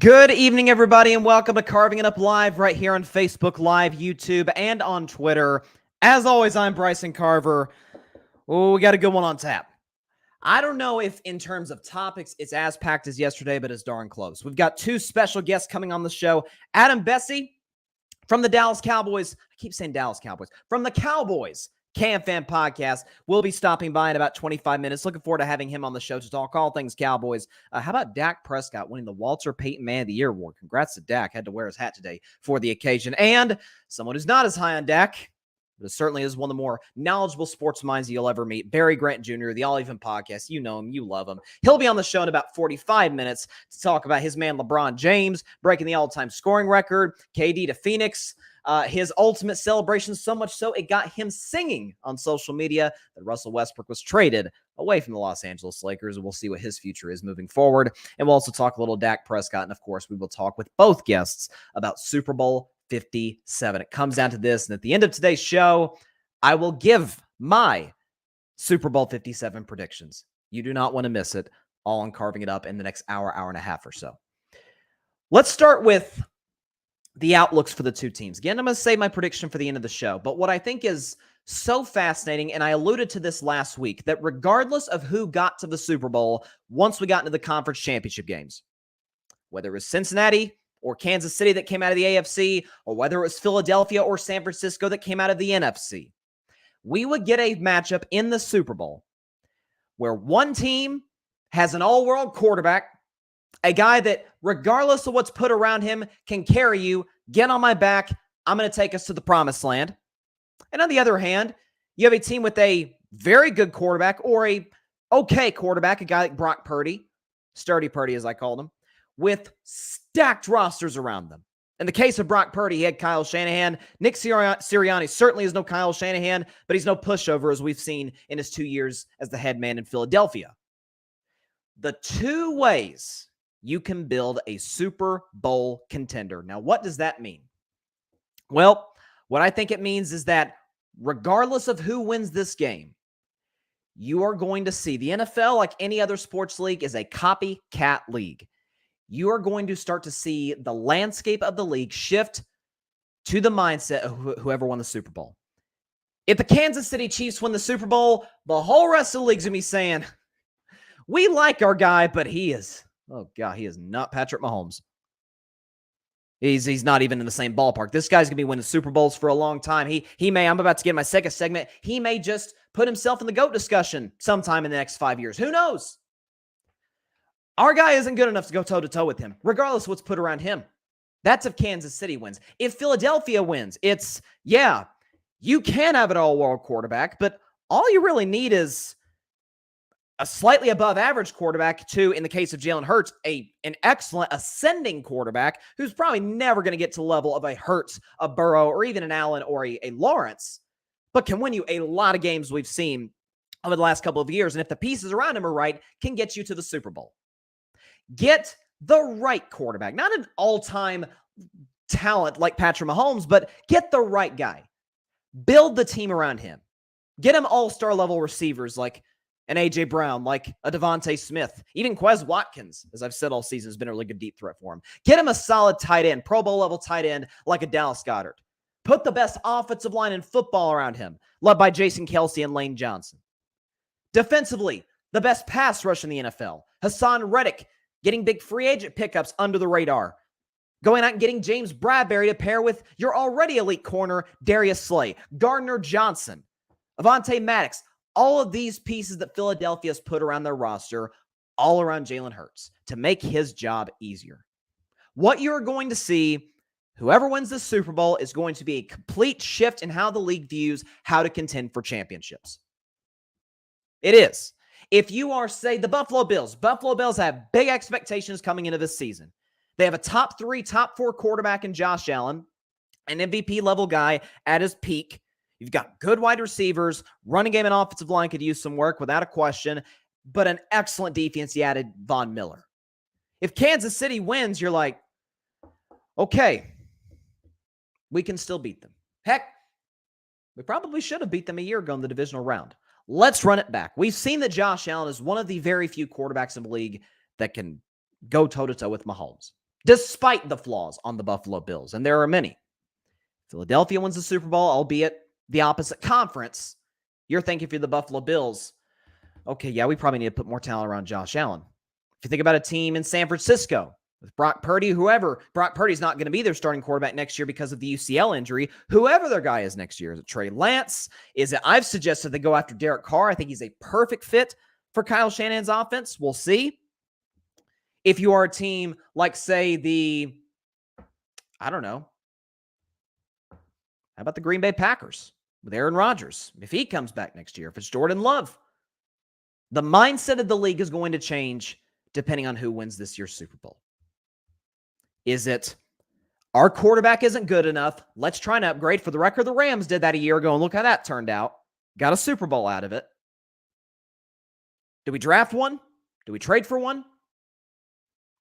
Good evening, everybody, and welcome to Carving It Up Live right here on Facebook Live, YouTube, and on Twitter. As always, I'm Bryson Carver. Oh, we got a good one on tap. I don't know if in terms of topics it's as packed as yesterday, but it's darn close. We've got two special guests coming on the show. Adam Besse from the Dallas Cowboys. I keep saying Dallas Cowboys. From the Cowboys CanFan Podcast. We'll be stopping by in about 25 minutes. Looking forward to having him on the show to talk all things Cowboys. How about Dak Prescott winning the Walter Payton Man of the Year award? Congrats to Dak. Had to wear his hat today for the occasion. And someone who's not as high on Dak, but it certainly is one of the more knowledgeable sports minds you'll ever meet. Barry Grant Jr., the All Even Podcast. You know him. You love him. He'll be on the show in about 45 minutes to talk about his man LeBron James breaking the all-time scoring record, KD to Phoenix, his ultimate celebration, so much so it got him singing on social media that Russell Westbrook was traded away from the Los Angeles Lakers, and we'll see what his future is moving forward. And we'll also talk a little Dak Prescott, and of course, we will talk with both guests about Super Bowl LVII. It comes down to this, and at the end of today's show, I will give my Super Bowl LVII predictions. You do not want to miss it, all on Carving It Up in the next hour and a half or so. Let's start with the outlooks for the two teams. Again, I'm going to save my prediction for the end of the show, but what I think is so fascinating, and I alluded to this last week, that regardless of who got to the Super Bowl, once we got into the conference championship games, whether it was Cincinnati or Kansas City that came out of the AFC, or whether it was Philadelphia or San Francisco that came out of the NFC, we would get a matchup in the Super Bowl where one team has an all-world quarterback, a guy that, regardless of what's put around him, can carry you, get on my back, I'm going to take us to the promised land. And on the other hand, you have a team with a very good quarterback or a okay quarterback, a guy like Brock Purdy, Sturdy Purdy as I called him, with stacked rosters around them. In the case of Brock Purdy, he had Kyle Shanahan. Nick Sirianni certainly is no Kyle Shanahan, but he's no pushover as we've seen in his 2 years as the head man in Philadelphia. The two ways you can build a Super Bowl contender. Now, what does that mean? Well, what I think it means is that regardless of who wins this game, you are going to see the NFL, like any other sports league, is a copycat league. You are going to start to see the landscape of the league shift to the mindset of whoever won the Super Bowl. If the Kansas City Chiefs win the Super Bowl, the whole rest of the league's going to be saying, we like our guy, but he is not Patrick Mahomes. He's not even in the same ballpark. This guy's going to be winning Super Bowls for a long time. He may, I'm about to get my second segment, he may just put himself in the GOAT discussion sometime in the next 5 years. Who knows? Our guy isn't good enough to go toe-to-toe with him, regardless of what's put around him. That's if Kansas City wins. If Philadelphia wins, it's, yeah, you can have an all-world quarterback, but all you really need is a slightly above average quarterback to, in the case of Jalen Hurts, an excellent ascending quarterback who's probably never going to get to the level of a Hurts, a Burrow, or even an Allen or a Lawrence, but can win you a lot of games we've seen over the last couple of years. And if the pieces around him are right, can get you to the Super Bowl. Get the right quarterback, not an all-time talent like Patrick Mahomes, but get the right guy. Build the team around him. Get him all-star level receivers like an A.J. Brown, like a Devontae Smith, even Quez Watkins, as I've said all season, has been a really good deep threat for him. Get him a solid tight end, Pro Bowl level tight end like a Dallas Goedert. Put the best offensive line in football around him, led by Jason Kelce and Lane Johnson. Defensively, the best pass rush in the NFL. Hassan Reddick getting big free agent pickups under the radar. Going out and getting James Bradbury to pair with your already elite corner, Darius Slay, Gardner Johnson, Avonte Maddox. All of these pieces that Philadelphia has put around their roster, all around Jalen Hurts, to make his job easier. What you're going to see, whoever wins the Super Bowl, is going to be a complete shift in how the league views how to contend for championships. It is. If you are, say, the Buffalo Bills have big expectations coming into this season. They have a top 3, top 4 quarterback in Josh Allen, an MVP level guy at his peak. You've got good wide receivers, running game and offensive line could use some work without a question, but an excellent defense. You added Von Miller. If Kansas City wins, you're like, okay, we can still beat them. Heck, we probably should have beat them a year ago in the divisional round. Let's run it back. We've seen that Josh Allen is one of the very few quarterbacks in the league that can go toe-to-toe with Mahomes. despite the flaws on the Buffalo Bills, and there are many. Philadelphia wins the Super Bowl, albeit the opposite conference. You're thinking if you're the Buffalo Bills, okay, yeah, we probably need to put more talent around Josh Allen. If you think about a team in San Francisco with Brock Purdy, whoever, Brock Purdy's not going to be their starting quarterback next year because of the UCL injury. Whoever their guy is next year, is it Trey Lance? Is it? I've suggested they go after Derek Carr. I think he's a perfect fit for Kyle Shanahan's offense. We'll see. If you are a team like, say, I don't know, how about the Green Bay Packers with Aaron Rodgers? If he comes back next year, if it's Jordan Love, the mindset of the league is going to change depending on who wins this year's Super Bowl. Is it, our quarterback isn't good enough, let's try and upgrade? For the record, the Rams did that a year ago, and look how that turned out. Got a Super Bowl out of it. Do we draft one? Do we trade for one?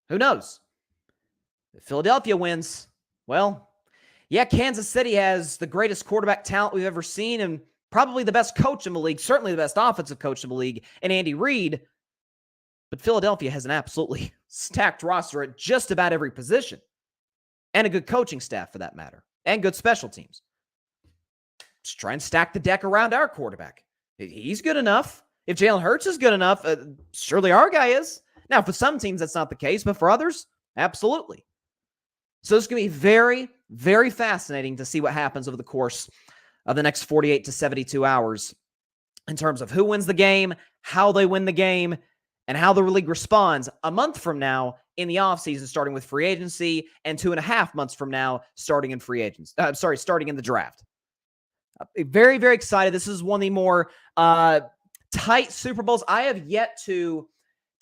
Who knows? If Philadelphia wins, well, yeah, Kansas City has the greatest quarterback talent we've ever seen and probably the best coach in the league, certainly the best offensive coach in the league, and Andy Reid. But Philadelphia has an absolutely stacked roster at just about every position, and a good coaching staff for that matter, and good special teams. Just try and stack the deck around our quarterback. He's good enough. If Jalen Hurts is good enough, surely our guy is. Now, for some teams, that's not the case, but for others, absolutely. So it's going to be very, very fascinating to see what happens over the course of the next 48 to 72 hours in terms of who wins the game, how they win the game, and how the league responds a month from now in the offseason, starting with free agency, and 2.5 months from now, starting in starting in the draft. Very, very excited. This is one of the more tight Super Bowls. I have yet to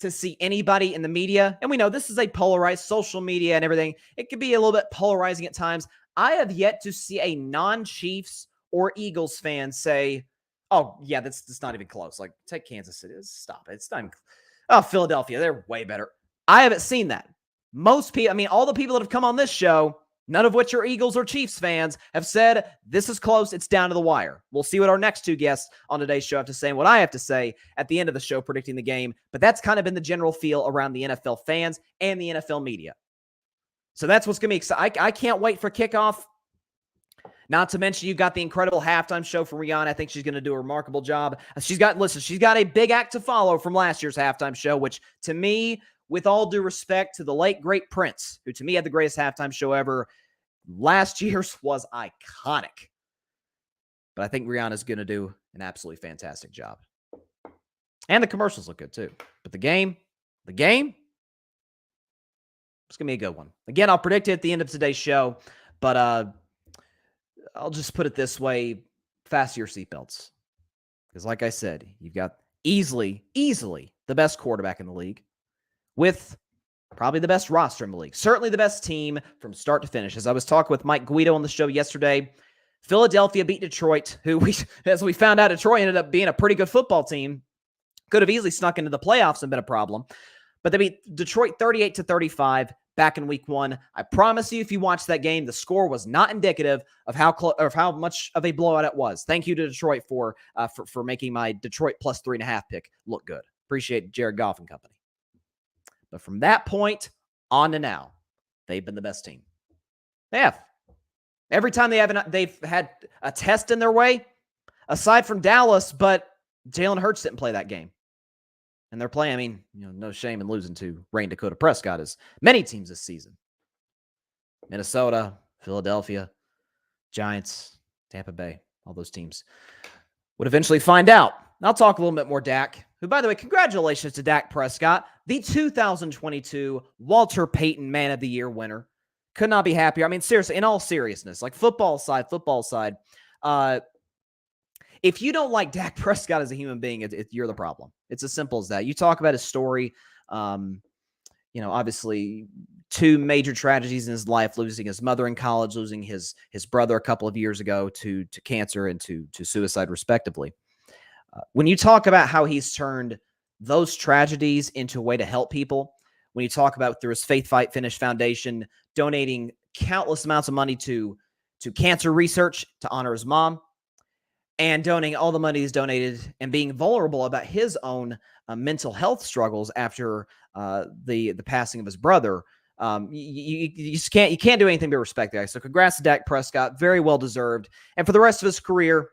see anybody in the media, and we know this is a polarized social media and everything. It could be a little bit polarizing at times. I have yet to see a non-Chiefs or Eagles fan say, oh, yeah, that's not even close. Like, take Kansas City. Stop it. It's not even close. Oh, Philadelphia, they're way better. I haven't seen that. Most people, I mean, all the people that have come on this show, none of which are Eagles or Chiefs fans, have said, this is close, it's down to the wire. We'll see what our next two guests on today's show have to say and what I have to say at the end of the show predicting the game. But that's kind of been the general feel around the NFL fans and the NFL media. So that's what's going to be exciting. I can't wait for kickoff. Not to mention, you've got the incredible halftime show from Rihanna. I think she's going to do a remarkable job. She's got a big act to follow from last year's halftime show, which to me, with all due respect to the late, great Prince, who to me had the greatest halftime show ever, last year's was iconic. But I think Rihanna's going to do an absolutely fantastic job. And the commercials look good too. But the game, it's going to be a good one. Again, I'll predict it at the end of today's show, but I'll just put it this way, fasten your seatbelts. Because like I said, you've got easily the best quarterback in the league with probably the best roster in the league. Certainly the best team from start to finish. As I was talking with Mike Guido on the show yesterday, Philadelphia beat Detroit, who, as we found out, Detroit ended up being a pretty good football team. Could have easily snuck into the playoffs and been a problem. But they beat Detroit 38-35 back in week 1. I promise you, if you watch that game, the score was not indicative of how much of a blowout it was. Thank you to Detroit for making my Detroit plus 3.5 pick look good. Appreciate Jared Goff and company. But from that point on to now, they've been the best team. They have. Every time they've had a test in their way, aside from Dallas, but Jalen Hurts didn't play that game. And they're playing, I mean, no shame in losing to Rain Dakota Prescott as many teams this season. Minnesota, Philadelphia, Giants, Tampa Bay, all those teams would eventually find out. I'll talk a little bit more Dak, who, by the way, congratulations to Dak Prescott, the 2022 Walter Payton Man of the Year winner. Could not be happier. I mean, seriously, in all seriousness, like football side, if you don't like Dak Prescott as a human being, you're the problem. It's as simple as that. You talk about his story, obviously 2 major tragedies in his life, losing his mother in college, losing his brother a couple of years ago to cancer and to suicide, respectively. When you talk about how he's turned those tragedies into a way to help people, when you talk about through his Faith Fight Finish Foundation, donating countless amounts of money to cancer research to honor his mom, and donating all the money he's donated and being vulnerable about his own mental health struggles after the passing of his brother, You just can't do anything but respect the guy. So congrats to Dak Prescott. Very well deserved. And for the rest of his career,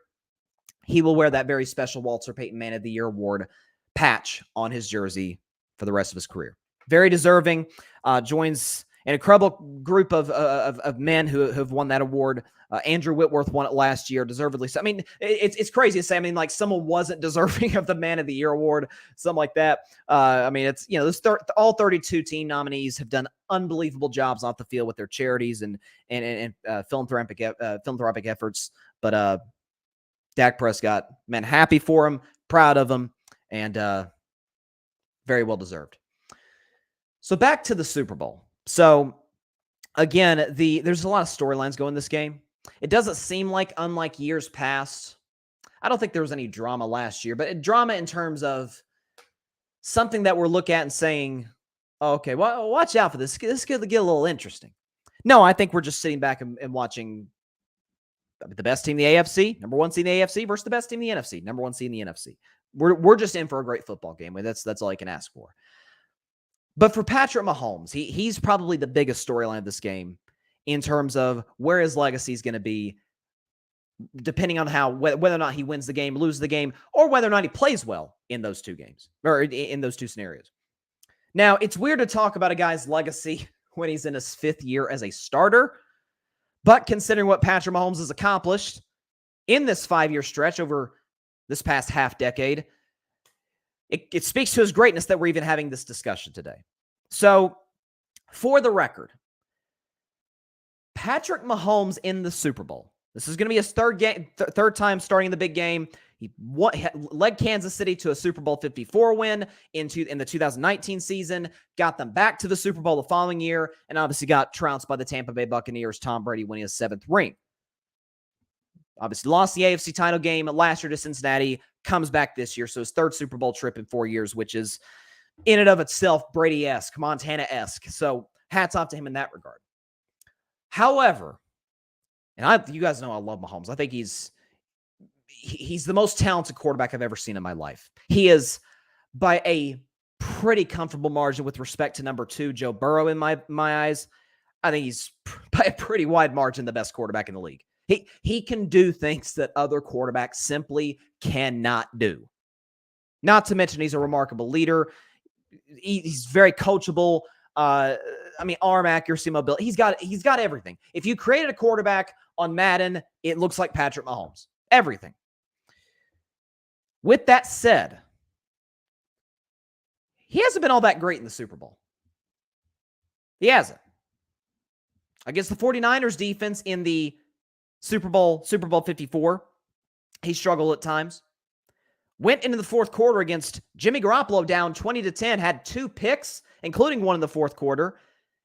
he will wear that very special Walter Payton Man of the Year award patch on his jersey for the rest of his career. Very deserving. Joins an incredible group of men who have won that award. Andrew Whitworth won it last year, deservedly. So, I mean, it's crazy to say. I mean, like someone wasn't deserving of the Man of the Year award, something like that. I mean, it's, you know, all 32 team nominees have done unbelievable jobs off the field with their charities and philanthropic efforts. But Dak Prescott, man, happy for him, proud of him, and very well deserved. So back to the Super Bowl. So again, there's a lot of storylines going in this game. It doesn't seem like, unlike years past, I don't think there was any drama last year, but drama in terms of something that we're looking at and saying, oh, okay, well, watch out for this. This could get a little interesting. No, I think we're just sitting back and watching the best team in the AFC, number one seed in the AFC versus the best team in the NFC, number one seed in the NFC. We're just in for a great football game. That's all I can ask for. But for Patrick Mahomes, he's probably the biggest storyline of this game in terms of where his legacy is going to be, depending on whether or not he wins the game, loses the game, or whether or not he plays well in those two games, or in those two scenarios. Now, it's weird to talk about a guy's legacy when he's in his fifth year as a starter, but considering what Patrick Mahomes has accomplished in this 5-year stretch over this past half decade, it speaks to his greatness that we're even having this discussion today. So, for the record, Patrick Mahomes in the Super Bowl. This is going to be his third time starting in the big game. He led Kansas City to a Super Bowl 54 win in the 2019 season, got them back to the Super Bowl the following year, and obviously got trounced by the Tampa Bay Buccaneers, Tom Brady winning his 7th ring. Obviously lost the AFC title game last year to Cincinnati, comes back this year, so his third Super Bowl trip in 4 years, which is in and of itself Brady-esque, Montana-esque. So hats off to him in that regard. However, and you guys know I love Mahomes. I think he's the most talented quarterback I've ever seen in my life. He is, by a pretty comfortable margin with respect to number 2, Joe Burrow, in my eyes. I think he's, by a pretty wide margin, the best quarterback in the league. He can do things that other quarterbacks simply cannot do. Not to mention he's a remarkable leader. He's very coachable. Arm accuracy, mobility. He's got everything. If you created a quarterback on Madden, it looks like Patrick Mahomes. Everything. With that said, he hasn't been all that great in the Super Bowl. He hasn't. Against the 49ers defense in the Super Bowl 54, he struggled at times. Went into the fourth quarter against Jimmy Garoppolo down 20-10, had 2 picks, including one in the fourth quarter.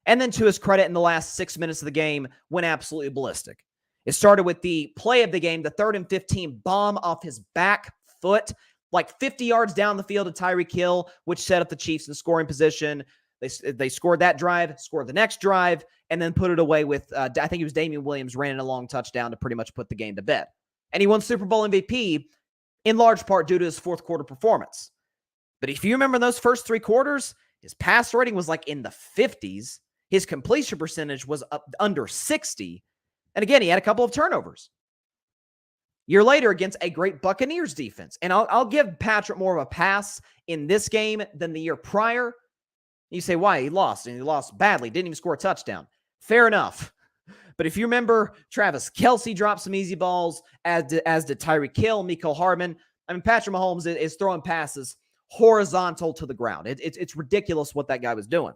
And then, to his credit, in the last 6 minutes of the game, went absolutely ballistic. It started with the play of the game, the 3rd and 15 bomb off his back foot, like 50 yards down the field to Tyreek Hill, which set up the Chiefs in scoring position. They scored that drive, scored the next drive, and then put it away with, I think it was Damian Williams, ran in a long touchdown to pretty much put the game to bed. And he won Super Bowl MVP in large part due to his fourth quarter performance. But if you remember those first 3 quarters, his pass rating was like in the 50s. His completion percentage was up under 60. And again, he had a couple of turnovers. Year later against a great Buccaneers defense. And I'll give Patrick more of a pass in this game than the year prior. You say, why? He lost, and he lost badly. Didn't even score a touchdown. Fair enough. But if you remember, Travis Kelce dropped some easy balls, as did Tyreek Hill, Mecole Hardman. I mean, Patrick Mahomes is throwing passes horizontal to the ground. It's ridiculous what that guy was doing.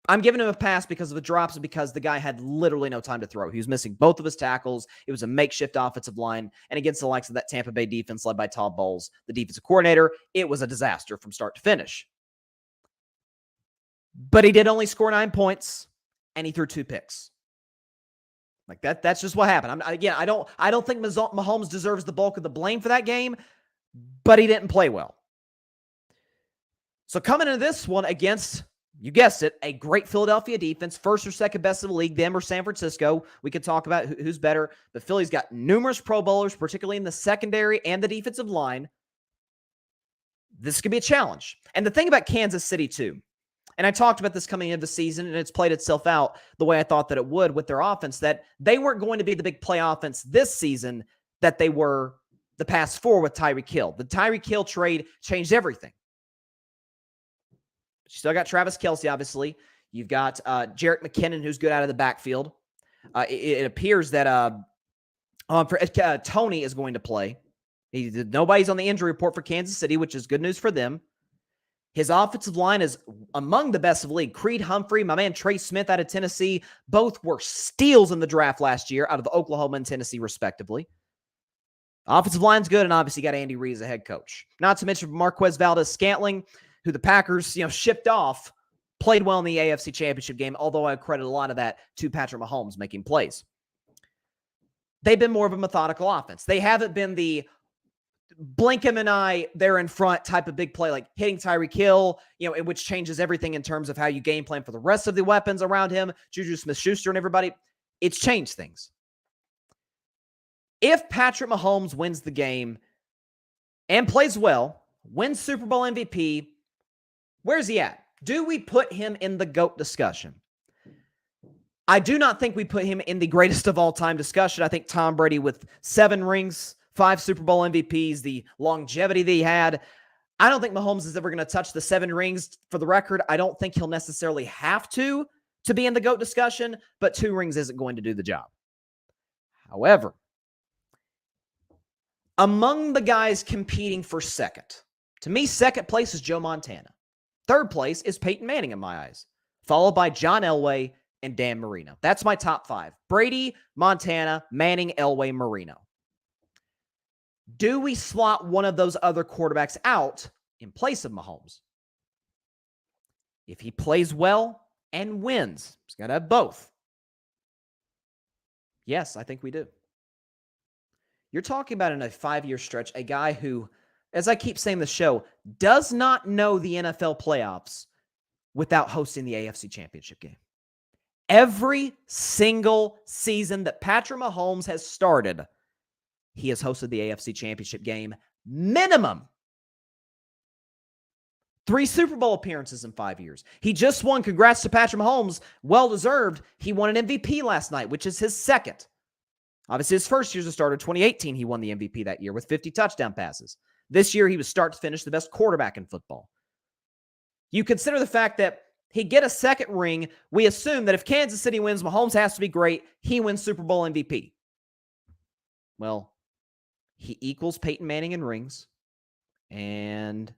I'm giving him a pass because of the drops and because the guy had literally no time to throw. He was missing both of his tackles. It was a makeshift offensive line. And against the likes of that Tampa Bay defense led by Todd Bowles, the defensive coordinator, it was a disaster from start to finish. But he did only score 9 points, and he threw 2 picks. Like that's just what happened. I don't think Mahomes deserves the bulk of the blame for that game, but he didn't play well. So coming into this one against, you guessed it, a great Philadelphia defense, first or second best in the league, them or San Francisco. We could talk about who's better. But Philly's got numerous Pro Bowlers, particularly in the secondary and the defensive line. This could be a challenge. And the thing about Kansas City, too, And I talked about this coming into the season, and it's played itself out the way I thought that it would with their offense, that they weren't going to be the big play offense this season that they were the past 4 with Tyreek Hill. The Tyreek Hill trade changed everything. But you still got Travis Kelce, obviously. You've got Jerick McKinnon, who's good out of the backfield. It appears that Tony is going to play. Nobody's on the injury report for Kansas City, which is good news for them. His offensive line is among the best of the league. Creed Humphrey, my man Trey Smith out of Tennessee, both were steals in the draft last year out of Oklahoma and Tennessee, respectively. Offensive line's good, and obviously got Andy Reid as a head coach. Not to mention Marquez Valdes-Scantling, who the Packers, shipped off, played well in the AFC Championship game, although I credit a lot of that to Patrick Mahomes making plays. They've been more of a methodical offense. They haven't been the blink him and I, they're in front type of big play, like hitting Tyreek Hill, which changes everything in terms of how you game plan for the rest of the weapons around him, Juju Smith-Schuster and everybody. It's changed things. If Patrick Mahomes wins the game and plays well, wins Super Bowl MVP, where's he at? Do we put him in the GOAT discussion? I do not think we put him in the greatest of all time discussion. I think Tom Brady with 7 rings, 5 Super Bowl MVPs, the longevity that he had. I don't think Mahomes is ever going to touch the 7 rings. For the record, I don't think he'll necessarily have to be in the GOAT discussion, but 2 rings isn't going to do the job. However, among the guys competing for second, to me, second place is Joe Montana. Third place is Peyton Manning in my eyes, followed by John Elway and Dan Marino. That's my top 5. Brady, Montana, Manning, Elway, Marino. Do we slot one of those other quarterbacks out in place of Mahomes? If he plays well and wins, he's got to have both. Yes, I think we do. You're talking about in a 5-year stretch, a guy who, as I keep saying the show, does not know the NFL playoffs without hosting the AFC Championship game. Every single season that Patrick Mahomes has started, he has hosted the AFC Championship game minimum. 3 Super Bowl appearances in 5 years. He just won. Congrats to Patrick Mahomes. Well-deserved. He won an MVP last night, which is his second. Obviously, his first year as a starter, 2018, he won the MVP that year with 50 touchdown passes. This year, he was start to finish the best quarterback in football. You consider the fact that he get a second ring, we assume that if Kansas City wins, Mahomes has to be great. He wins Super Bowl MVP. Well, he equals Peyton Manning in rings. And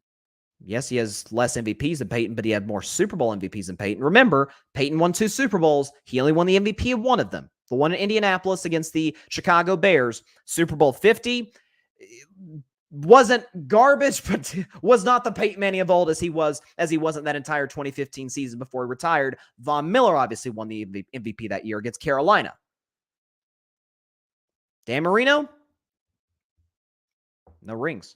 yes, he has less MVPs than Peyton, but he had more Super Bowl MVPs than Peyton. Remember, Peyton won 2 Super Bowls. He only won the MVP of one of them. The one in Indianapolis against the Chicago Bears. Super Bowl 50 wasn't garbage, but was not the Peyton Manning of old as he wasn't that entire 2015 season before he retired. Von Miller obviously won the MVP that year against Carolina. Dan Marino, no rings.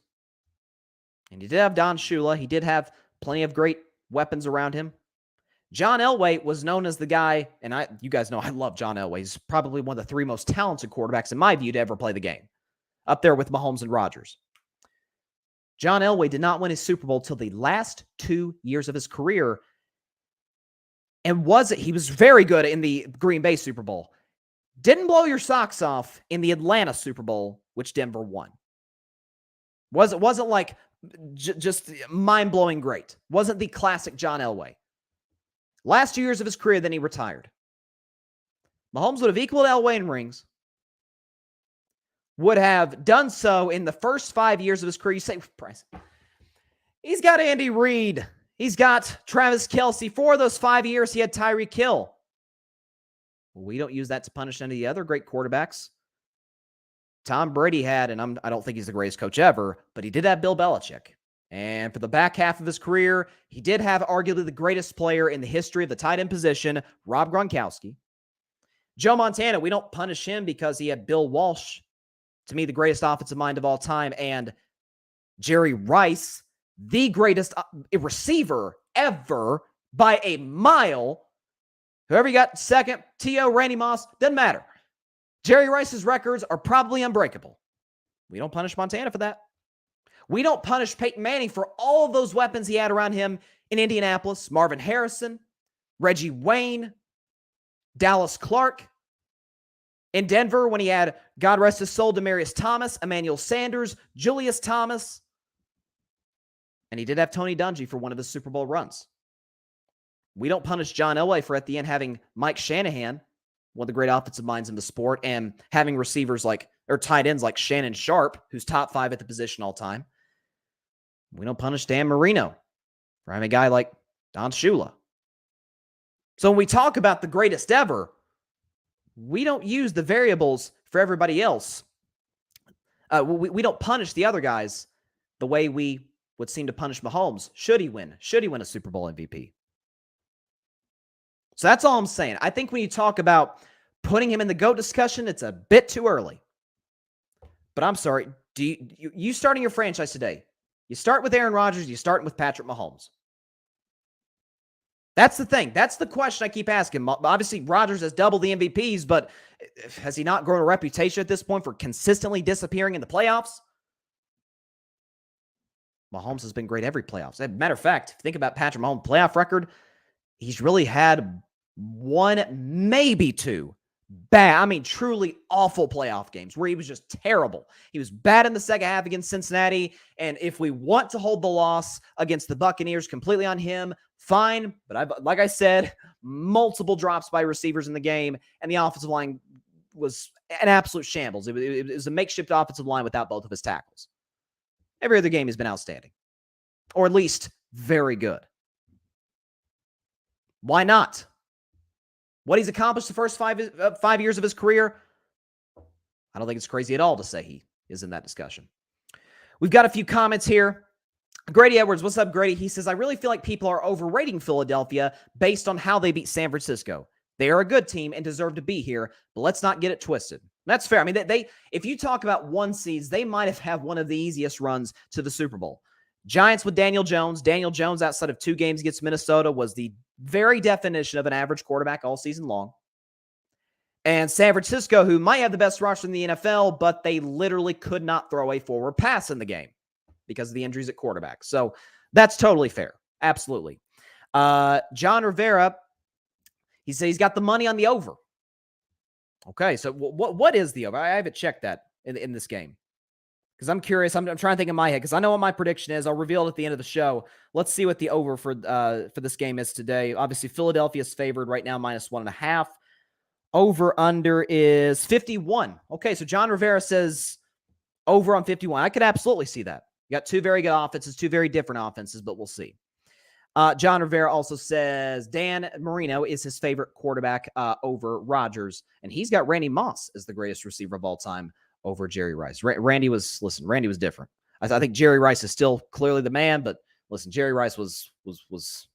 And he did have Don Shula. He did have plenty of great weapons around him. John Elway was known as the guy, and you guys know I love John Elway. He's probably one of the 3 most talented quarterbacks, in my view, to ever play the game. Up there with Mahomes and Rodgers. John Elway did not win his Super Bowl till the last 2 years of his career. And he was very good in the Green Bay Super Bowl. Didn't blow your socks off in the Atlanta Super Bowl, which Denver won. Wasn't like just mind-blowing great. Wasn't the classic John Elway. Last 2 years of his career, then he retired. Mahomes would have equaled Elway in rings. Would have done so in the first 5 years of his career. You say, Bryson, he's got Andy Reid. He's got Travis Kelce. 4 of those 5 years, he had Tyreek Hill. Well, we don't use that to punish any of the other great quarterbacks. Tom Brady had, and I don't think he's the greatest coach ever, but he did have Bill Belichick. And for the back half of his career, he did have arguably the greatest player in the history of the tight end position, Rob Gronkowski. Joe Montana, we don't punish him because he had Bill Walsh, to me, the greatest offensive mind of all time, and Jerry Rice, the greatest receiver ever by a mile. Whoever you got second, T.O., Randy Moss, doesn't matter. Jerry Rice's records are probably unbreakable. We don't punish Montana for that. We don't punish Peyton Manning for all of those weapons he had around him In Indianapolis, Marvin Harrison, Reggie Wayne, Dallas Clark. In Denver, when he had, God rest his soul, Demaryius Thomas, Emmanuel Sanders, Julius Thomas. And he did have Tony Dungy for one of his Super Bowl runs. We don't punish John Elway for at the end having Mike Shanahan, one of the great offensive minds in the sport, and having receivers or tight ends like Shannon Sharp, who's top 5 at the position all time. We don't punish Dan Marino for having a guy like Don Shula. So when we talk about the greatest ever, we don't use the variables for everybody else. We don't punish the other guys the way we would seem to punish Mahomes. Should he win? Should he win a Super Bowl MVP? So that's all I'm saying. I think when you talk about putting him in the GOAT discussion, it's a bit too early. But I'm sorry. Do you starting your franchise today? You start with Aaron Rodgers, you start with Patrick Mahomes. That's the thing. That's the question I keep asking. Obviously, Rodgers has doubled the MVPs, but has he not grown a reputation at this point for consistently disappearing in the playoffs? Mahomes has been great every playoffs. As a matter of fact, think about Patrick Mahomes' playoff record. He's really had one, maybe two bad, truly awful playoff games where he was just terrible. He was bad in the second half against Cincinnati, and if we want to hold the loss against the Buccaneers completely on him, fine. But like I said, multiple drops by receivers in the game, and the offensive line was an absolute shambles. It was a makeshift offensive line without both of his tackles. Every other game has been outstanding, or at least very good. Why not? What he's accomplished the first 5 years of his career, I don't think it's crazy at all to say he is in that discussion. We've got a few comments here. Grady Edwards, what's up, Grady? He says, I really feel like people are overrating Philadelphia based on how they beat San Francisco. They are a good team and deserve to be here, but let's not get it twisted. That's fair. They if you talk about 1 seeds, they might have had one of the easiest runs to the Super Bowl. Giants with Daniel Jones. Daniel Jones, outside of 2 games against Minnesota, was the very definition of an average quarterback all season long. And San Francisco, who might have the best roster in the NFL, but they literally could not throw a forward pass in the game because of the injuries at quarterback. So that's totally fair. Absolutely. John Rivera, he said he's got the money on the over. Okay, so what is the over? I haven't checked that in this game. Because I'm curious. I'm trying to think in my head because I know what my prediction is. I'll reveal it at the end of the show. Let's see what the over for this game is today. Obviously, Philadelphia's favored right now, -1.5. Over under is 51. Okay, so John Rivera says over on 51. I could absolutely see that. You got 2 very good offenses, 2 very different offenses, but we'll see. John Rivera also says Dan Marino is his favorite quarterback over Rodgers, and he's got Randy Moss as the greatest receiver of all time over Jerry Rice. Randy was different. I think Jerry Rice is still clearly the man, but listen, Jerry Rice was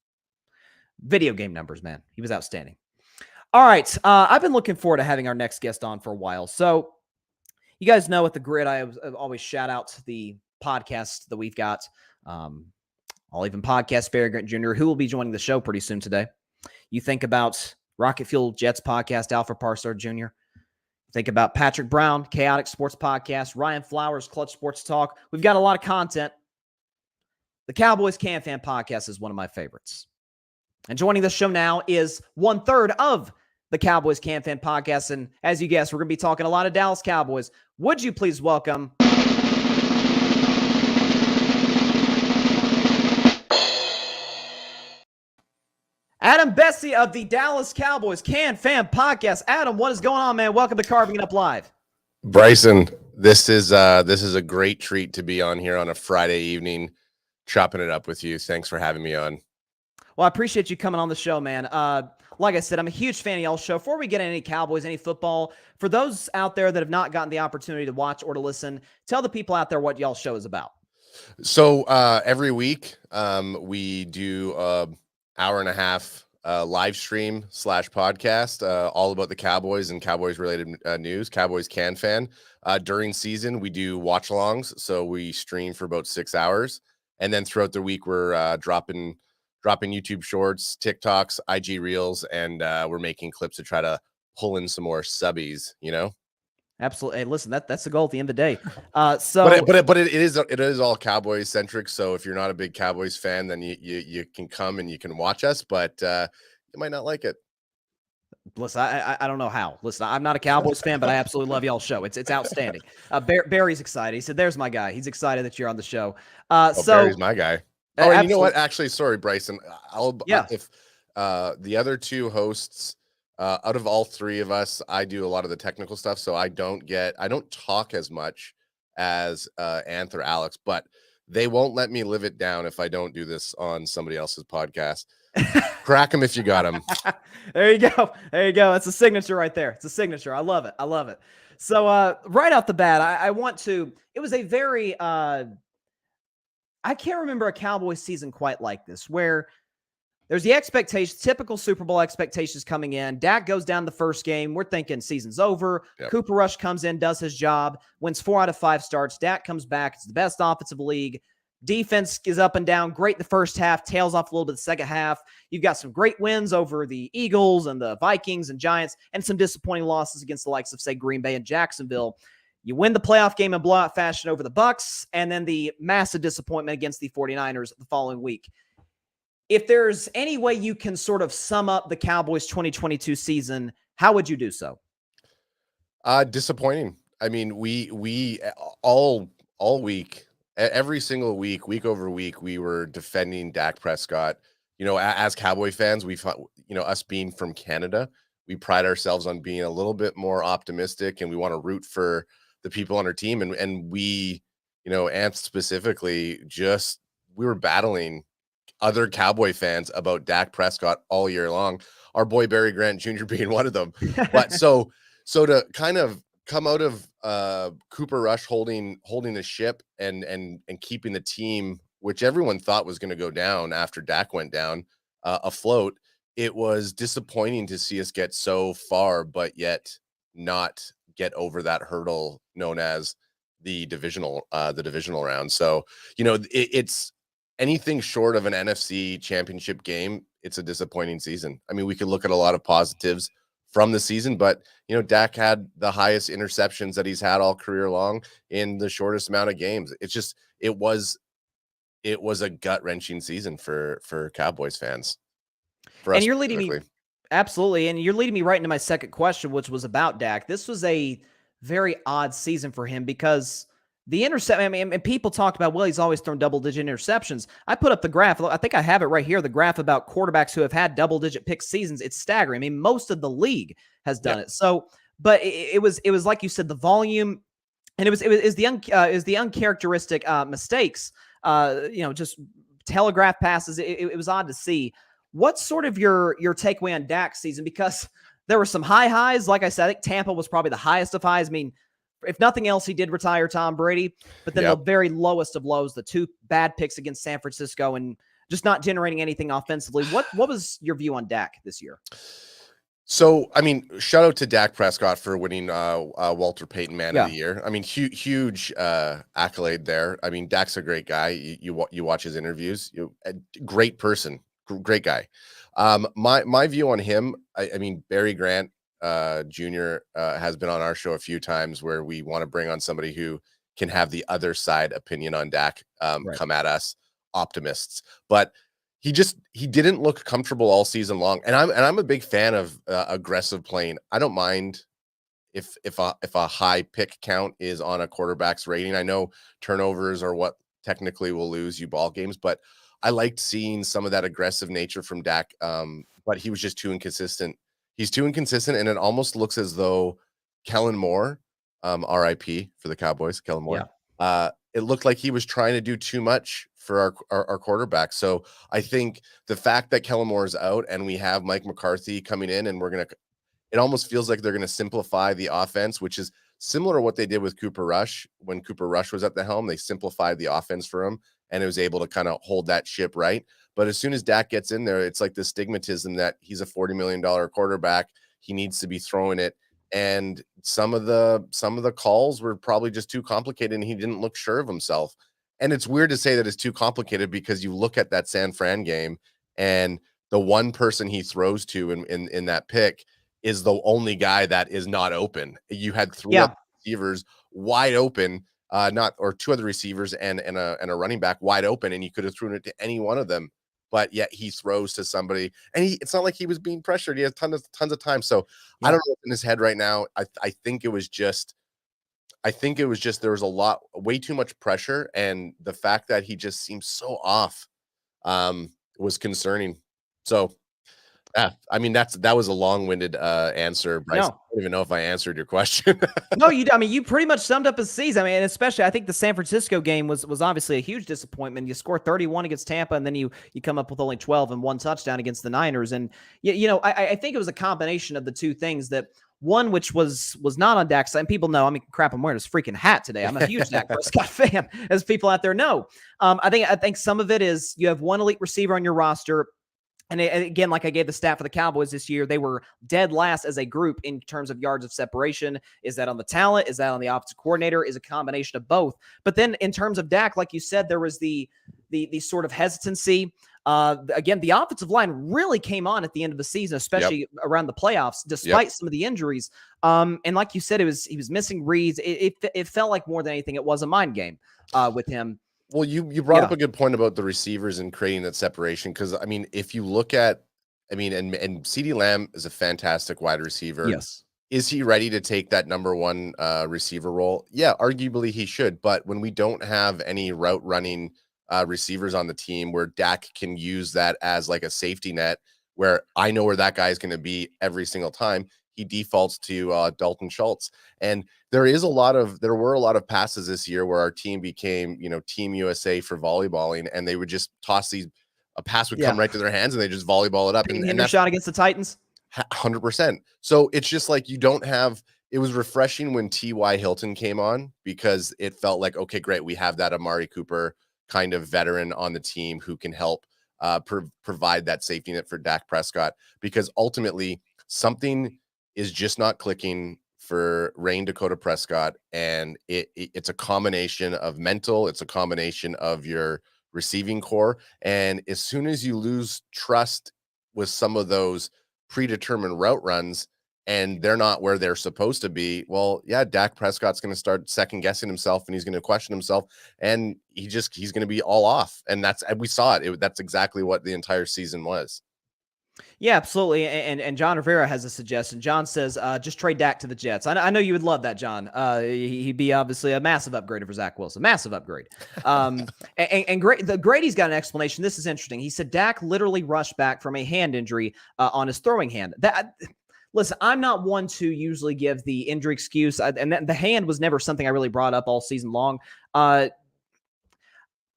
video game numbers, man. He was outstanding. All right, I've been looking forward to having our next guest on for a while. So you guys know at the Grid, I always shout out the podcast that we've got. I'll even podcast Barry Grant Jr., who will be joining the show pretty soon today. You think about Rocket Fuel Jets podcast, Alfred Parsard Jr., think about Patrick Brown, Chaotic Sports Podcast, Ryan Flowers, Clutch Sports Talk. We've got a lot of content. The Cowboys CanFan Podcast is one of my favorites. And joining the show now is 1/3 of the Cowboys CanFan Podcast. And as you guessed, we're going to be talking a lot of Dallas Cowboys. Would you please welcome Adam Besse of the Dallas Cowboys CanFan Podcast. Adam, what is going on, man? Welcome to Carving It Up Live. Bryson, this is a great treat to be on here on a Friday evening, chopping it up with you. Thanks for having me on. Well, I appreciate you coming on the show, man. Like I said, I'm a huge fan of y'all's show. Before we get into any Cowboys, any football, for those out there that have not gotten the opportunity to watch or to listen, tell the people out there what y'all's show is about. So every week we do hour and a half live stream / podcast all about the Cowboys and Cowboys related news. Cowboys CanFan. During season we do watch alongs, so we stream for about 6 hours, and then throughout the week we're dropping YouTube shorts, TikToks, IG reels, and we're making clips to try to pull in some more subbies, you know. Absolutely. Hey, listen, that's the goal at the end of the day. But it is all Cowboys centric. So if you're not a big Cowboys fan, then you can come and you can watch us, but you might not like it. Listen, I don't know how. Listen, I'm not a Cowboys fan, but I absolutely love y'all's show. It's outstanding. Barry's excited. He said, "There's my guy. He's excited that you're on the show." Barry's my guy. Oh, and you know what? absolutely. Actually, sorry, Bryson. Yeah. If the other two hosts, out of all three of us, I do a lot of the technical stuff, so I don't talk as much as Anth or Alex, but they won't let me live it down if I don't do this on somebody else's podcast. Crack them if you got them. There you go. There you go. That's a signature right there. It's a signature. I love it. I love it. So right off the bat, I want to. It was a very. I can't remember a Cowboys season quite like this, where there's the expectations, typical Super Bowl expectations coming in. Dak goes down the first game. We're thinking season's over. Yep. Cooper Rush comes in, does his job, wins 4 out of 5 starts. Dak comes back. It's the best offensive league. Defense is up and down. Great the first half, tails off a little bit the second half. You've got some great wins over the Eagles and the Vikings and Giants, and some disappointing losses against the likes of, say, Green Bay and Jacksonville. You win the playoff game in blowout fashion over the Bucs, and then the massive disappointment against the 49ers the following week. If there's any way you can sort of sum up the Cowboys 2022 season, how would you do so? Disappointing. I mean, we all week, every single week over week, we were defending Dak Prescott. You know, as Cowboy fans, us being from Canada, we pride ourselves on being a little bit more optimistic, and we want to root for the people on our team. And we, Anth specifically, we were battling other Cowboy fans about Dak Prescott all year long. Our boy Barry Grant Jr. being one of them. But so to kind of come out of Cooper Rush holding the ship and keeping the team, which everyone thought was going to go down after Dak went down, afloat, it was disappointing to see us get so far, but yet not get over that hurdle known as the divisional round. So, it's anything short of an NFC championship game. It's a disappointing season. I mean, we could look at a lot of positives from the season, but Dak had the highest interceptions that he's had all career long in the shortest amount of games. It was a gut-wrenching season for Cowboys fans. And you're leading me, absolutely, and you're leading me right into my second question, which was about Dak. This was a very odd season for him because the intercept. I mean, and people talk about, well, he's always thrown double-digit interceptions. I put up the graph. I think I have it right here. The graph about quarterbacks who have had double-digit pick seasons. It's staggering. I mean, most of the league has done it. So, but it was like you said, the volume, and it was the uncharacteristic mistakes. Just telegraph passes. It was odd to see. What's sort of your takeaway on Dak's season? Because there were some high highs. Like I said, I think Tampa was probably the highest of highs. I mean, if nothing else, he did retire Tom Brady. But then the very lowest of lows, the 2 bad picks against San Francisco and just not generating anything offensively. What was your view on Dak this year? So, I mean, shout out to Dak Prescott for winning Walter Payton Man of the Year. I mean, huge accolade there. I mean, Dak's a great guy. You watch his interviews. A great person. Great guy. My view on him, I mean, Barry Grant Jr. Has been on our show a few times where we want to bring on somebody who can have the other side opinion on Dak come at us, optimists. But he didn't look comfortable all season long. And I'm a big fan of aggressive playing. I don't mind if a high pick count is on a quarterback's rating. I know turnovers are what technically will lose you ball games, but I liked seeing some of that aggressive nature from Dak, but he was just too inconsistent. He's too inconsistent, and it almost looks as though Kellen Moore, RIP for the Cowboys, Kellen Moore, it looked like he was trying to do too much for our quarterback. So I think the fact that Kellen Moore is out and we have Mike McCarthy coming in, and it almost feels like they're going to simplify the offense, which is similar to what they did with Cooper Rush. When Cooper Rush was at the helm, they simplified the offense for him, and it was able to kind of hold that ship right. But as soon as Dak gets in there, it's like the stigmatism that he's a $40 million quarterback. He needs to be throwing it. And some of the calls were probably just too complicated, and he didn't look sure of himself. And it's weird to say that it's too complicated because you look at that San Fran game, and the one person he throws to in that pick is the only guy that is not open. You had receivers wide open, or two other receivers and a running back wide open, and you could have thrown it to any one of them. But yet he throws to somebody, and it's not like he was being pressured. He has tons of time. So I don't know what's in his head right now. I think it was just there was way too much pressure, and the fact that he just seems so off was concerning. So yeah, I mean that was a long-winded answer, Bryce. No. I don't even know if I answered your question. No, you pretty much summed up his season. I mean, especially I think the San Francisco game was obviously a huge disappointment. You score 31 against Tampa, and then you come up with only 12 and 1 touchdown against the Niners. And I think it was a combination of the two things. That one, which was not on Dak's side, and people know, I mean, crap, I'm wearing this freaking hat today. I'm a huge Dak Prescott fan, as people out there know. I think some of it is you have one elite receiver on your roster. And again, like I gave the stat for the Cowboys this year, they were dead last as a group in terms of yards of separation. Is that on the talent? Is that on the offensive coordinator? Is a combination of both. But then in terms of Dak, like you said, there was the sort of hesitancy. Again, the offensive line really came on at the end of the season, especially around the playoffs, despite some of the injuries. And like you said, he was missing reads. It felt like more than anything, it was a mind game with him. Well, you brought up a good point about the receivers and creating that separation. Because I mean, if you look at, and CeeDee Lamb is a fantastic wide receiver. Yes. Is he ready to take that number one receiver role? Yeah, arguably he should. But when we don't have any route running receivers on the team where Dak can use that as like a safety net, where I know where that guy is going to be every single time, he defaults to Dalton Schultz. And there were a lot of passes this year where our team became, Team USA for volleyballing, and they would just toss a pass would come right to their hands and they just volleyball it up. And their shot against the Titans. 100%. So it's just like it was refreshing when T.Y. Hilton came on, because it felt like, okay, great. We have that Amari Cooper kind of veteran on the team who can help provide that safety net for Dak Prescott, because ultimately something is just not clicking for Rain Dakota Prescott. And it's a combination of mental, it's a combination of your receiving core. And as soon as you lose trust with some of those predetermined route runs and they're not where they're supposed to be, well, yeah, Dak Prescott's going to start second guessing himself, and he's going to question himself, and he's going to be all off. And we saw it. That's exactly what the entire season was. Yeah, absolutely. And John Rivera has a suggestion. John says, just trade Dak to the Jets. I know you would love that, John. He'd be obviously a massive upgrade for Zach Wilson. Massive upgrade. And Grady's got an explanation. This is interesting. He said Dak literally rushed back from a hand injury on his throwing hand. Listen, I'm not one to usually give the injury excuse, and the hand was never something I really brought up all season long. I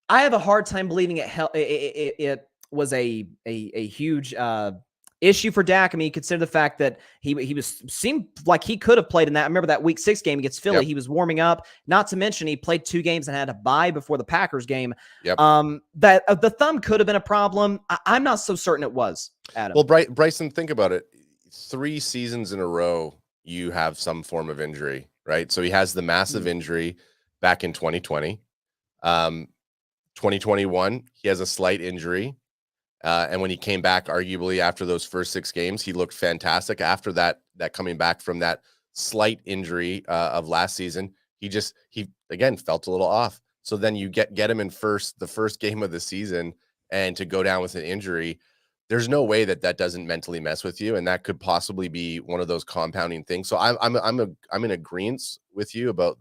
have a hard time believing it was a huge issue for Dak. I mean, consider the fact that he seemed like he could have played in that. I remember that Week 6 game against Philly. Yep. He was warming up. Not to mention he played 2 games and had a bye before the Packers game. Yep. That the thumb could have been a problem. I'm not so certain it was, Adam. Well, Bryson, think about it. 3 seasons in a row, you have some form of injury, right? So he has the massive injury back in 2020. 2021, he has a slight injury. And when he came back, arguably after those first 6 games, he looked fantastic. After that coming back from that slight injury of last season, he again felt a little off. So then you get him in the first game of the season, and to go down with an injury, there's no way that doesn't mentally mess with you, and that could possibly be one of those compounding things. So I'm in agreement with you about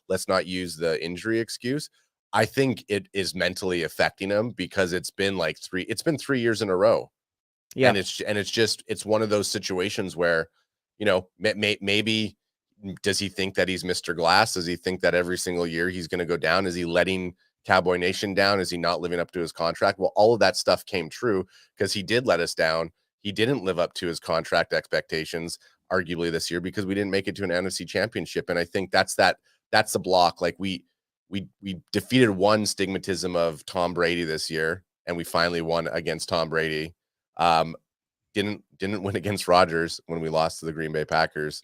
let's not use the injury excuse. I think it is mentally affecting him, because it's been 3 years in a row. Yeah. And it's one of those situations where, maybe does he think that he's Mr. Glass? Does he think that every single year he's going to go down? Is he letting Cowboy Nation down? Is he not living up to his contract? Well, all of that stuff came true, because he did let us down. He didn't live up to his contract expectations, arguably, this year, because we didn't make it to an NFC championship. And I think that's the block. Like we defeated one stigmatism of Tom Brady this year, and we finally won against Tom Brady. Didn't win against Rodgers when we lost to the Green Bay Packers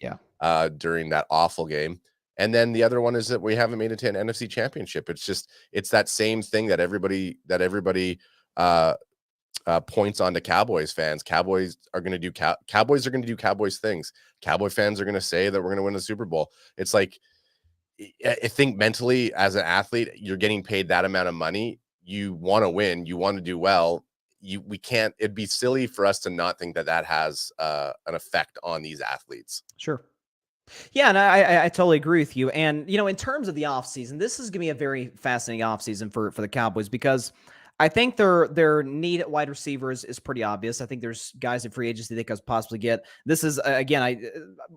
during that awful game. And then the other one is that we haven't made it to an NFC championship. It's that same thing that everybody points on to Cowboys fans. Cowboys are going to do Cowboys things. Cowboy fans are going to say that we're going to win the Super Bowl. It's like, I think mentally as an athlete, you're getting paid that amount of money. You want to win, you want to do well. We can't, it'd be silly for us to not think that that has an effect on these athletes. Sure. Yeah, and I totally agree with you. And, in terms of the offseason, this is going to be a very fascinating offseason for the Cowboys because I think their need at wide receivers is pretty obvious. I think there's guys in free agency they could possibly get. This is, again, I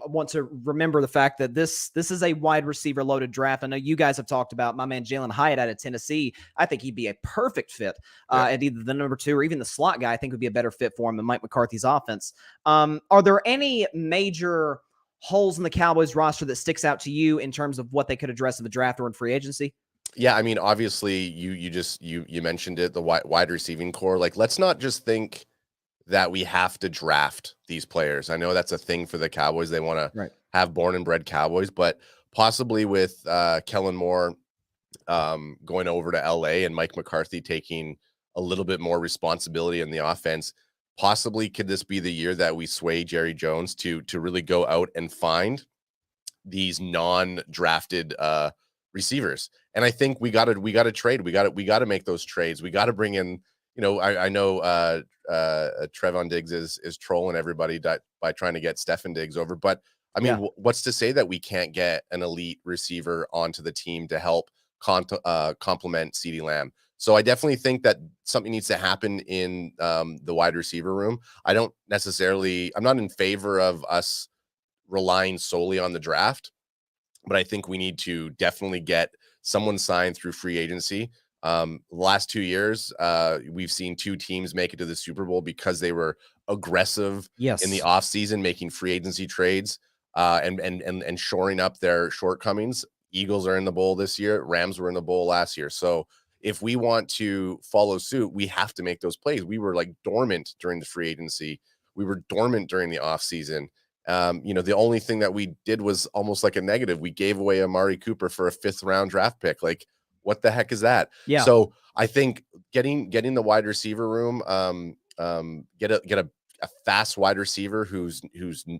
want to remember the fact that this is a wide receiver loaded draft. I know you guys have talked about my man Jalen Hyatt out of Tennessee. I think he'd be a perfect fit at either the number 2 or even the slot guy. I think would be a better fit for him than Mike McCarthy's offense. Are there any major holes in the Cowboys roster that sticks out to you in terms of what they could address in the draft or in free agency? Yeah, I mean, obviously, you mentioned it, the wide receiving core. Like, let's not just think that we have to draft these players. I know that's a thing for the Cowboys. They want to have born and bred Cowboys, but possibly with Kellen Moore going over to LA and Mike McCarthy taking a little bit more responsibility in the offense, possibly could this be the year that we sway Jerry Jones to really go out and find these non-drafted receivers? And I think we got to trade. We got to make those trades. We got to bring in, I know Trevon Diggs is trolling everybody by trying to get Stefan Diggs over, but I mean, what's to say that we can't get an elite receiver onto the team to help complement CeeDee Lamb? So I definitely think that something needs to happen in the wide receiver room. I'm not in favor of us relying solely on the draft, but I think we need to definitely get someone signed through free agency. The last 2 years, we've seen 2 teams make it to the Super Bowl because they were aggressive in the offseason, making free agency trades and shoring up their shortcomings. Eagles are in the bowl this year. Rams were in the bowl last year. So if we want to follow suit, we have to make those plays. We were like dormant during the free agency. We were dormant during the offseason. The only thing that we did was almost like a negative. We gave away Amari Cooper for a 5th round draft pick. Like, what the heck is that? Yeah. So I think getting the wide receiver room, get a fast wide receiver who's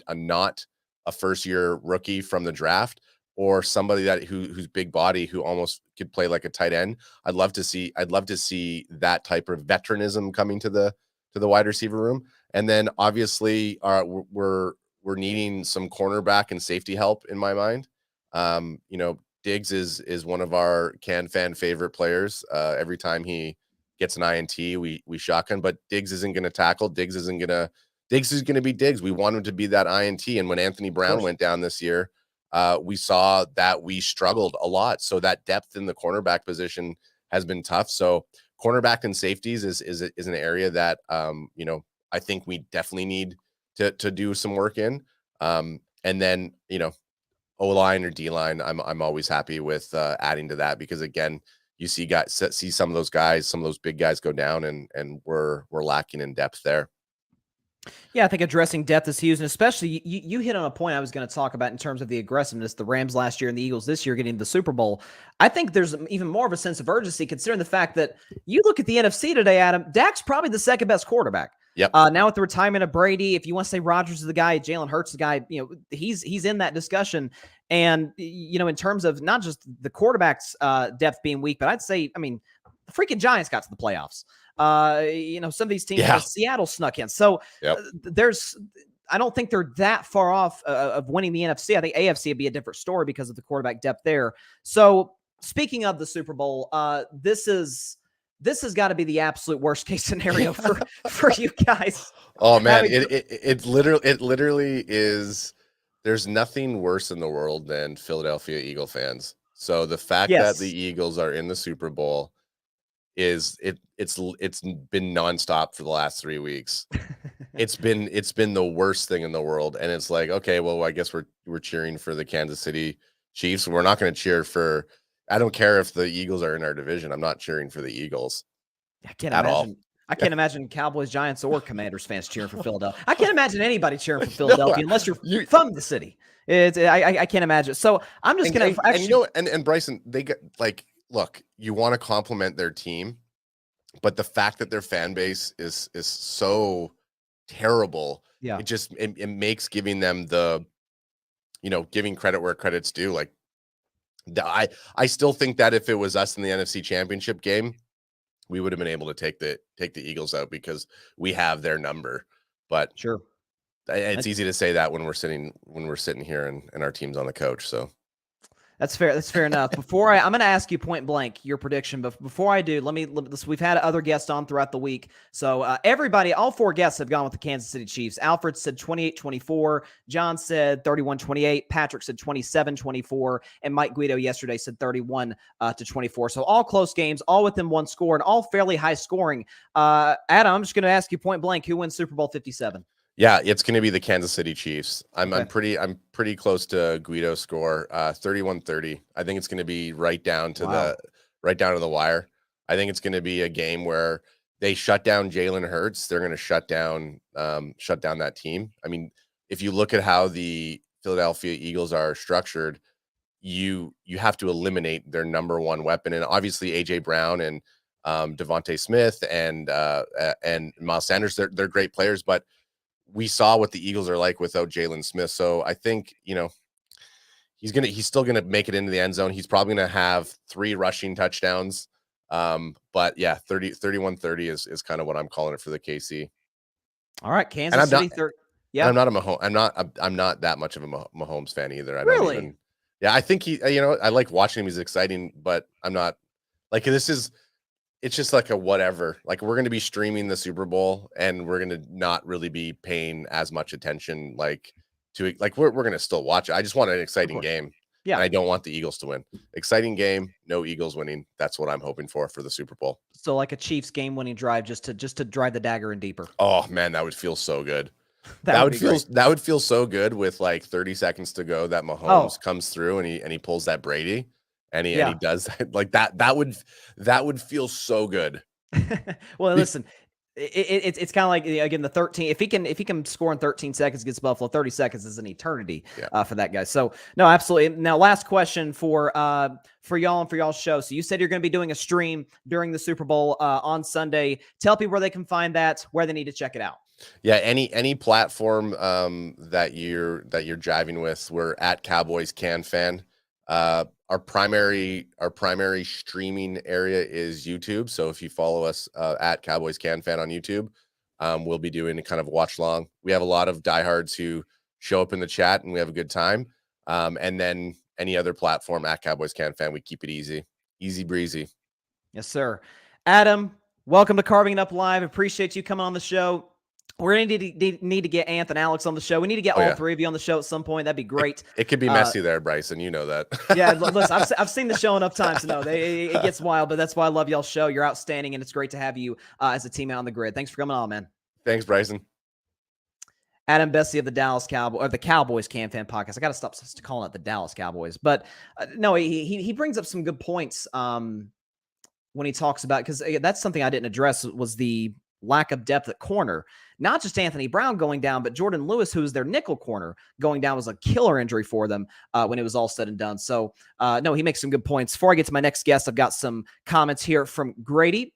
not a first year rookie from the draft, or somebody who's big body, who almost could play like a tight end. I'd love to see that type of veteranism coming to the wide receiver room. And then obviously we're needing some cornerback and safety help in my mind. Diggs is one of our CanFan favorite players. Every time he gets an INT, we shotgun, but Diggs isn't going to tackle. Diggs is going to be Diggs. We want him to be that INT. And when Anthony Brown went down this year, we saw that we struggled a lot. So that depth in the cornerback position has been tough. So cornerback and safeties is an area that, I think we definitely need to do some work in. And then, O-line or D-line, I'm always happy with adding to that, because again, you see some of those big guys go down, and we're lacking in depth there. Yeah, I think addressing depth is huge, and especially you hit on a point I was going to talk about in terms of the aggressiveness. The Rams last year and the Eagles this year getting to the Super Bowl. I think there's even more of a sense of urgency considering the fact that you look at the NFC today, Adam. Dak's probably the second best quarterback. Yep. Now with the retirement of Brady, if you want to say Rodgers is the guy, Jalen Hurts is the guy, he's in that discussion. And, in terms of not just the quarterback's depth being weak, but I'd say, the freaking Giants got to the playoffs. Some of these teams, Seattle snuck in. So I don't think they're that far off of winning the NFC. I think AFC would be a different story because of the quarterback depth there. So speaking of the Super Bowl, this has got to be the absolute worst case scenario for you guys. Oh man, it literally is. There's nothing worse in the world than Philadelphia Eagle fans. So the fact that the Eagles are in the Super Bowl it's been nonstop for the last 3 weeks. It's been the worst thing in the world. And it's like, okay, well, I guess we're cheering for the Kansas City Chiefs. We're not going to cheer for, I don't care if the Eagles are in our division. I'm not cheering for the Eagles. I can't imagine Cowboys, Giants, or Commanders fans cheering for Philadelphia. I can't imagine anybody cheering for Philadelphia unless you're from the city. I can't imagine. So I'm just going to and Bryson, they get like, look, you want to compliment their team, but the fact that their fan base is so terrible, it makes giving them giving credit where credit's due. Like, I still think that if it was us in the NFC Championship game, we would have been able to take the Eagles out because we have their number. But Sure. it's easy to say that when we're sitting here and our team's on the couch. So that's fair. That's fair enough. Before I'm going to ask you point blank your prediction, but before I do, we've had other guests on throughout the week. So everybody, all 4 guests have gone with the Kansas City Chiefs. Alfred said 28-24. John said 31-28. Patrick said 27-24. And Mike Guido yesterday said 31-24. So all close games, all within one score, and all fairly high scoring. Adam, I'm just going to ask you point blank, who wins Super Bowl 57? Yeah, it's going to be the Kansas City Chiefs. I'm pretty close to Guido's score, 31-30. I think it's going to be right down to the wire. I think it's going to be a game where they shut down Jalen Hurts. They're going to shut down that team. I mean, if you look at how the Philadelphia Eagles are structured, you have to eliminate their number one weapon, and obviously AJ Brown and Devontae Smith and Miles Sanders. They're great players, but we saw what the Eagles are like without Jalen Smith. So I think, he's still going to make it into the end zone. He's probably going to have 3 rushing touchdowns. But yeah, 31-30 is kind of what I'm calling it for the KC. All right. Kansas City. Yeah. I'm not that much of a Mahomes fan either. Really? I think I like watching him. He's exciting, but I'm not like, it's just like a whatever. Like, we're going to be streaming the Super Bowl and we're going to not really be paying as much attention we're going to still watch it. I just want an exciting game. Yeah. And I don't want the Eagles to win. Exciting game, no Eagles winning. That's what I'm hoping for the Super Bowl. So like a Chiefs game-winning drive just to drive the dagger in deeper. Oh man, that would feel so good. That would feel so good with like 30 seconds to go that Mahomes comes through and he pulls that Brady. And he does that like that. That would feel so good. Well, listen, it's kind of like, again, the 13. If he can score in 13 seconds against Buffalo, 30 seconds is an eternity for that guy. So no, absolutely. Now, last question for y'all and for y'all's show. So you said you're going to be doing a stream during the Super Bowl on Sunday. Tell people where they can find that, where they need to check it out. Yeah, any platform that you're jiving with, we're at Cowboys CanFan. Our primary streaming area is YouTube. So if you follow us at Cowboys CanFan on YouTube, we'll be doing a kind of watch long. We have a lot of diehards who show up in the chat and we have a good time. And then any other platform at Cowboys CanFan, we keep it easy breezy. Yes, sir. Adam, welcome to Carving It Up Live. Appreciate you coming on the show. We're going to need to get Anth and Alex on the show. We need to get all 3 of you on the show at some point. That'd be great. It could be messy there, Bryson. You know that. Yeah, listen, I've seen the show enough times to know it gets wild, but that's why I love y'all's show. You're outstanding, and it's great to have you as a team out on the grid. Thanks for coming on, man. Thanks, Bryson. Adam Besse of the Dallas Cowboys, or the Cowboys CanFan Podcast. I got to stop calling it the Dallas Cowboys, but no, he brings up some good points when he talks about, because that's something I didn't address, was the lack of depth at corner. Not just Anthony Brown going down, but Jordan Lewis, who's their nickel corner, going down was a killer injury for them when it was all said and done. So, no, he makes some good points. Before I get to my next guest, I've got some comments here from Grady.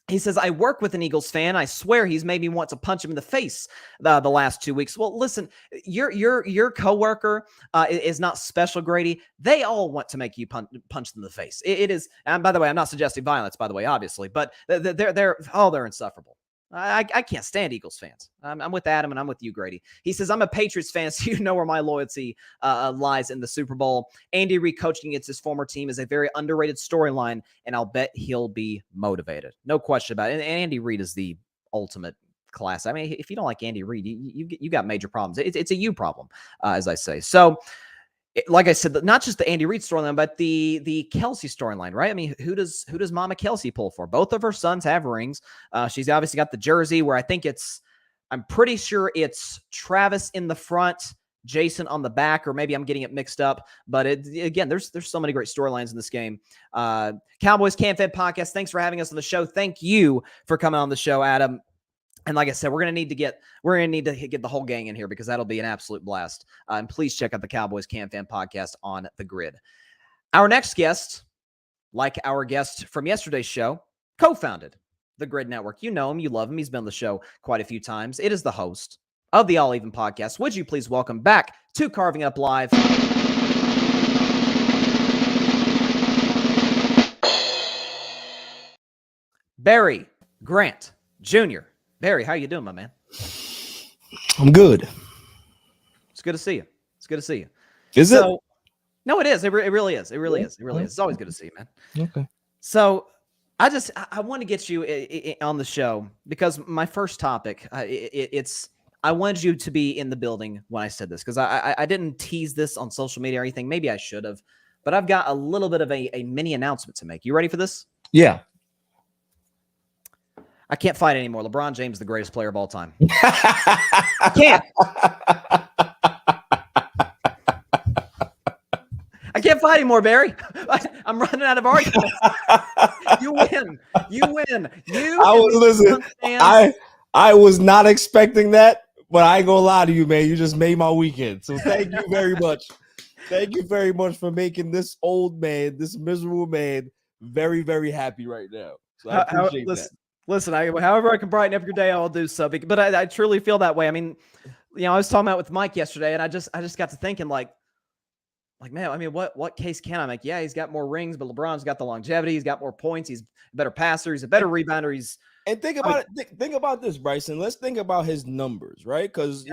He says, I work with an Eagles fan. I swear he's made me want to punch him in the face the last 2 weeks. Well, listen, your coworker is not special, Grady. They all want to make you punch them in the face. It is, and by the way, I'm not suggesting violence, by the way, obviously, but they're insufferable. I can't stand Eagles fans. I'm with Adam and I'm with you, Grady. He says, I'm a Patriots fan, so you know where my loyalty lies in the Super Bowl. Andy Reid coaching against his former team is a very underrated storyline, and I'll bet he'll be motivated. No question about it. And Andy Reid is the ultimate class. I mean, if you don't like Andy Reid, you got major problems. It's a you problem, as I say. So, like I said, not just the Andy Reid storyline, but the Kelsey storyline, right? I mean, who does Mama Kelsey pull for? Both of her sons have rings. She's obviously got the jersey where I think I'm pretty sure it's Travis in the front, Jason on the back, or maybe I'm getting it mixed up. But again, there's so many great storylines in this game. Cowboys CanFan Podcast, thanks for having us on the show. Thank you for coming on the show, Adam. And like I said, we're going to need to get the whole gang in here because that'll be an absolute blast. And please check out the Cowboys CanFan Podcast on the grid. Our next guest, like our guest from yesterday's show, co-founded the Grid Network. You know him, you love him. He's been on the show quite a few times. It is the host of the All Even Podcast. Would you please welcome back to Carving Up Live, Barry Grant Jr. Barry, how you doing, my man? I'm good. It's good to see you. It's good to see you. Is it? No, it is. It really is. It really is. It really is. It's always good to see you, man. Okay. So I want to get you on the show because my first topic, I wanted you to be in the building when I said this because I didn't tease this on social media or anything. Maybe I should have, but I've got a little bit of a mini announcement to make. You ready for this? Yeah. I can't fight anymore. LeBron James is the greatest player of all time. I can't. I can't fight anymore, Barry. I'm running out of arguments. You win. You win. I was not expecting that, but I ain't gonna lie to you, man. You just made my weekend. So thank you very much. Thank you very much for making this old man, this miserable man, very, very happy right now. So I appreciate that. Listen, however I can brighten up your day, I'll do so. But I truly feel that way. I mean, I was talking about with Mike yesterday, and I just got to thinking, like, man, I mean, what case can I make? Yeah, he's got more rings, but LeBron's got the longevity. He's got more points. He's a better passer. He's a better rebounder. And think about it. Think about this, Bryson. Let's think about his numbers, right? Because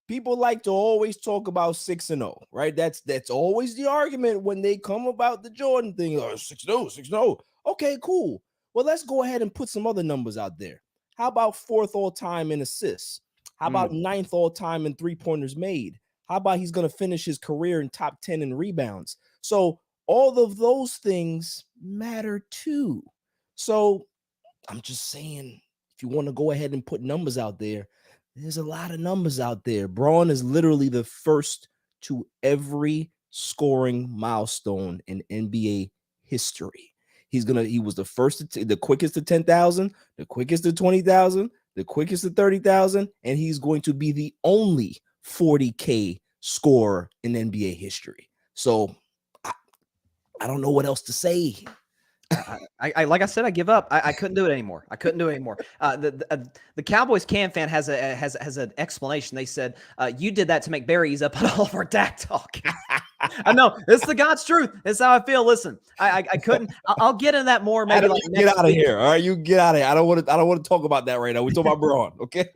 people like to always talk about 6-0, right? That's always the argument when they come about the Jordan thing. Oh, 6-0, 6-0. Okay, cool. Well, let's go ahead and put some other numbers out there. How about 4th all time in assists? How about 9th all time in 3-pointers made? How about he's going to finish his career in top 10 in rebounds? So all of those things matter too. So I'm just saying, if you want to go ahead and put numbers out there, there's a lot of numbers out there. Braun is literally the first to every scoring milestone in NBA history. He was the first, the quickest to 10,000, the quickest to 20,000, the quickest to 30,000, and he's going to be the only 40K scorer in NBA history. So I don't know what else to say. I like I said, I give up. I couldn't do it anymore. The Cowboys CanFan has an explanation. They said you did that to make Barry ease up on all of our Dak talk. I know it's the God's truth. It's how I feel. Listen, I couldn't. I'll get into that more. Maybe like get out of here. All right, you get out of here. I don't want to talk about that right now. We're talking about Braun. Okay.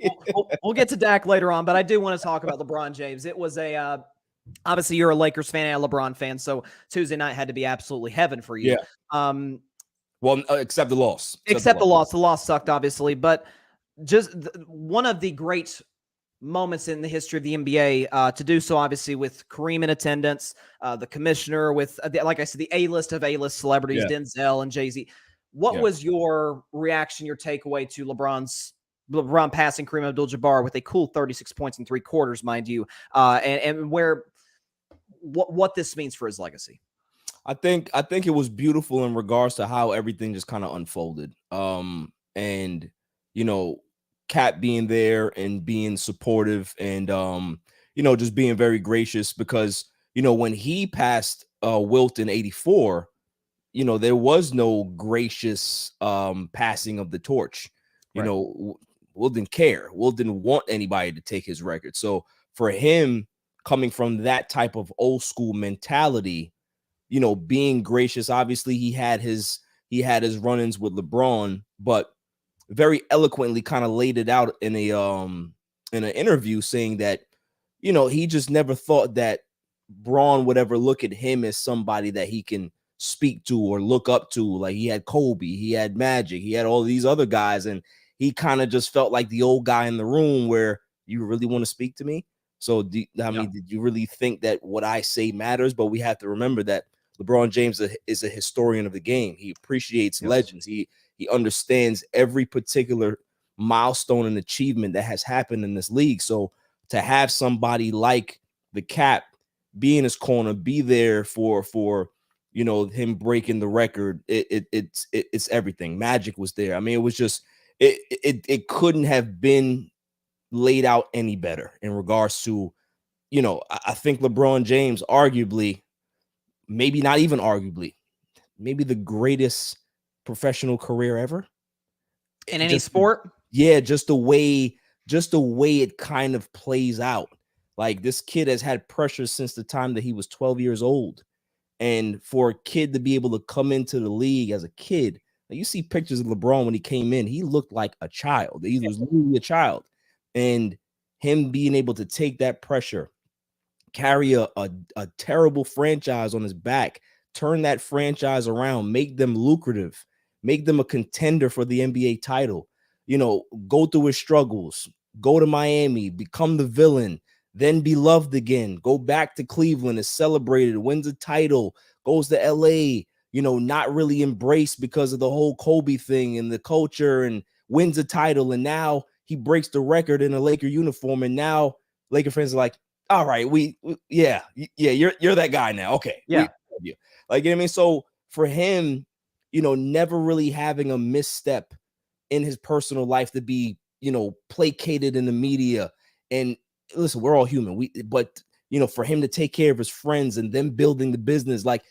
We'll get to Dak later on, but I do want to talk about LeBron James. It was obviously you're a Lakers fan and a LeBron fan, so Tuesday night had to be absolutely heaven for you. Yeah. Well, except the loss. Except the loss. The loss sucked, obviously, but just one of the great moments in the history of the NBA to do so, obviously, with Kareem in attendance, the commissioner, with, like I said, the A-list of A-list celebrities, Denzel and Jay-Z. What was your reaction, your takeaway to LeBron passing Kareem Abdul-Jabbar with a cool 36 points in 3 quarters, mind you, and what this means for his legacy? I think it was beautiful in regards to how everything just kind of unfolded. And Cat being there and being supportive and just being very gracious, because when he passed Wilt in '84, there was no gracious passing of the torch. Wilt didn't care. Wilt didn't want anybody to take his record. So for him, coming from that type of old school mentality, being gracious, obviously he had his run-ins with LeBron, but very eloquently kind of laid it out in an interview, saying that he just never thought that Braun would ever look at him as somebody that he can speak to or look up to. Like, he had Kobe, he had Magic, he had all these other guys, and he kind of just felt like the old guy in the room where, you really want to speak to me? So did you really think that what I say matters? But we have to remember that LeBron James is a historian of the game. He appreciates legends. He understands every particular milestone and achievement that has happened in this league. So to have somebody like the Cap be in his corner, be there for him breaking the record, it's everything. Magic was there. I mean, it was just it couldn't have been laid out any better in regards to, I think LeBron James, arguably, maybe not even arguably, maybe the greatest professional career ever in any sport. Just the way it kind of plays out. Like, this kid has had pressure since the time that he was 12 years old. And for a kid to be able to come into the league as a kid, Now, you see pictures of LeBron when he came in, he looked like a child. He was literally a child. And him being able to take that pressure, carry a terrible franchise on his back, turn that franchise around, make them lucrative, make them a contender for the NBA title, go through his struggles, go to Miami, become the villain, then be loved again, go back to Cleveland, is celebrated, wins a title, goes to LA, not really embraced because of the whole Kobe thing and the culture, and wins a title. And now he breaks the record in a Laker uniform. And now Laker fans are like, all right, yeah, you're that guy now. Okay. Yeah. You. Like, you know what I mean? So for him, never really having a misstep in his personal life to be, placated in the media. And listen, we're all human. But for him to take care of his friends and them building the business, like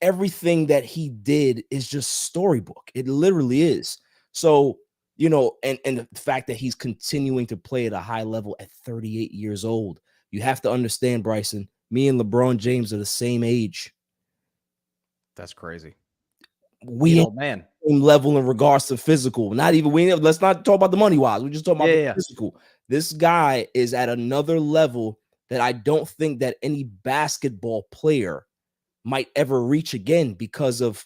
everything that he did is just storybook. It literally is. So, and the fact that he's continuing to play at a high level at 38 years old, you have to understand, Bryson, me and LeBron James are the same age. That's crazy. We old man. Same level in regards to physical. Let's not talk about the money wise. We just talk about the physical. This guy is at another level that I don't think that any basketball player might ever reach again because of,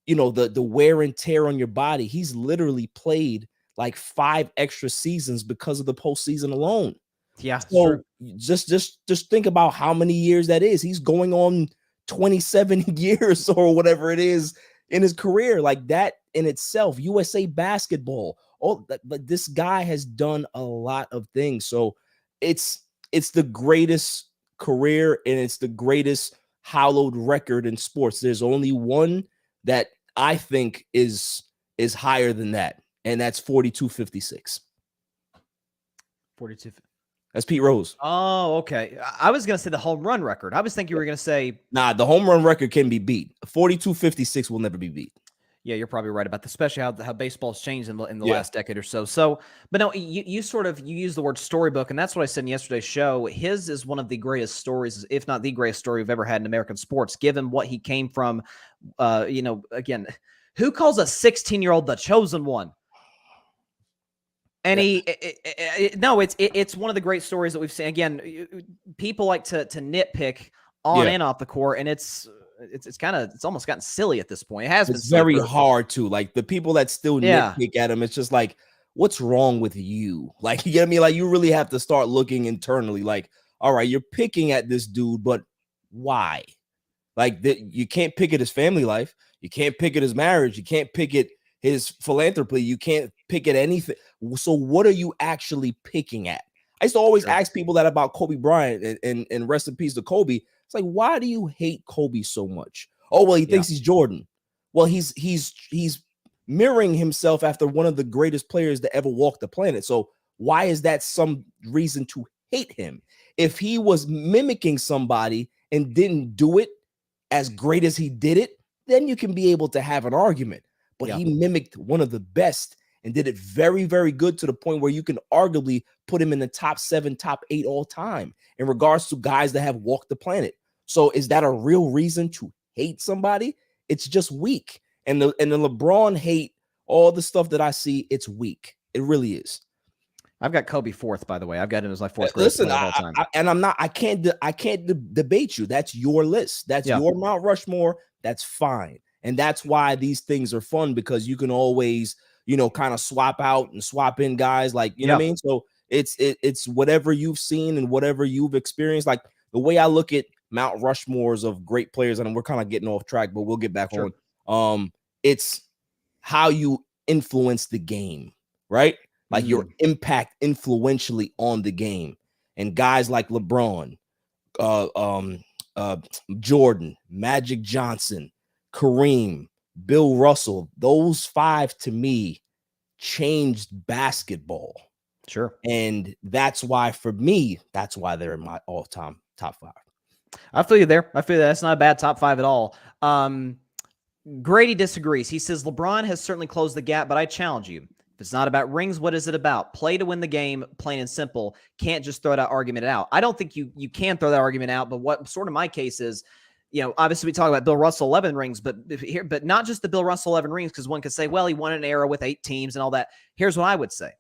the wear and tear on your body. He's literally played like 5 extra seasons because of the postseason alone. Yeah. So just think about how many years that is. He's going on 27 years or whatever it is in his career. Like that in itself, USA basketball, but this guy has done a lot of things. So it's the greatest career and it's the greatest hallowed record in sports. There's only one that I think is higher than that, and that's 42-56. 42. That's Pete Rose. Oh, okay. I was going to say the home run record. I was thinking you were going to say... Nah, the home run record can be beat. 42-56 will never be beat. Yeah, you're probably right about that, especially how baseball's changed in the last decade or so. So, but no, you use the word storybook, and that's what I said in yesterday's show. His is one of the greatest stories, if not the greatest story we've ever had in American sports, given what he came from. Again, who calls a 16-year-old the chosen one? And it's one of the great stories that we've seen. Again, people like to nitpick on and off the court, and it's almost gotten silly at this point. It has been very hard to, like, the people that still nitpick at him. It's just like, what's wrong with you? Like, you get me? Like, you really have to start looking internally. Like, all right, you're picking at this dude, but why? Like, you can't pick at his family life. You can't pick at his marriage. You can't pick at his philanthropy. You can't pick at anything. So what are you actually picking at? I used to always ask people that about Kobe Bryant, and rest in peace to Kobe. It's like, why do you hate Kobe so much? Oh, well, he thinks he's Jordan. Well, he's mirroring himself after one of the greatest players to ever walk the planet. So why is that some reason to hate him? If he was mimicking somebody and didn't do it as great as he did it, then you can be able to have an argument. But he mimicked one of the best and did it very, very good, to the point where you can arguably put him in the top 7, top 8 all time in regards to guys that have walked the planet. So is that a real reason to hate somebody? It's just weak. And the LeBron hate, all the stuff that I see, it's weak. It really is. I've got Kobe 4th, by the way. I've got him as my 4th greatest player of all time. I can't debate you. That's your list. That's your Mount Rushmore. That's fine. And that's why these things are fun, because you can always, kind of swap out and swap in guys, like, you know what I mean? So it's whatever you've seen and whatever you've experienced. Like, the way I look at Mount Rushmores of great players, and we're kind of getting off track, but we'll get back on. It's how you influence the game, right? Like your impact influentially on the game. And guys like LeBron, Jordan, Magic Johnson, Kareem, Bill Russell, those 5 to me changed basketball. Sure. And that's why, for me, that's why they're in my all-time top 5. I feel you there. I feel that's not a bad top 5 at all. Grady disagrees. He says LeBron has certainly closed the gap, but I challenge you. If it's not about rings, what is it about? Play to win the game, plain and simple. Can't just throw that argument out. I don't think you can throw that argument out, but what sort of my case is, obviously we talk about Bill Russell 11 rings, but not just the Bill Russell 11 rings, because one could say, well, he won an era with 8 teams and all that. Here's what I would say.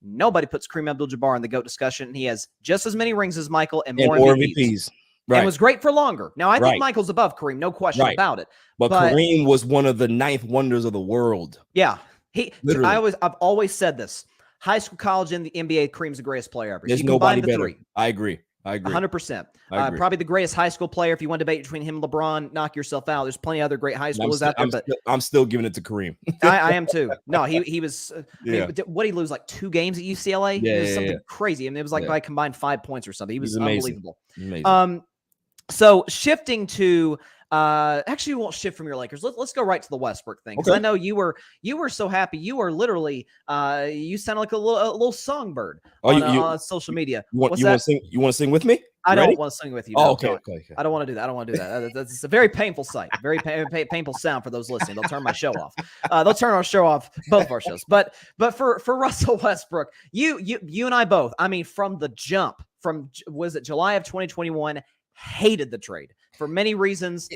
Nobody puts Kareem Abdul-Jabbar in the GOAT discussion. He has just as many rings as Michael and more MVPs. Right. And was great for longer. Now, I think Michael's above Kareem, no question about it. But Kareem was one of the 9th wonders of the world. Yeah. I've always said this. High school, college, and the NBA, Kareem's the greatest player ever. There's nobody better. 3. I agree. 100%. Probably the greatest high school player. If you want to debate between him and LeBron, knock yourself out. There's plenty of other great high schools out there. But I'm still giving it to Kareem. I am too. No, he was. What did he lose? Like 2 games at UCLA? Yeah, it was something crazy. I mean, it was like by combined 5 points or something. He was unbelievable. Amazing. So shifting to. Actually, we won't shift from your Lakers. Let's go right to the Westbrook thing, because I know you were so happy. You were literally you sounded like a little songbird on social media. You want to sing with me? I don't want to sing with you. No, okay. I don't want to do that. I don't want to do that. That's a very painful sight. Very painful sound for those listening. They'll turn my show off. They'll turn our show off, both of our shows. But for Russell Westbrook, you and I both. I mean, from the jump, was it July of 2021? Hated the trade for many reasons.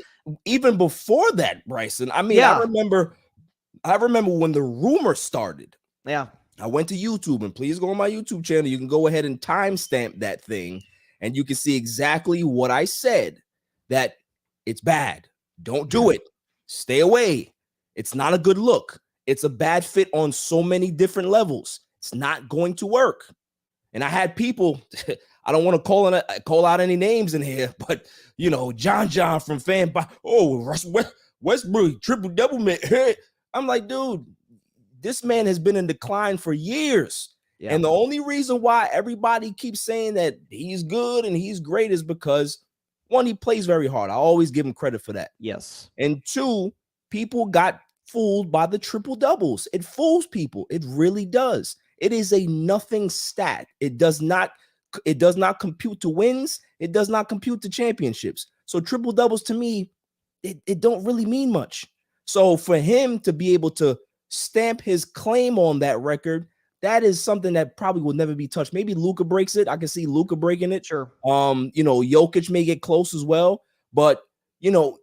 Even before that, Bryson. I mean, I remember when the rumor started. Yeah. I went to YouTube, and please go on my YouTube channel. You can go ahead and timestamp that thing, and you can see exactly what I said, that it's bad. Don't do it. Stay away. It's not a good look. It's a bad fit on so many different levels. It's not going to work. And I had people, I don't want to call out any names in here, but John from Russell Westbrook triple-double man. I'm like, dude, this man has been in decline for years. Yeah. And the only reason why everybody keeps saying that he's good and he's great is because, 1, he plays very hard. I always give him credit for that. Yes. And 2, people got fooled by the triple doubles. It fools people. It really does. It is a nothing stat. It does not compute to wins. It does not compute to championships. So triple doubles to me, it don't really mean much. So for him to be able to stamp his claim on that record, that is something that probably will never be touched. Maybe Luka breaks it. I can see Luka breaking it. Sure. Jokic may get close as well. But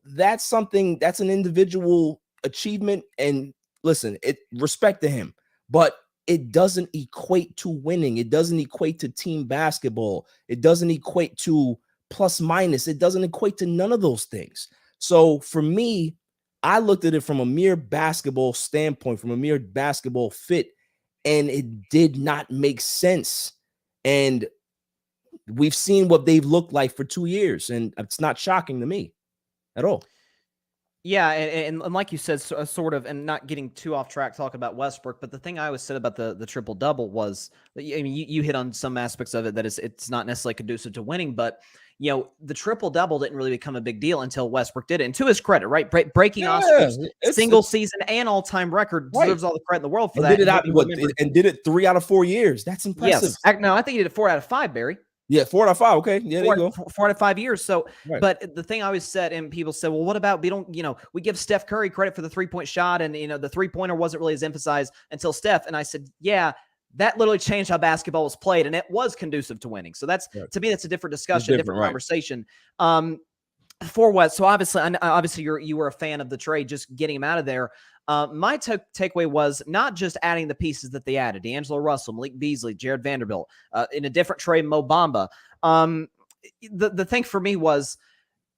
that's something, that's an individual achievement. And listen, respect to him. But it doesn't equate to winning. It doesn't equate to team basketball. It doesn't equate to plus minus. It doesn't equate to none of those things. So for me, I looked at it from a mere basketball standpoint, from a mere basketball fit, and it did not make sense. And we've seen what they've looked like for 2 years, and it's not shocking to me at all. Yeah, and like you said, sort of, and not getting too off track talking about Westbrook, but the thing I always said about the triple double was, I mean, you hit on some aspects of it that it's not necessarily conducive to winning, but the triple double didn't really become a big deal until Westbrook did it. And to his credit, right, breaking Oscar's single season and all time record, deserves all the credit in the world for that. Did it 3 out of 4 years? That's impressive. Yes, no, I think he did it 4 out of 5, Barry. Yeah, 4 out of 5. Okay. Yeah, there you go. 4 out of 5 years. So, but the thing I always said, and people said, well, what about, we give Steph Curry credit for the 3-point shot, and, the 3-pointer wasn't really as emphasized until Steph. And I said, yeah, that literally changed how basketball was played, and it was conducive to winning. So that's, to me, that's a different discussion, different conversation. For West. So obviously you were a fan of the trade, just getting him out of there. My takeaway was not just adding the pieces that they added: D'Angelo Russell, Malik Beasley, Jared Vanderbilt, in a different trade, Mo Bamba. The thing for me was,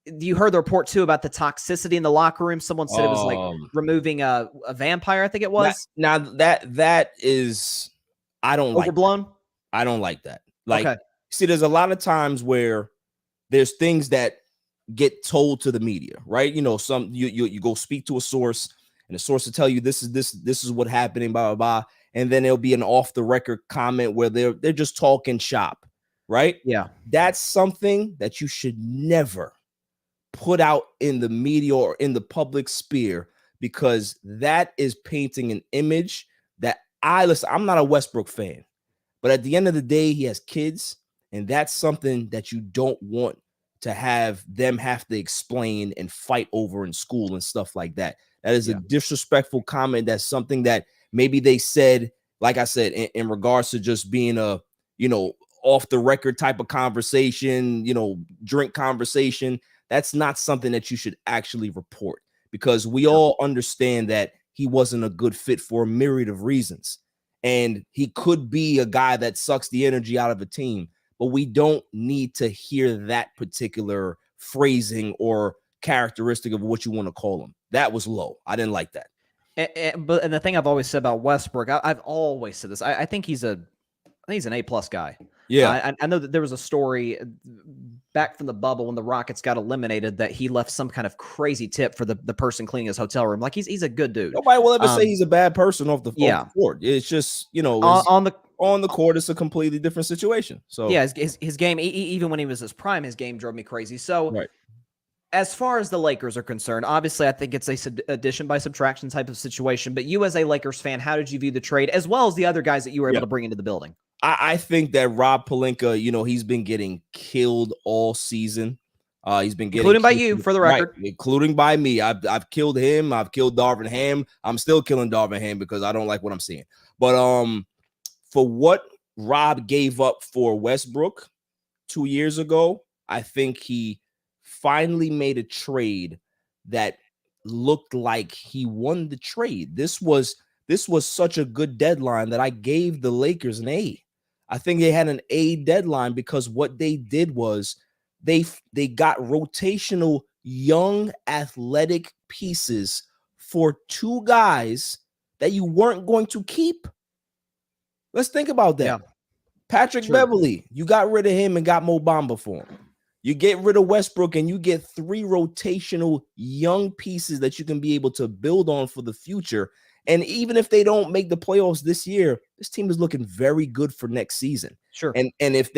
you heard the report too about the toxicity in the locker room. Someone said it was like removing a vampire, I think it was. Now that is, I don't overblown. Like I don't like that. See, there's a lot of times where there's things that get told to the media, right? You go speak to a source, and the source will tell you this is what happening, blah blah blah, and then there'll be an off the record comment where they're just talking shop, right? Yeah, that's something that you should never put out in the media or in the public sphere, because that is painting an image that I'm not a Westbrook fan, but at the end of the day, he has kids, and that's something that you don't want to have them have to explain and fight over in school and stuff like that. That is a disrespectful comment. That's something that maybe they said, like I said, in regards to just being a, off the record type of conversation, drink conversation. that's not something that you should actually report, because we all understand that he wasn't a good fit for a myriad of reasons. And he could be a guy that sucks the energy out of a team, but we don't need to hear that particular phrasing or characteristic of what you want to call him. That was low. I didn't like that. And the thing I've always said about Westbrook, I've always said this. I think he's an A+ guy. Yeah. I know that there was a story back from the bubble when the Rockets got eliminated that he left some kind of crazy tip for the person cleaning his hotel room. Like he's a good dude. Nobody will ever say he's a bad person off the court. It's just, on the court, it's a completely different situation. So yeah, his game, even when he was his prime, his game drove me crazy. So right. As far as the Lakers are concerned, obviously I think it's a addition by subtraction type of situation. But you as a Lakers fan, how did you view the trade, as well as the other guys that you were able to bring into the building? I think that Rob Pelinka, he's been getting killed all season. He's been getting including by you, for the record, right, including by me. I've killed him. I've killed Darvin Ham. I'm still killing Darvin Ham because I don't like what I'm seeing. But for what Rob gave up for Westbrook 2 years ago, I think he finally made a trade that looked like he won the trade. This was such a good deadline that I gave the Lakers an A. I think they had an A deadline because what they did was they got rotational young athletic pieces for two guys that you weren't going to keep. Let's think about that. Yeah. Patrick Beverley, you got rid of him and got Mo Bamba for him. You get rid of Westbrook and you get 3 rotational young pieces that you can be able to build on for the future. And even if they don't make the playoffs this year, this team is looking very good for next season. Sure. And if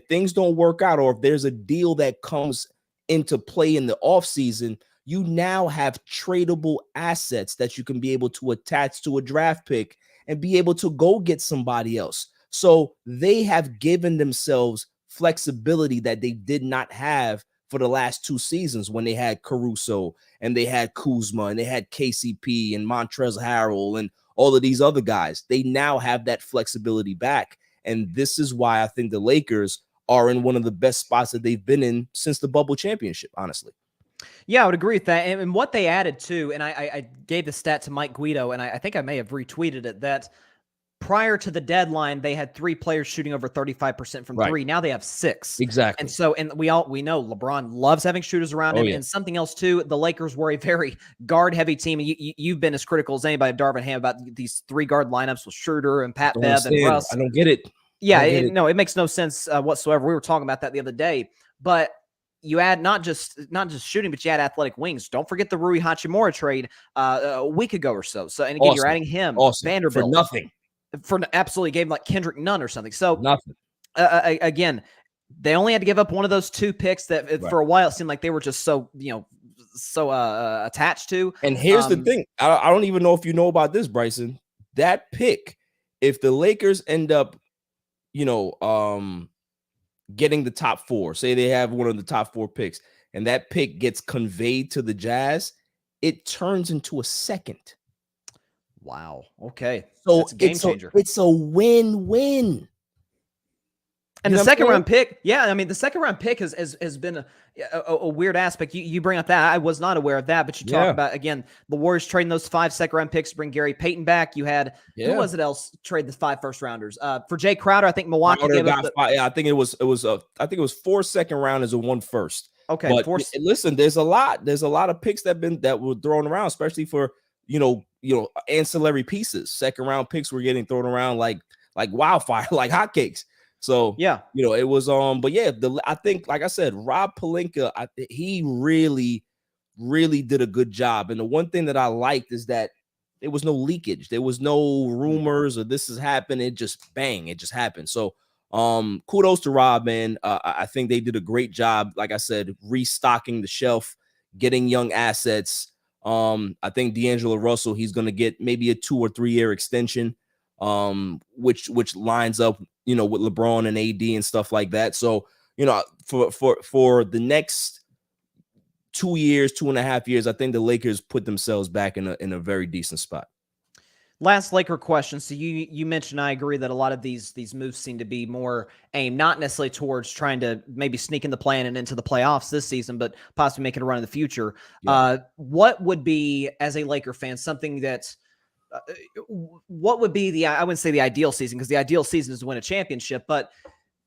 things don't work out, or if there's a deal that comes into play in the offseason, you now have tradable assets that you can be able to attach to a draft pick and be able to go get somebody else. So they have given themselves flexibility that they did not have for the last 2 seasons when they had Caruso and they had Kuzma and they had KCP and Montrezl Harrell and all of these other guys. They now have that flexibility back. And this is why I think the Lakers are in one of the best spots that they've been in since the bubble championship, honestly. Yeah, I would agree with that. And what they added too, and I gave the stat to Mike Guido, and I think I may have retweeted it, that prior to the deadline, they had 3 players shooting over 35% from 3. Now they have 6. Exactly. And so, and we know LeBron loves having shooters around him. And something else too, the Lakers were a very guard-heavy team. You've been as critical as anybody, Darvin Ham, about these 3 guard lineups with Schroeder and Pat Bev and Russ. I don't get it. Yeah, it makes no sense whatsoever. We were talking about that the other day. But you add not just shooting, but you add athletic wings. Don't forget the Rui Hachimura trade a week ago or so. So, and again, you're adding him, Vanderbilt, for nothing. For absolutely gave him like Kendrick Nunn or something. So nothing. Again, they only had to give up one of those 2 picks that for a while it seemed like they were just so attached to. And here's the thing. I don't even know if you know about this, Bryson. That pick, if the Lakers end up, getting the top 4, say they have one of the top 4 picks, and that pick gets conveyed to the Jazz, it turns into a second. Wow. Okay. So that's a game changer. It's a win-win. And the second round pick, the second round pick has been a weird aspect. You bring up that. I was not aware of that, but you talk about, again, the Warriors trading those 5 second round picks to bring Gary Payton back. You had, who was it else trade the 5 first rounders? For Jay Crowder, I think Milwaukee gave up I think it was 4 second rounders and 1 first. Okay. But listen, there's a lot of picks that were thrown around, especially for, ancillary pieces. Second round picks were getting thrown around like wildfire, like hotcakes. So it was but I think, like I said, Rob Pelinka, he really, really did a good job. And the one thing that I liked is that there was no leakage, there was no rumors or this has happened. It just happened. So kudos to Rob, man. I think they did a great job. Like I said, restocking the shelf, getting young assets. I think D'Angelo Russell, he's going to get maybe a 2 or 3 year extension, which lines up, with LeBron and AD and stuff like that. So, for the next 2 years, 2.5 years, I think the Lakers put themselves back in a very decent spot. Last Laker question. So you mentioned, I agree that a lot of these moves seem to be more aimed not necessarily towards trying to maybe sneak in the plan and into the playoffs this season, but possibly making a run in the future. Yeah. What would be, as a Laker fan, something that what would be I wouldn't say the ideal season, because the ideal season is to win a championship, but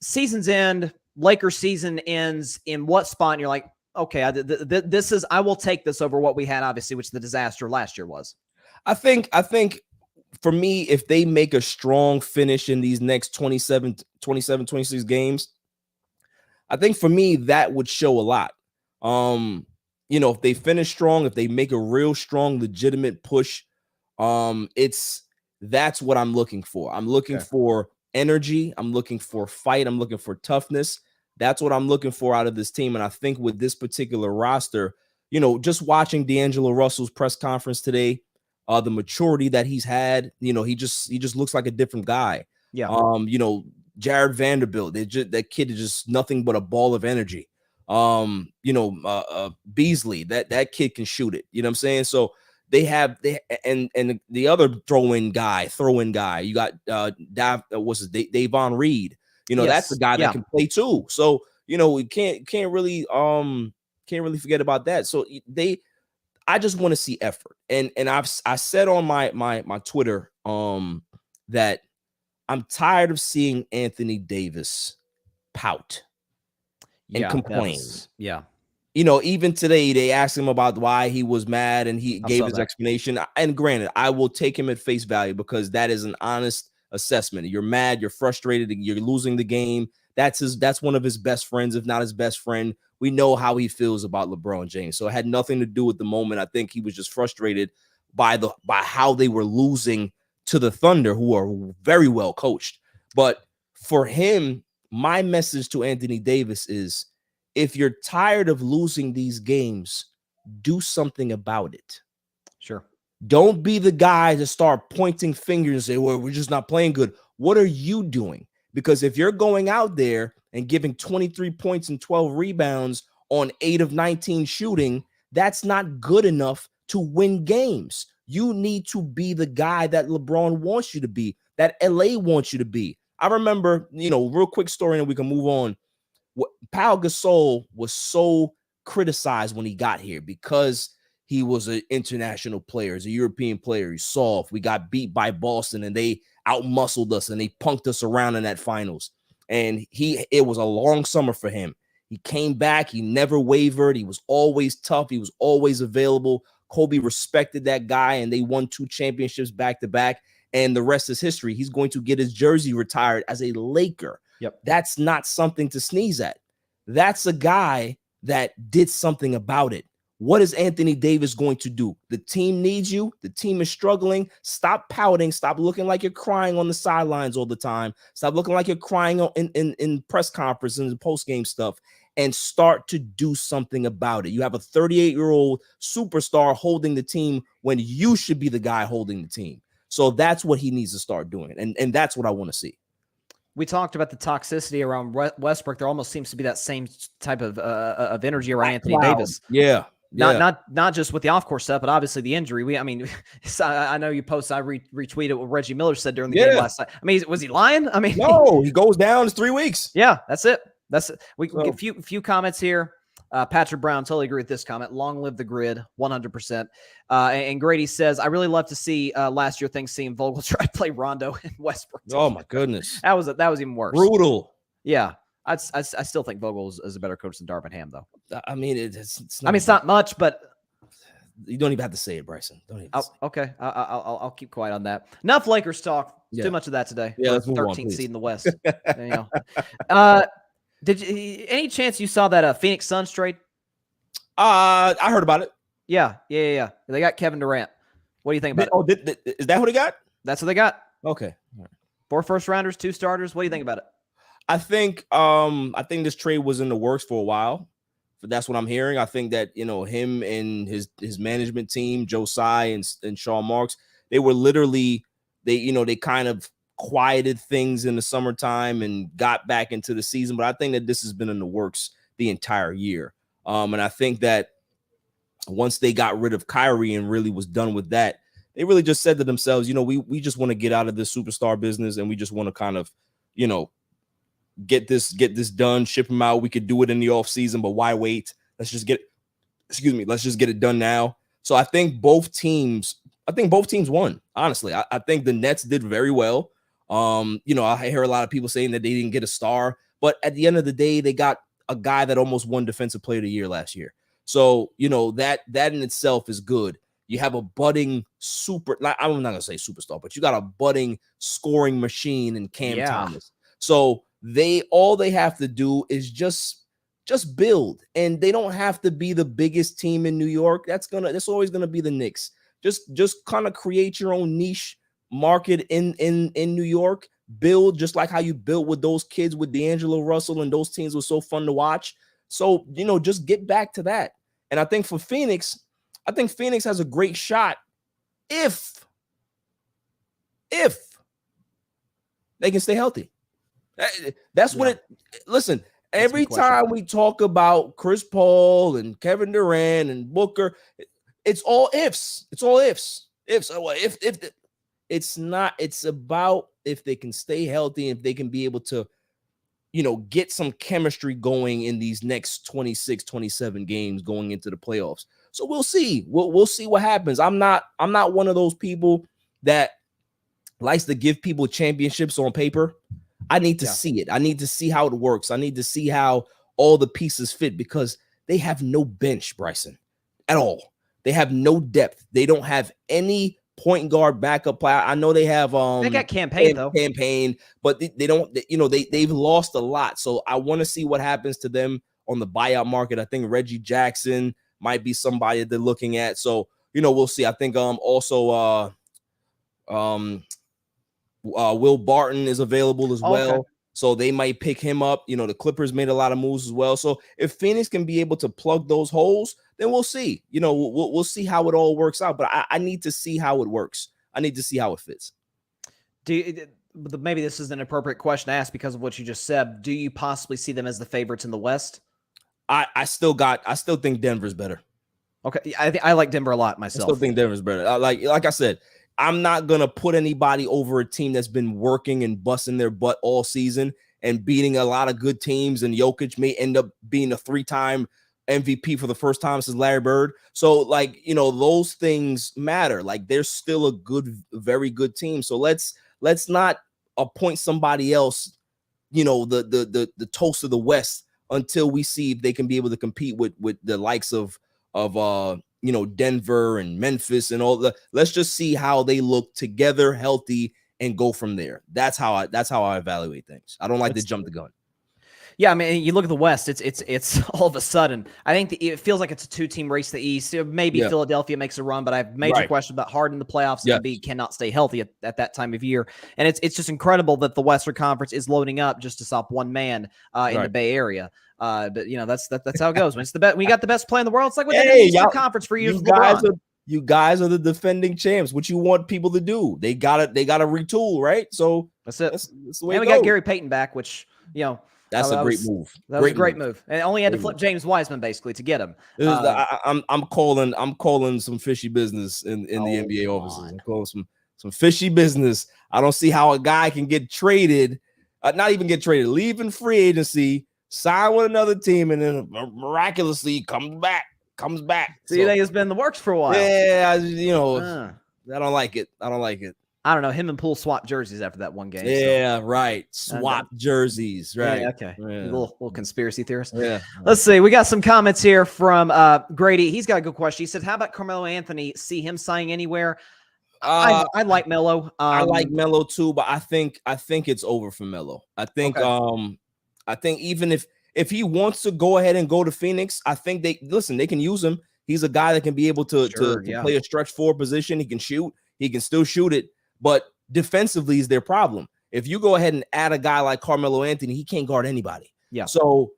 season's end, Laker season ends in what spot? And you're like, okay, I will take this over what we had, obviously, which the disaster last year was. I think for me, if they make a strong finish in these next 27, 26 games, I think for me, that would show a lot. If they finish strong, if they make a real strong, legitimate push, that's what I'm looking for. I'm looking for energy. I'm looking for fight. I'm looking for toughness. That's what I'm looking for out of this team. And I think with this particular roster, just watching D'Angelo Russell's press conference today, the maturity that he's had, he just looks like a different guy. Yeah. Jared Vanderbilt, that kid is just nothing but a ball of energy. Beasley, that kid can shoot it. You know what I'm saying? So and the other throw-in guy. You got Davon Reed. That's the guy that can play too. So we can't really forget about that. So I just want to see effort. And I said on my Twitter that I'm tired of seeing Anthony Davis pout and complain. Even today they asked him about why he was mad, and he gave his explanation. And granted, I will take him at face value, because that is an honest assessment. You're mad, you're frustrated, you're losing the game. That's one of his best friends, if not his best friend. We know how he feels about LeBron James. So it had nothing to do with the moment. I think he was just frustrated by how they were losing to the Thunder, who are very well coached. But for him, my message to Anthony Davis is, if you're tired of losing these games, do something about it. Sure. Don't be the guy to start pointing fingers and say, well, we're just not playing good. What are you doing? Because if you're going out there and giving 23 points and 12 rebounds on 8 of 19 shooting, that's not good enough to win games. You need to be the guy that LeBron wants you to be, that LA wants you to be. I remember, real quick story, and we can move on. Pau Gasol was so criticized when he got here because he was an international player, he's a European player, he's soft. We got beat by Boston, and they outmuscled us, and they punked us around in that finals. And it was a long summer for him. He came back, he never wavered, he was always tough, he was always available. Kobe respected that guy, and they won 2 championships back to back, and the rest is history. He's going to get his jersey retired as a Laker. Yep. That's not something to sneeze at. That's a guy that did something about it. What is Anthony Davis going to do? The team needs you. The team is struggling. Stop pouting. Stop looking like you're crying on the sidelines all the time. Stop looking like you're crying in press conferences and post-game stuff, and start to do something about it. You have a 38-year-old superstar holding the team when you should be the guy holding the team. So that's what he needs to start doing. And that's what I want to see. We talked about the toxicity around Westbrook. There almost seems to be that same type of energy around Anthony Davis. Yeah. Not just with the off-course stuff, but obviously the injury. I know you posted, I retweeted what Reggie Miller said during the game last night. Was he lying? No, he goes down. It's 3 weeks. Yeah, that's it. We get a few comments here. Patrick Brown, totally agree with this comment. Long live the grid, 100%. And Grady says, I really love to see last year things seeing Vogel try to play Rondo and Westbrook. Oh my goodness, that was even worse. Brutal. Yeah, I still think Vogel is a better coach than Darvin Ham, though. It's not. It's not much, but you don't even have to say it, Bryson. Don't even. Okay, I'll keep quiet on that. Enough Lakers talk. Yeah. Too much of that today. Yeah, let's move on, 13th seed in the West. Any chance you saw that Phoenix Suns trade? I heard about it. Yeah. They got Kevin Durant. What do you think about it? Is that who they got? That's what they got. Okay. All right. 4 first-rounders, 2 starters. What do you think about it? I think this trade was in the works for a while. But that's what I'm hearing. I think that him and his management team, Joe Tsai and Sean Marks, they were literally they kind of quieted things in the summertime and got back into the season. But I think that this has been in the works the entire year. And I think that once they got rid of Kyrie and really was done with that, they really just said to themselves, we just want to get out of this superstar business, and we just want to kind of, get this done, ship them out. We could do it in the offseason, but why wait? Let's just get it done now. So I think both teams won. Honestly, I think the Nets did very well. I hear a lot of people saying that they didn't get a star, but at the end of the day, they got a guy that almost won Defensive Player of the Year last year. So, that in itself is good. You have a budding I'm not going to say superstar, but you got a budding scoring machine in Cam Thomas. So all they have to do is just build, and they don't have to be the biggest team in New York. That's always going to be the Knicks. Just kind of create your own niche market in New York. Build just like how you built with those kids with D'Angelo Russell, and those teams were so fun to watch. So, just get back to that. And I think for Phoenix, Phoenix has a great shot if they can stay healthy. That's what it. Listen, every time we talk about Chris Paul and Kevin Durant and Booker, it's all ifs. It's all ifs. Ifs. If it's not. It's about if they can stay healthy, if they can be able to, get some chemistry going in these next 26, 27 games going into the playoffs. So we'll see. We'll see what happens. I'm not one of those people that likes to give people championships on paper. I need to see it. I need to see how it works. I need to see how all the pieces fit, because they have no bench, Bryson, at all. They have no depth. They don't have any point guard backup player. I know they have they got campaign, but they don't, they've lost a lot. So I want to see what happens to them on the buyout market. I think Reggie Jackson might be somebody they're looking at. So, we'll see. I think also Will Barton is available as well. Okay. So they might pick him up. The Clippers made a lot of moves as well. So if Phoenix can be able to plug those holes, then we'll see. We'll see how it all works out. But I need to see how it works. I need to see how it fits. Maybe this is an appropriate question to ask because of what you just said. Do you possibly see them as the favorites in the West? I still think Denver's better. Okay, I like Denver a lot myself. I still think Denver's better. Like I said, I'm not going to put anybody over a team that's been working and busting their butt all season and beating a lot of good teams, and Jokic may end up being a 3-time MVP for the first time since Larry Bird. So, those things matter. They're still a very good team. So let's not appoint somebody else, the toast of the West, until we see if they can be able to compete with the likes of Denver and Memphis and all. Let's just see how they look together, healthy, and go from there. That's how I evaluate things. I don't like to jump the gun. Yeah, I mean, you look at the West, it's all of a sudden, I think it feels like it's a 2-team race to the East. Maybe Philadelphia makes a run, but I have major questions about Harden in the playoffs. Embiid cannot stay healthy at that time of year. And it's just incredible that the Western Conference is loading up just to stop one man in the Bay Area. But that's how it goes. When it's the best, we got the best play in the world. It's like with the Eastern Conference for years. You guys are the defending champs. What you want people to do? They gotta retool, right? So that's it. That's the way. And we got Gary Payton back, which that's a great move. That was a great move. And only had to flip James Wiseman basically to get him. I'm calling some fishy business in the NBA offices. I'm calling some fishy business. I don't see how a guy can get traded, not even get traded, leaving free agency, sign with another team, and then miraculously comes back. So you think it's been in the works for a while? Yeah, I don't like it. I don't know. Him and Poole swapped jerseys after that one game. Yeah, right. Swap jerseys. Right. Yeah, okay. Yeah. Little conspiracy theorist. Yeah. Let's see. We got some comments here from Grady. He's got a good question. He said, "How about Carmelo Anthony? See him signing anywhere?" I like Melo. I like Melo too, but I think it's over for Melo. I think even if he wants to go ahead and go to Phoenix, I think they can use him. He's a guy that can be able to play a stretch 4 position. He can shoot. He can still shoot it. But defensively is their problem. If you go ahead and add a guy like Carmelo Anthony, he can't guard anybody. Yeah. So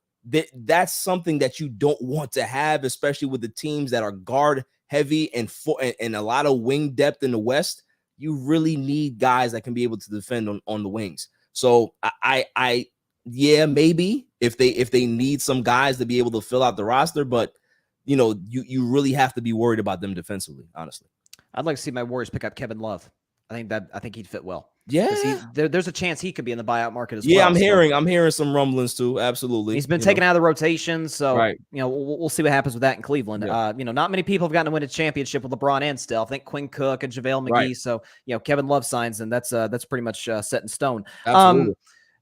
that's something that you don't want to have, especially with the teams that are guard heavy and a lot of wing depth in the West. You really need guys that can be able to defend on the wings. So maybe if they need some guys to be able to fill out the roster, but you really have to be worried about them defensively, honestly. I'd like to see my Warriors pick up Kevin Love. I think he'd fit well. Yeah. There's a chance he could be in the buyout market as well. Yeah, I'm hearing some rumblings too. Absolutely. He's been taken out of the rotation, so right. We'll see what happens with that in Cleveland. Yeah. Not many people have gotten to win a championship with LeBron and Steph. I think Quinn Cook and JaVale McGee. Right. So Kevin Love signs, and that's pretty much set in stone. Absolutely.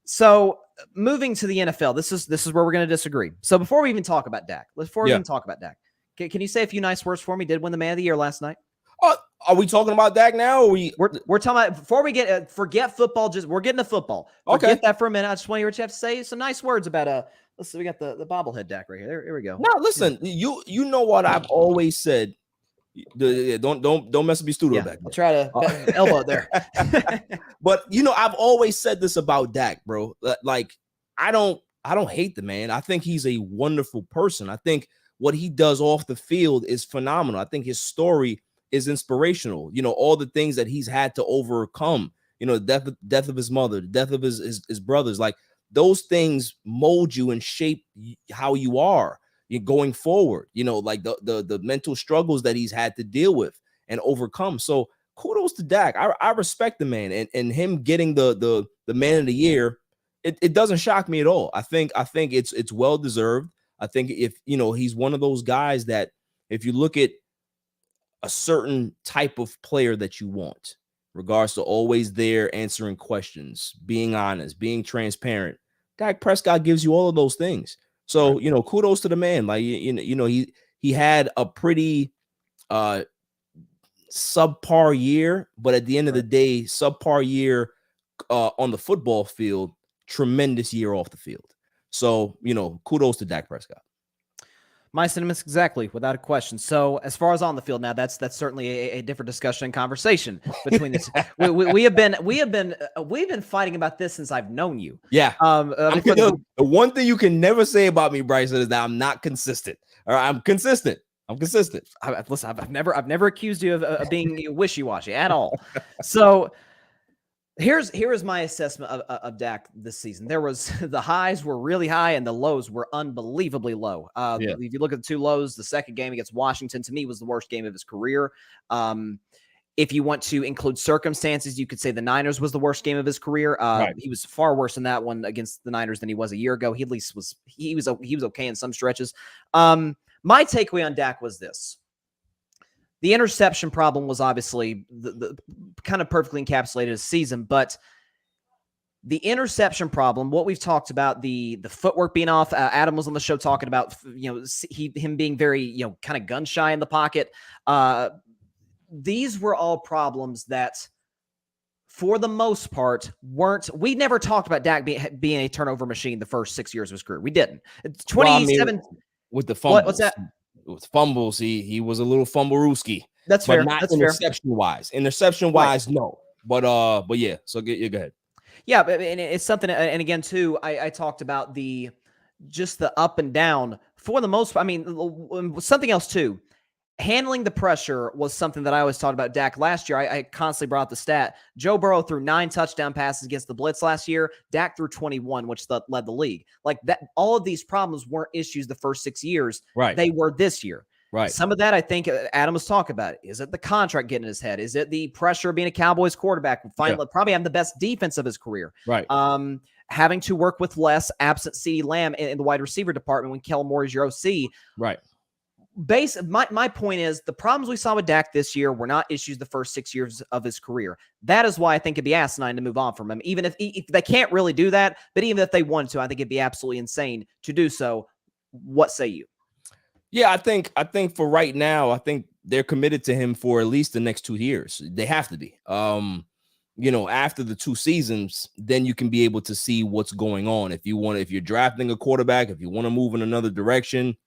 So moving to the NFL, this is where we're going to disagree. So before we even talk about Dak, can you say a few nice words for me? Did win the Man of the Year last night? Are we talking about Dak now? Or we're talking about before we get forget football. We're getting to football. Forget that for a minute. I just want to hear what you have to say. Some nice words about let's see. We got the bobblehead Dak right here. Here we go. No, listen. You know what I've always said. Don't mess with me, studio back. I'll try to elbow it there. But I've always said this about Dak, bro. Like I don't hate the man. I think he's a wonderful person. I think what he does off the field is phenomenal. I think his story is inspirational. All the things that he's had to overcome, the death of his mother, the death of his brothers, like those things mold you and shape how you are going forward, like the mental struggles that he's had to deal with and overcome. So kudos to Dak. I respect the man, and him getting the Man of the Year, it doesn't shock me at all. I think it's well deserved. I think if he's one of those guys that if you look at a certain type of player that you want, regards to always there answering questions, being honest, being transparent, Dak Prescott gives you all of those things. So, kudos to the man. Like, he had a pretty subpar year, but at the end of the day, subpar year on the football field, tremendous year off the field. So, kudos to Dak Prescott. My sentiments exactly, without a question. So, as far as on the field now, that's certainly a different discussion and conversation between this. We've been fighting about this since I've known you. Yeah. The one thing you can never say about me, Bryson, is that I'm not consistent. Or I'm consistent. Listen, I've never accused you of being wishy-washy at all. So. Here is my assessment of Dak this season. The highs were really high and the lows were unbelievably low. If you look at the two lows, the second game against Washington to me was the worst game of his career. If you want to include circumstances, you could say the Niners was the worst game of his career. Right. He was far worse in that one against the Niners than he was a year ago. He at least was okay in some stretches. My takeaway on Dak was this. The interception problem was obviously the kind of perfectly encapsulated his season, but the interception problem, what we've talked about, the footwork being off. Adam was on the show talking about him being very kind of gun shy in the pocket. These were all problems that, for the most part, weren't. We never talked about Dak being a turnover machine the first 6 years of his career. We didn't. 27 with the fumbles. What's that? With fumbles, he was a little fumble-rooski. That's fair. Not That's interception-wise. Interception-wise, right. No. But yeah. So go ahead. Yeah, but it's something. And again, too, I talked about just the up and down for the most. I mean, something else too. Handling the pressure was something that I always talked about Dak last year. I constantly brought up the stat. Joe Burrow threw 9 touchdown passes against the blitz last year. Dak threw 21, which led the league. Like that, all of these problems weren't issues the first 6 years. Right. They were this year. Right. Some of that, I think Adam was talking about. Is it the contract getting in his head? Is it the pressure of being a Cowboys quarterback? Finally, probably having the best defense of his career. Right. Having to work with less absent CeeDee Lamb in the wide receiver department when Kellen Moore is your OC. Right. My point is the problems we saw with Dak this year were not issues the first 6 years of his career. That is why I think it'd be asinine to move on from him. Even if they can't really do that, but even if they wanted to, I think it'd be absolutely insane to do so. What say you? Yeah, I think for right now, I think they're committed to him for at least the next 2 years. They have to be. After the 2 seasons, then you can be able to see what's going on. If you're drafting a quarterback, if you want to move in another direction,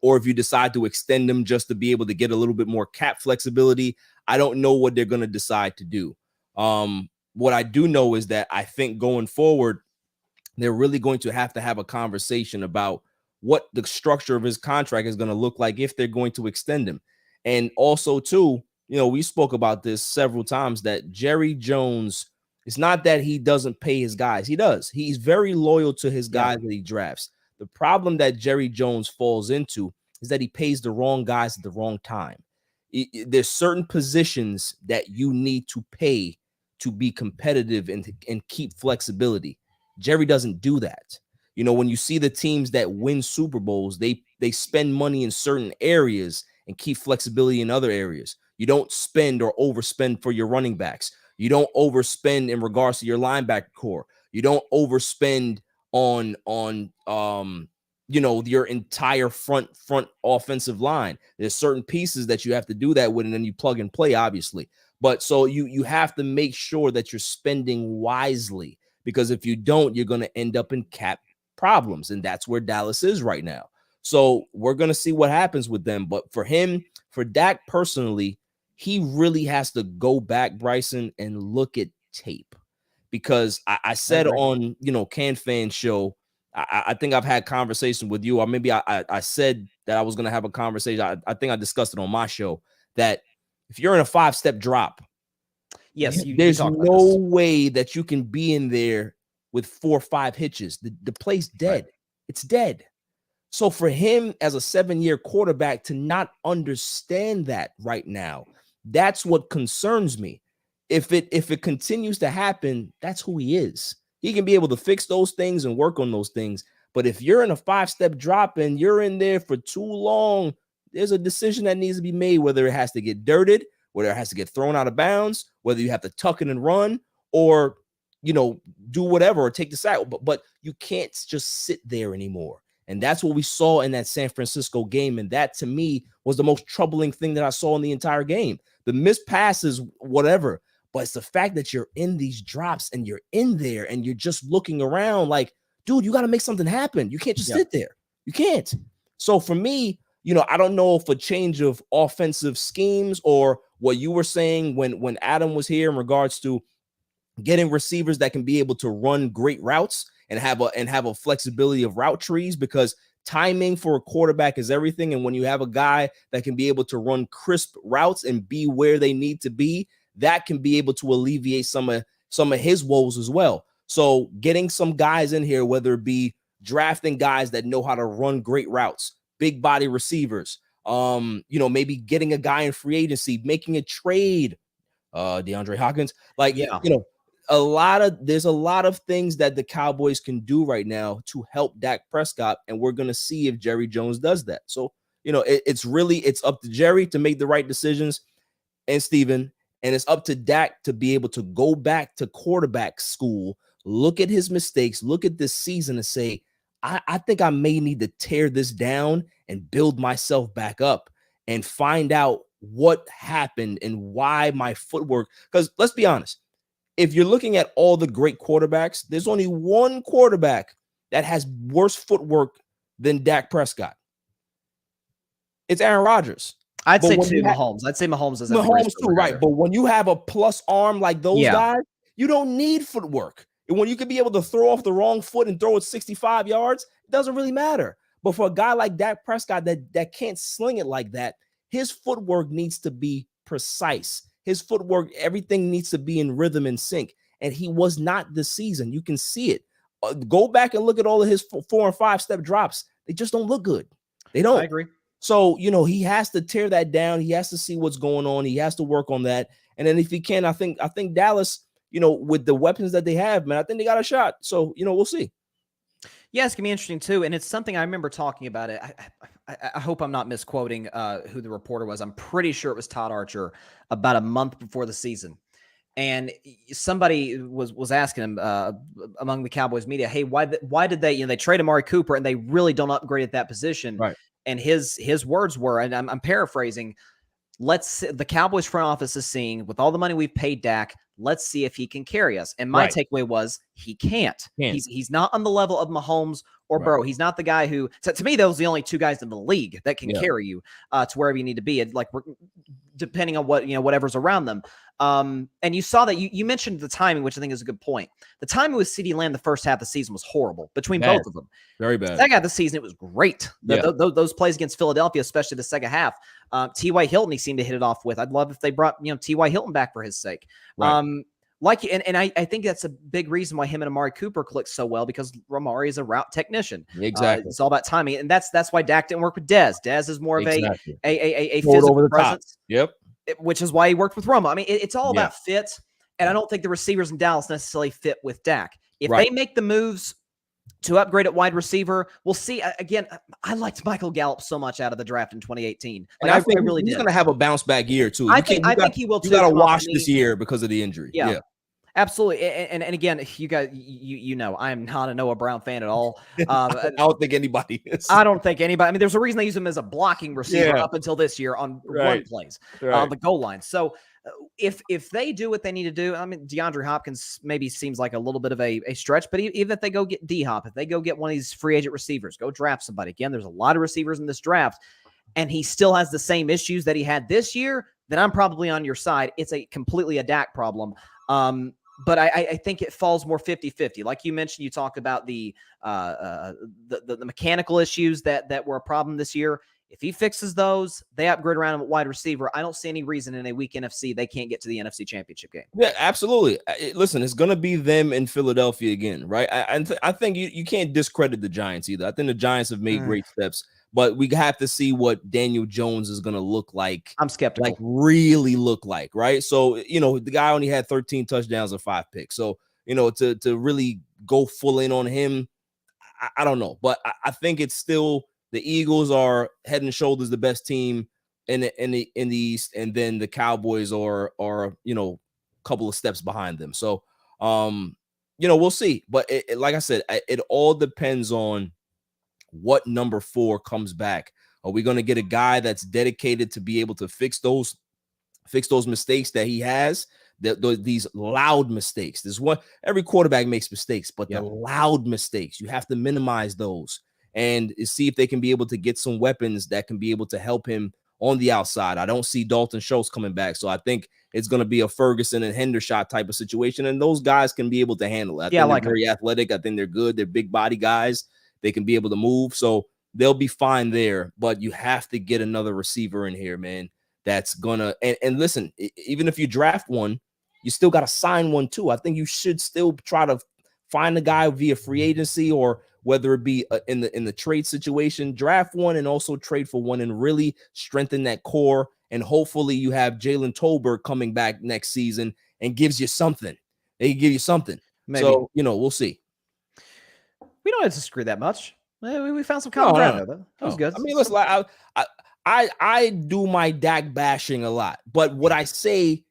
or if you decide to extend them just to be able to get a little bit more cap flexibility, I don't know what they're going to decide to do. What I do know is that I think going forward, they're really going to have a conversation about what the structure of his contract is going to look like if they're going to extend him. And also, too, we spoke about this several times that Jerry Jones, it's not that he doesn't pay his guys. He does. He's very loyal to his guys that he drafts. The problem that Jerry Jones falls into is that he pays the wrong guys at the wrong time. There's certain positions that you need to pay to be competitive and keep flexibility. Jerry doesn't do that. You know, when you see the teams that win Super Bowls, they spend money in certain areas and keep flexibility in other areas. You don't spend or overspend for your running backs. You don't overspend in regards to your linebacker core. You don't overspend on your entire front offensive line. There's certain pieces that you have to do that with, and then you plug and play, obviously. But so you have to make sure that you're spending wisely, because if you don't, you're going to end up in cap problems, and that's where Dallas is right now. So we're going to see what happens with them. But for Dak personally, he really has to go back, Bryson, and look at tape, because I said on, CanFan show, I think I've had conversation with you, or maybe I said that I was going to have a conversation. I think I discussed it on my show, that if you're in a 5-step drop, yes, there's no way that you can be in there with 4 or 5 hitches. The play's dead. Right. It's dead. So for him as a 7-year quarterback to not understand that right now, that's what concerns me. If it continues to happen, that's who he is. He can be able to fix those things and work on those things. But if you're in a 5-step drop and you're in there for too long, there's a decision that needs to be made, whether it has to get dirted, whether it has to get thrown out of bounds, whether you have to tuck it and run, or, do whatever, or take the sack. But you can't just sit there anymore. And that's what we saw in that San Francisco game. And that, to me, was the most troubling thing that I saw in the entire game. The missed passes, whatever. But it's the fact that you're in these drops and you're in there and you're just looking around like, dude, you got to make something happen. You can't just sit there. You can't. So for me, I don't know if a change of offensive schemes, or what you were saying when Adam was here in regards to getting receivers that can be able to run great routes and have a flexibility of route trees, because timing for a quarterback is everything. And when you have a guy that can be able to run crisp routes and be where they need to be, that can be able to alleviate some of his woes as well. So getting some guys in here, whether it be drafting guys that know how to run great routes, big body receivers, maybe getting a guy in free agency, making a trade, DeAndre Hopkins, there's a lot of things that the Cowboys can do right now to help Dak Prescott, and we're going to see if Jerry Jones does that. So, it's up to Jerry to make the right decisions, and Steven, and it's up to Dak to be able to go back to quarterback school, look at his mistakes, look at this season and say, I think I may need to tear this down and build myself back up and find out what happened and why my footwork, because let's be honest, if you're looking at all the great quarterbacks, there's only one quarterback that has worse footwork than Dak Prescott. It's Aaron Rodgers. I'd say Mahomes. I'd say Mahomes is Mahomes too, right? But when you have a plus arm like those guys, you don't need footwork. And when you can be able to throw off the wrong foot and throw it 65 yards, it doesn't really matter. But for a guy like Dak Prescott that can't sling it like that, his footwork needs to be precise. His footwork, everything needs to be in rhythm and sync. And he was not this season. You can see it. Go back and look at all of his 4 and 5 step drops. They just don't look good. They don't. I agree. So, he has to tear that down. He has to see what's going on. He has to work on that. And then if he can, I think Dallas, with the weapons that they have, man, I think they got a shot. So, we'll see. Yeah, it's going to be interesting too. And it's something I remember talking about it. I hope I'm not misquoting who the reporter was. I'm pretty sure it was Todd Archer about a month before the season. And somebody was asking him among the Cowboys media, hey, why did they, they trade Amari Cooper and they really don't upgrade at that position? Right. And his words were, and I'm paraphrasing, the Cowboys front office is seeing, with all the money we've paid Dak, let's see if he can carry us. And my takeaway was he can't. He's not on the level of Mahomes or Burrow. He's not the guy who, to me, those are the only 2 guys in the league that can carry you to wherever you need to be. Like, depending on what, whatever's around them. And you saw that you mentioned the timing, which I think is a good point. The timing with CeeDee Lamb the first half of the season was horrible between both of them. Very bad. Second half of the season, it was great. Those plays against Philadelphia, especially the second half. T.Y. Hilton, he seemed to hit it off with. I'd love if they brought, T.Y. Hilton back for his sake. Right. I think that's a big reason why him and Amari Cooper click so well, because Amari is a route technician. Exactly. It's all about timing, and that's why Dak didn't work with Dez. Dez is more of a physical over the presence. Yep. Which is why he worked with Romo. I mean, it's all about fit, and I don't think the receivers in Dallas necessarily fit with Dak. If they make the moves to upgrade at wide receiver, we'll see. Again, I liked Michael Gallup so much out of the draft in 2018. Like, I think I really he's going to have a bounce back year too. I think he will too. You got to wash this year because of the injury. Yeah. Absolutely. And again, you guys, you know, I'm not a Noah Brown fan at all. I don't think anybody is. I don't think anybody. I mean, there's a reason they use him as a blocking receiver up until this year on run plays on the goal line. So if they do what they need to do, I mean, DeAndre Hopkins maybe seems like a little bit of a stretch, but even if they go get D-Hop, if they go get one of these free agent receivers, go draft somebody. Again, there's a lot of receivers in this draft, and he still has the same issues that he had this year, then I'm probably on your side. It's completely a Dak problem. But I think it falls more 50-50. Like you mentioned, you talked about the mechanical issues that were a problem this year. If he fixes those, they upgrade around him at wide receiver. I don't see any reason in a weak NFC they can't get to the NFC Championship game. Yeah, absolutely. Listen, it's going to be them in Philadelphia again, right? I think you can't discredit the Giants either. I think the Giants have made great steps, but we have to see what Daniel Jones is going to look like. I'm skeptical. Like, really look like, right? So, the guy only had 13 touchdowns and 5 picks. So, to really go full in on him, I don't know. But I think it's still the Eagles are head and shoulders the best team in the East, and then the Cowboys are a couple of steps behind them. So, we'll see. But like I said, it all depends on what number 4 comes back. Are we going to get a guy that's dedicated to be able to fix those mistakes that he has? These loud mistakes. Every quarterback makes mistakes, but the loud mistakes, you have to minimize those and see if they can be able to get some weapons that can be able to help him on the outside. I don't see Dalton Schultz coming back, so I think it's going to be a Ferguson and Hendershot type of situation, and those guys can be able to handle it. I think they're very athletic. I think they're good. They're big body guys. They can be able to move, so they'll be fine there. But you have to get another receiver in here, man. That's gonna and listen. Even if you draft one, you still got to sign one too. I think you should still try to find a guy via free agency, or whether it be in the trade situation, draft one and also trade for one and really strengthen that core. And hopefully you have Jalen Tolbert coming back next season and gives you something. They give you something. Maybe. So we'll see. We don't disagree that much. We found some common ground there. That was good. I mean, listen, I do my Dak bashing a lot, but what I say,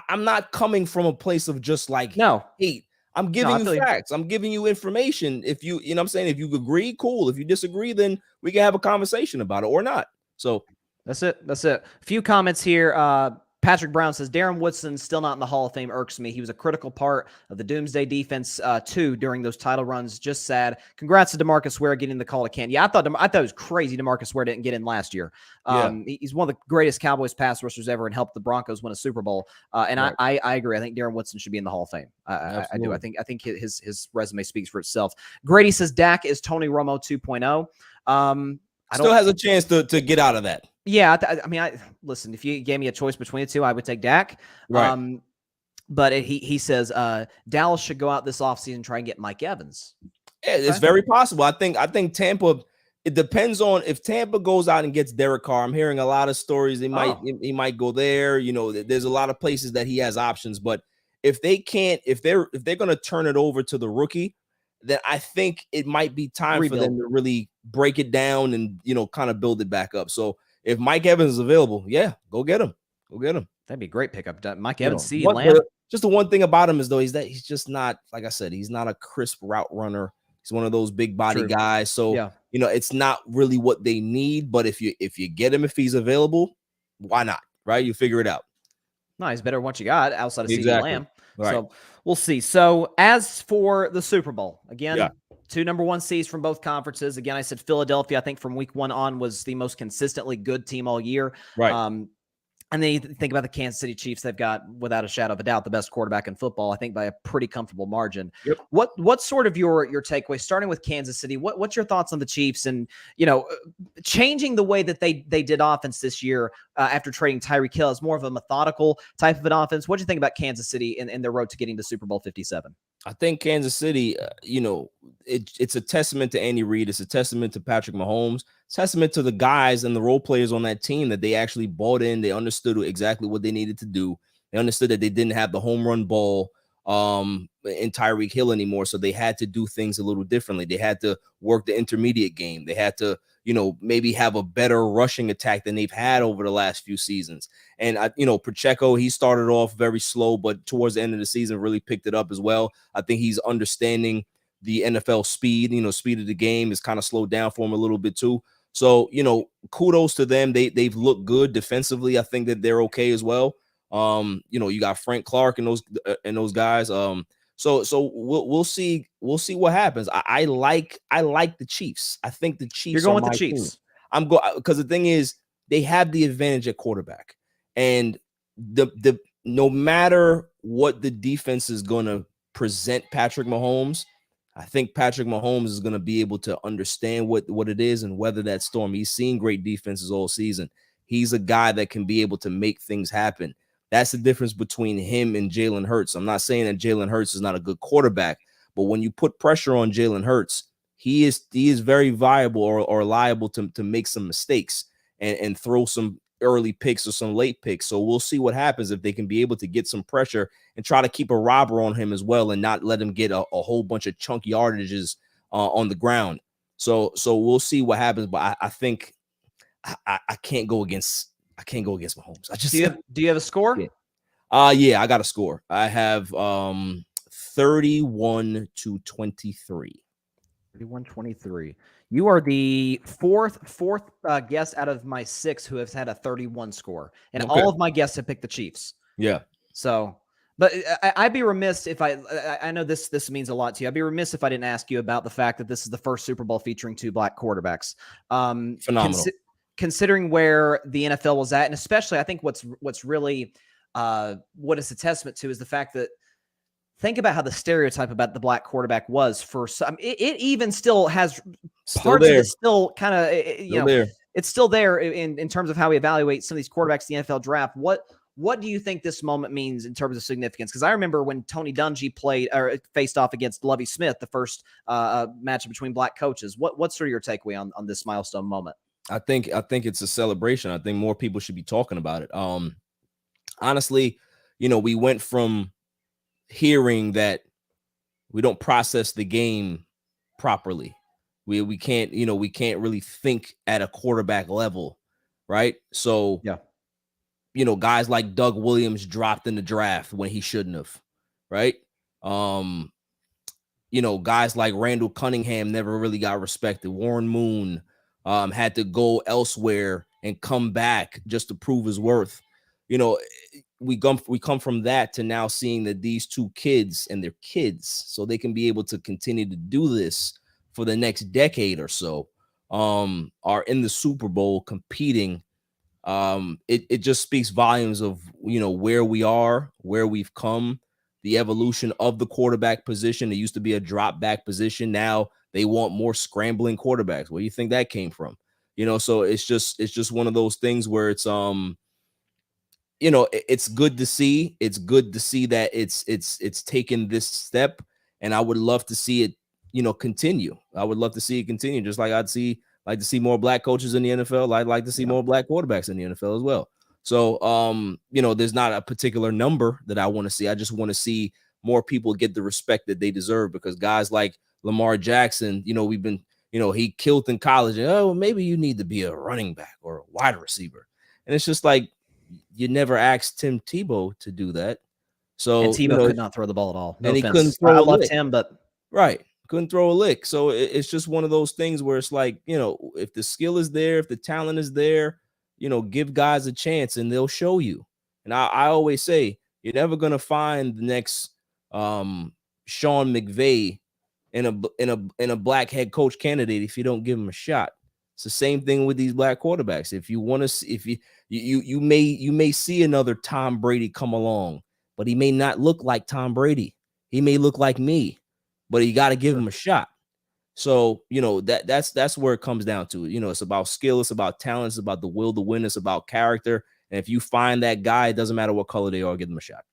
I'm not coming from a place of just like hate. I'm giving you facts. I'm giving you information. If you know what I'm saying, if you agree, cool. If you disagree, then we can have a conversation about it or not. So that's it. A few comments here. Patrick Brown says, Darren Woodson still not in the Hall of Fame irks me. He was a critical part of the Doomsday defense too during those title runs. Just sad. Congrats to DeMarcus Ware getting the call to Canton. Yeah, I thought it was crazy DeMarcus Ware didn't get in last year. He's one of the greatest Cowboys pass rushers ever and helped the Broncos win a Super Bowl. And I agree. I think Darren Woodson should be in the Hall of Fame. I do. I think his resume speaks for itself. Grady says Dak is Tony Romo 2.0. Still has a chance to get out of that. Yeah, I mean, listen, if you gave me a choice between the two, I would take Dak. Right. But he says Dallas should go out this offseason and try and get Mike Evans. Yeah, it's very possible. I think Tampa, it depends on if Tampa goes out and gets Derek Carr. I'm hearing a lot of stories. He might go there. There's a lot of places that he has options. But if they can't, if they're going to turn it over to the rookie, then I think it might be time for them to really break it down and, kind of build it back up. So if Mike Evans is available, go get him. That'd be a great pickup. Mike Evans, just the one thing about him is though, he's just not, like I said, he's not a crisp route runner. He's one of those big body guys. So, it's not really what they need, but if you get him, if he's available, why not? Right. You figure it out. No, he's better than what you got outside of CeeDee Lamb. Right. So we'll see. So as for the Super Bowl, again, 2 number 1 seeds from both conferences. Again, I said Philadelphia, I think from week 1 on was the most consistently good team all year. Right. And then you think about the Kansas City Chiefs. They've got, without a shadow of a doubt, the best quarterback in football, I think by a pretty comfortable margin. Yep. What's sort of your takeaway, starting with Kansas City? What's your thoughts on the Chiefs and, changing the way that they did offense this year after trading Tyreek Hill as more of a methodical type of an offense? What do you think about Kansas City and their road to getting to Super Bowl 57? I think Kansas City, it's a testament to Andy Reid. It's a testament to Patrick Mahomes. It's a testament to the guys and the role players on that team that they actually bought in. They understood exactly what they needed to do. They understood that they didn't have the home run ball in Tyreek Hill anymore, so they had to do things a little differently. They had to work the intermediate game. They had to, maybe have a better rushing attack than they've had over the last few seasons. And Pacheco, he started off very slow, but towards the end of the season really picked it up as well. I think he's understanding the NFL speed. Speed of the game is kind of slowed down for him a little bit too. So, kudos to them. They've looked good defensively. I think that they're okay as well. You got Frank Clark and those guys. So we'll see what happens. I like the Chiefs. I think the Chiefs. You're going with the Chiefs. Team. I'm going because the thing is they have the advantage at quarterback, and the no matter what the defense is going to present Patrick Mahomes, I think Patrick Mahomes is going to be able to understand what it is and weather that storm. He's seen great defenses all season. He's a guy that can be able to make things happen. That's the difference between him and Jalen Hurts. I'm not saying that Jalen Hurts is not a good quarterback, but when you put pressure on Jalen Hurts, he is very viable or liable to make some mistakes and throw some early picks or some late picks. So we'll see what happens if they can be able to get some pressure and try to keep a robber on him as well and not let him get a whole bunch of chunk yardages on the ground. So we'll see what happens. But I think I can't go against Mahomes. Do you have a score? Yeah, I got a score. I have 31-23. 31-23. You are the fourth guest out of my 6 who has had a 31 score, and all of my guests have picked the Chiefs. Yeah. So, but I'd be remiss if I know this means a lot to you. I'd be remiss if I didn't ask you about the fact that this is the first Super Bowl featuring 2 black quarterbacks. Phenomenal. Considering where the NFL was at, and especially I think what's really what it's a testament to is the fact that think about how the stereotype about the black quarterback was for some. It even still has parts of it still kind of it's still there in terms of how we evaluate some of these quarterbacks in the NFL draft. What do you think this moment means in terms of significance? Because I remember when Tony Dungy faced off against Lovie Smith, the first matchup between black coaches. What's sort of your takeaway on this milestone moment? I think it's a celebration. I think more people should be talking about it. Honestly, we went from hearing that we don't process the game properly. We can't really think at a quarterback level, right? So yeah. Guys like Doug Williams dropped in the draft when he shouldn't have, right? Guys like Randall Cunningham never really got respected. Warren Moon had to go elsewhere and come back just to prove his worth. We come from that to now seeing that these 2 kids and their kids, so they can be able to continue to do this for the next decade or so, are in the Super Bowl competing. It just speaks volumes of where we are, where we've come, the evolution of the quarterback position. It used to be a drop back position. Now they want more scrambling quarterbacks. Where do you think that came from? So it's just one of those things where it's it's good to see. It's good to see that it's taken this step, and I would love to see it, continue. I would love to see it continue, just like like to see more black coaches in the NFL. I'd like to see more black quarterbacks in the NFL as well. So, there's not a particular number that I want to see. I just want to see more people get the respect that they deserve, because guys like Lamar Jackson, we've been, he killed in college. And, maybe you need to be a running back or a wide receiver. And it's just like, you never asked Tim Tebow to do that. So and Tebow could not throw the ball at all. No and offense. He couldn't throw. I loved him, but couldn't throw a lick. So it's just one of those things where it's like, if the skill is there, if the talent is there, give guys a chance and they'll show you. And I always say, you're never gonna find the next Sean McVay in a black head coach candidate if you don't give him a shot. It's the same thing with these black quarterbacks. If you want to see, if you may see another Tom Brady come along, but he may not look like Tom Brady. He may look like me, but you got to give him a shot. So, that's where it comes down to. It's about skill, it's about talent, it's about the will to win, it's about character. And if you find that guy, it doesn't matter what color they are, give them a shot.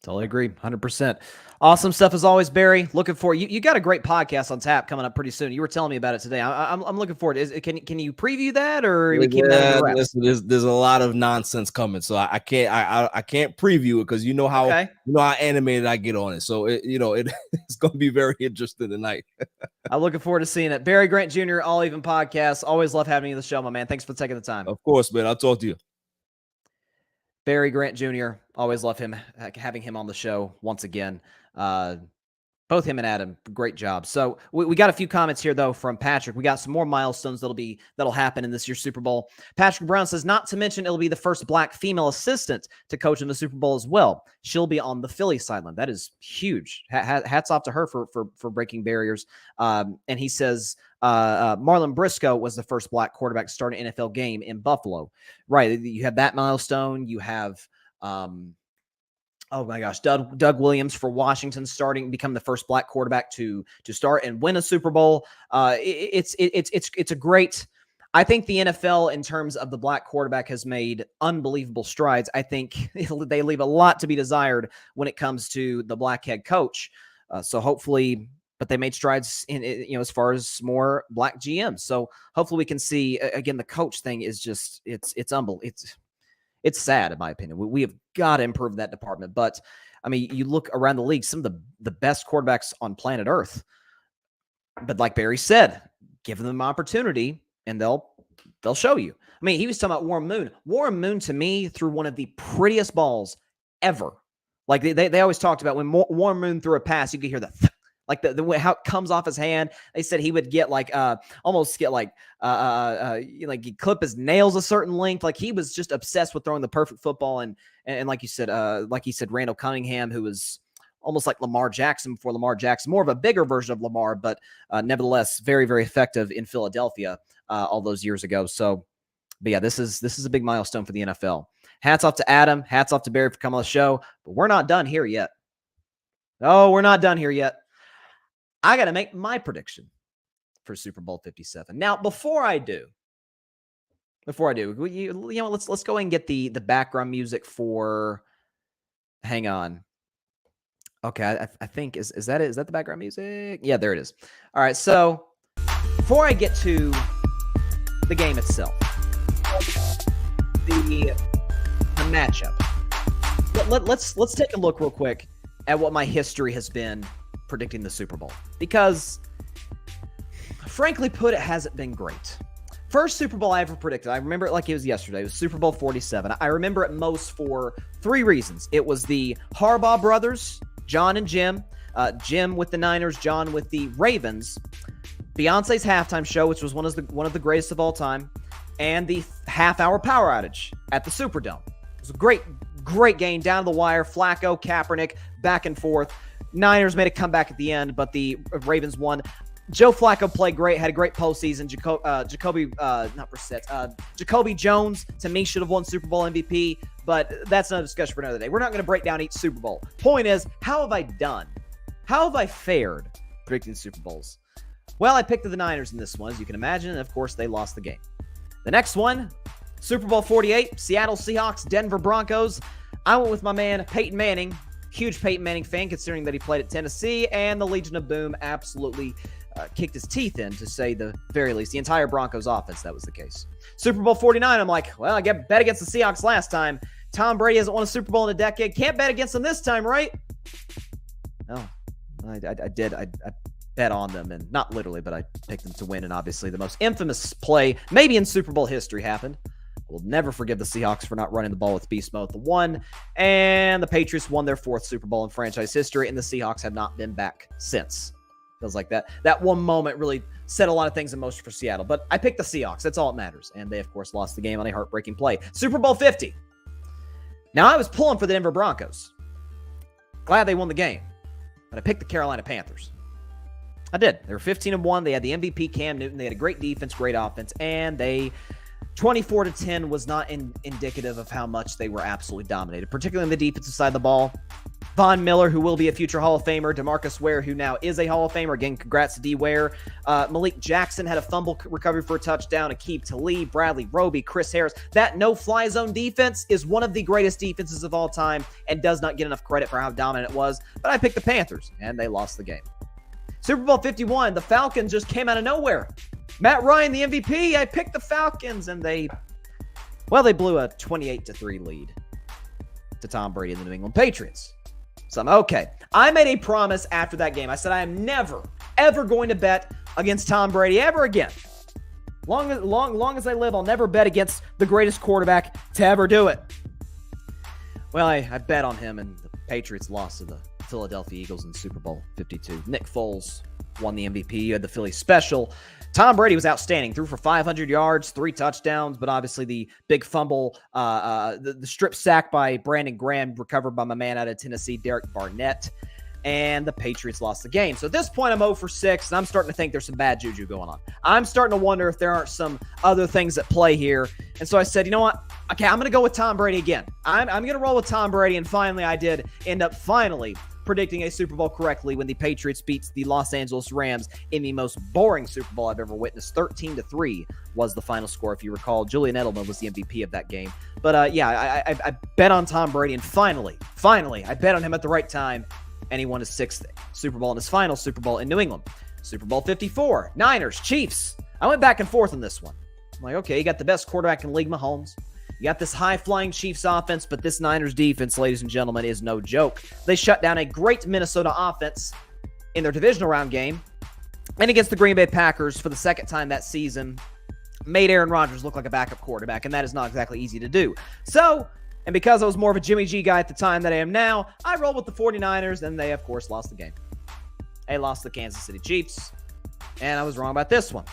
Totally agree. 100%. Awesome stuff as always, Barry. Looking forward. You got a great podcast on tap coming up pretty soon. You were telling me about it today. I'm looking forward. Can you preview that, or are we keeping that in the wraps? There's a lot of nonsense coming, so I can't preview it because you know how animated I get on it. So it's going to be very interesting tonight. I'm looking forward to seeing it. Barry Grant Jr., All Even Podcast. Always love having you on the show, my man. Thanks for taking the time. Of course, man. I'll talk to you. Barry Grant Jr., always love him, having him on the show once again. Both him and Adam, great job. So we got a few comments here, though, from Patrick. We got some more milestones that'll happen in this year's Super Bowl. Patrick Brown says, not to mention it'll be the first black female assistant to coach in the Super Bowl as well. She'll be on the Philly sideline. That is huge. Hats off to her for breaking barriers. And he says, Marlon Briscoe was the first black quarterback to start an NFL game in Buffalo. Right. You have that milestone. You have, oh my gosh, Doug Williams for Washington become the first black quarterback to start and win a Super Bowl. It's a great. I think the NFL, in terms of the black quarterback, has made unbelievable strides. I think they leave a lot to be desired when it comes to the black head coach. So hopefully, but they made strides in as far as more black GMs. So hopefully we can see again. The coach thing is just it's unbelievable. It's sad, in my opinion. We have got to improve that department. But, I mean, you look around the league, some of the best quarterbacks on planet Earth. But like Barry said, give them opportunity, and they'll show you. I mean, he was talking about Warren Moon. Warren Moon, to me, threw one of the prettiest balls ever. Like, they always talked about when Warren Moon threw a pass, you could hear like the way how it comes off his hand. They said he would get almost get like he'd clip his nails a certain length. Like he was just obsessed with throwing the perfect football. And like you said, Randall Cunningham, who was almost like Lamar Jackson before Lamar Jackson, more of a bigger version of Lamar, but nevertheless very, very effective in Philadelphia all those years ago. So, but yeah, this is a big milestone for the NFL. Hats off to Adam. Hats off to Barry for coming on the show. But we're not done here yet. Oh, we're not done here yet. I got to make my prediction for Super Bowl 57. Now, before I do, let's go ahead and get the background music for. Hang on. Okay, I think is that it? Is that the background music? Yeah, there it is. All right, so before I get to the game itself, the matchup. Let's take a look real quick at what my history has been predicting the Super Bowl, because frankly put, it hasn't been great. First Super Bowl I ever predicted, I remember it like it was yesterday. It was Super Bowl 47. I remember it most for three reasons. It was the Harbaugh brothers, John and Jim. Jim with the Niners, John with the Ravens. Beyonce's halftime show, which was one of the greatest of all time, and the half-hour power outage at the Superdome. It was a great game, down to the wire. Flacco, Kaepernick, back and forth. Niners made a comeback at the end, but the Ravens won. Joe Flacco played great, had a great postseason. Jacoby Jones, to me, should have won Super Bowl MVP, but that's another discussion for another day. We're not going to break down each Super Bowl. Point is, how have I done? How have I fared predicting Super Bowls? Well, I picked the Niners in this one, as you can imagine, and of course, they lost the game. The next one, Super Bowl 48, Seattle Seahawks, Denver Broncos. I went with my man, Peyton Manning. Huge Peyton Manning fan, considering that he played at Tennessee, and the Legion of Boom absolutely kicked his teeth in, to say the very least. The entire Broncos offense, that was the case. Super Bowl 49, I'm like, well, I bet against the Seahawks last time. Tom Brady hasn't won a Super Bowl in a decade. Can't bet against them this time, right? No, I did. I bet on them, and not literally, but I picked them to win, and obviously the most infamous play maybe in Super Bowl history happened. We'll never forgive the Seahawks for not running the ball with beast mode. The one, and the Patriots won their fourth Super Bowl in franchise history, and the Seahawks have not been back since. Feels like that one moment really set a lot of things in motion for Seattle. But I picked the Seahawks. That's all that matters. And they, of course, lost the game on a heartbreaking play. Super Bowl 50. Now, I was pulling for the Denver Broncos. Glad they won the game. But I picked the Carolina Panthers. I did. They were 15-1. They had the MVP Cam Newton. They had a great defense, great offense, and they 24-10 was not indicative of how much they were absolutely dominated, particularly on the defensive side of the ball. Von Miller, who will be a future Hall of Famer. DeMarcus Ware, who now is a Hall of Famer. Again, congrats to D. Ware. Malik Jackson had a fumble recovery for a touchdown. Aqib Talib, Bradley Roby, Chris Harris. That no-fly zone defense is one of the greatest defenses of all time and does not get enough credit for how dominant it was. But I picked the Panthers, and they lost the game. Super Bowl 51, the Falcons just came out of nowhere. Matt Ryan, the MVP. I picked the Falcons, and they blew a 28-3 lead to Tom Brady and the New England Patriots. So I'm okay. I made a promise after that game. I said I am never, ever going to bet against Tom Brady ever again. Long as I live, I'll never bet against the greatest quarterback to ever do it. Well, I bet on him, and the Patriots lost to the Philadelphia Eagles in Super Bowl 52. Nick Foles won the MVP. You had the Philly special. Tom Brady was outstanding. Threw for 500 yards, 3 touchdowns, but obviously the big fumble, the strip sack by Brandon Graham, recovered by my man out of Tennessee, Derek Barnett, and the Patriots lost the game. So at this point, I'm 0 for 6, and I'm starting to think there's some bad juju going on. I'm starting to wonder if there aren't some other things at play here. And so I said, you know what? Okay, I'm going to go with Tom Brady again. I'm going to roll with Tom Brady, and finally I did end up predicting a Super Bowl correctly when the Patriots beats the Los Angeles Rams in the most boring Super Bowl I've ever witnessed. 13-3 was the final score, if you recall. Julian Edelman was the MVP of that game. But I bet on Tom Brady, and finally, I bet on him at the right time, and he won his 6th Super Bowl and his final Super Bowl in New England. Super Bowl 54, Niners, Chiefs. I went back and forth on this one. I'm like, okay, you got the best quarterback in the league, Mahomes. You got this high-flying Chiefs offense, but this Niners defense, ladies and gentlemen, is no joke. They shut down a great Minnesota offense in their divisional round game, and against the Green Bay Packers for the second time that season, made Aaron Rodgers look like a backup quarterback, and that is not exactly easy to do. So, and because I was more of a Jimmy G guy at the time than I am now, I rolled with the 49ers, and they, of course, lost the game. They lost the Kansas City Chiefs, and I was wrong about this one.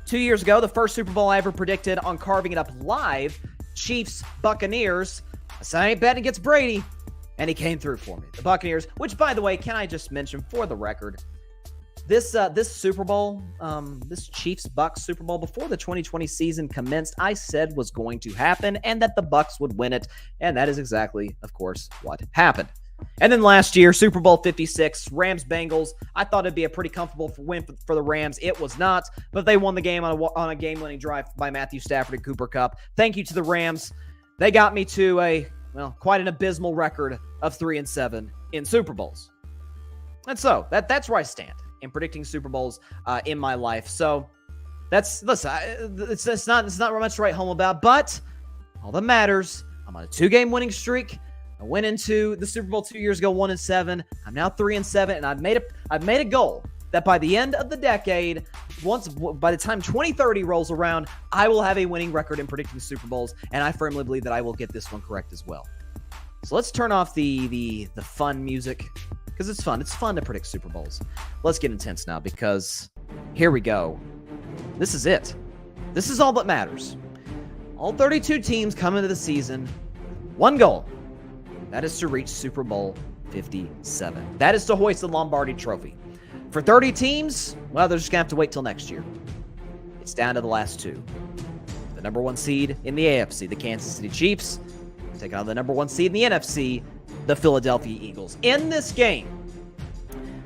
2 years ago, the first Super Bowl I ever predicted on Carving It Up Live, Chiefs, Buccaneers. I said I ain't betting against Brady, and he came through for me. The Buccaneers, which, by the way, can I just mention for the record, this Super Bowl, this Chiefs-Bucs Super Bowl, before the 2020 season commenced, I said was going to happen and that the Bucs would win it, and that is exactly, of course, what happened. And then last year, Super Bowl 56, Rams-Bengals. I thought it'd be a pretty comfortable win for the Rams. It was not, but they won the game on a game-winning drive by Matthew Stafford and Cooper Kupp. Thank you to the Rams. They got me to quite an abysmal record of 3-7 in Super Bowls. And so that's where I stand in predicting Super Bowls in my life. So it's not much to write home about, but all that matters, I'm on a 2-game winning streak. I went into the Super Bowl 2 years ago, 1-7. I'm now 3-7, and I've made a goal that by the end of the decade, by the time 2030 rolls around, I will have a winning record in predicting Super Bowls, and I firmly believe that I will get this one correct as well. So let's turn off the fun music, because it's fun. It's fun to predict Super Bowls. Let's get intense now, because here we go. This is it. This is all that matters. All 32 teams come into the season. One goal. That is to reach Super Bowl 57. That is to hoist the Lombardi Trophy. For 30 teams, well, they're just going to have to wait till next year. It's down to the last 2. The number 1 seed in the AFC, the Kansas City Chiefs, taking on the number 1 seed in the NFC, the Philadelphia Eagles. In this game,